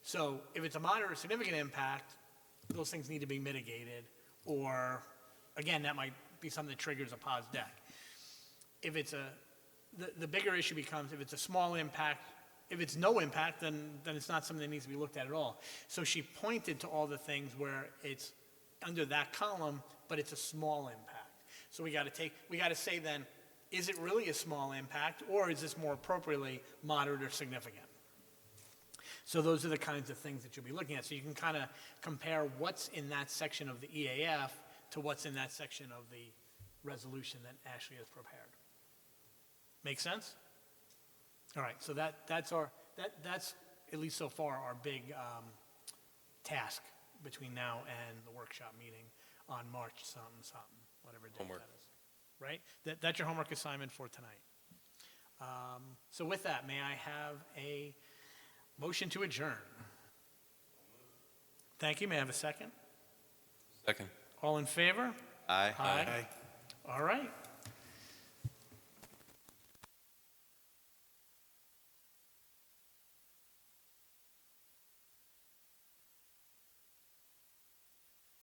[SPEAKER 1] So if it's a moderate or significant impact, those things need to be mitigated, or, again, that might be something that triggers a pause deck. If it's the bigger issue becomes, if it's a small impact, if it's no impact, then it's not something that needs to be looked at all. So she pointed to all the things where it's under that column, but it's a small impact. So we got to say then, is it really a small impact, or is this more appropriately moderate or significant? So those are the kinds of things that you'll be looking at. So you can kind of compare what's in that section of the EAF to what's in that section of the resolution that Ashley has prepared. Make sense? All right, so that's at least so far, our big task between now and the workshop meeting on March something, whatever date
[SPEAKER 3] Homework.
[SPEAKER 1] that is. Right? That's your homework assignment for tonight. So with that, may I have a motion to adjourn? Thank you. May I have a second?
[SPEAKER 3] Second.
[SPEAKER 1] All in favor?
[SPEAKER 7] Aye.
[SPEAKER 1] Aye. All right.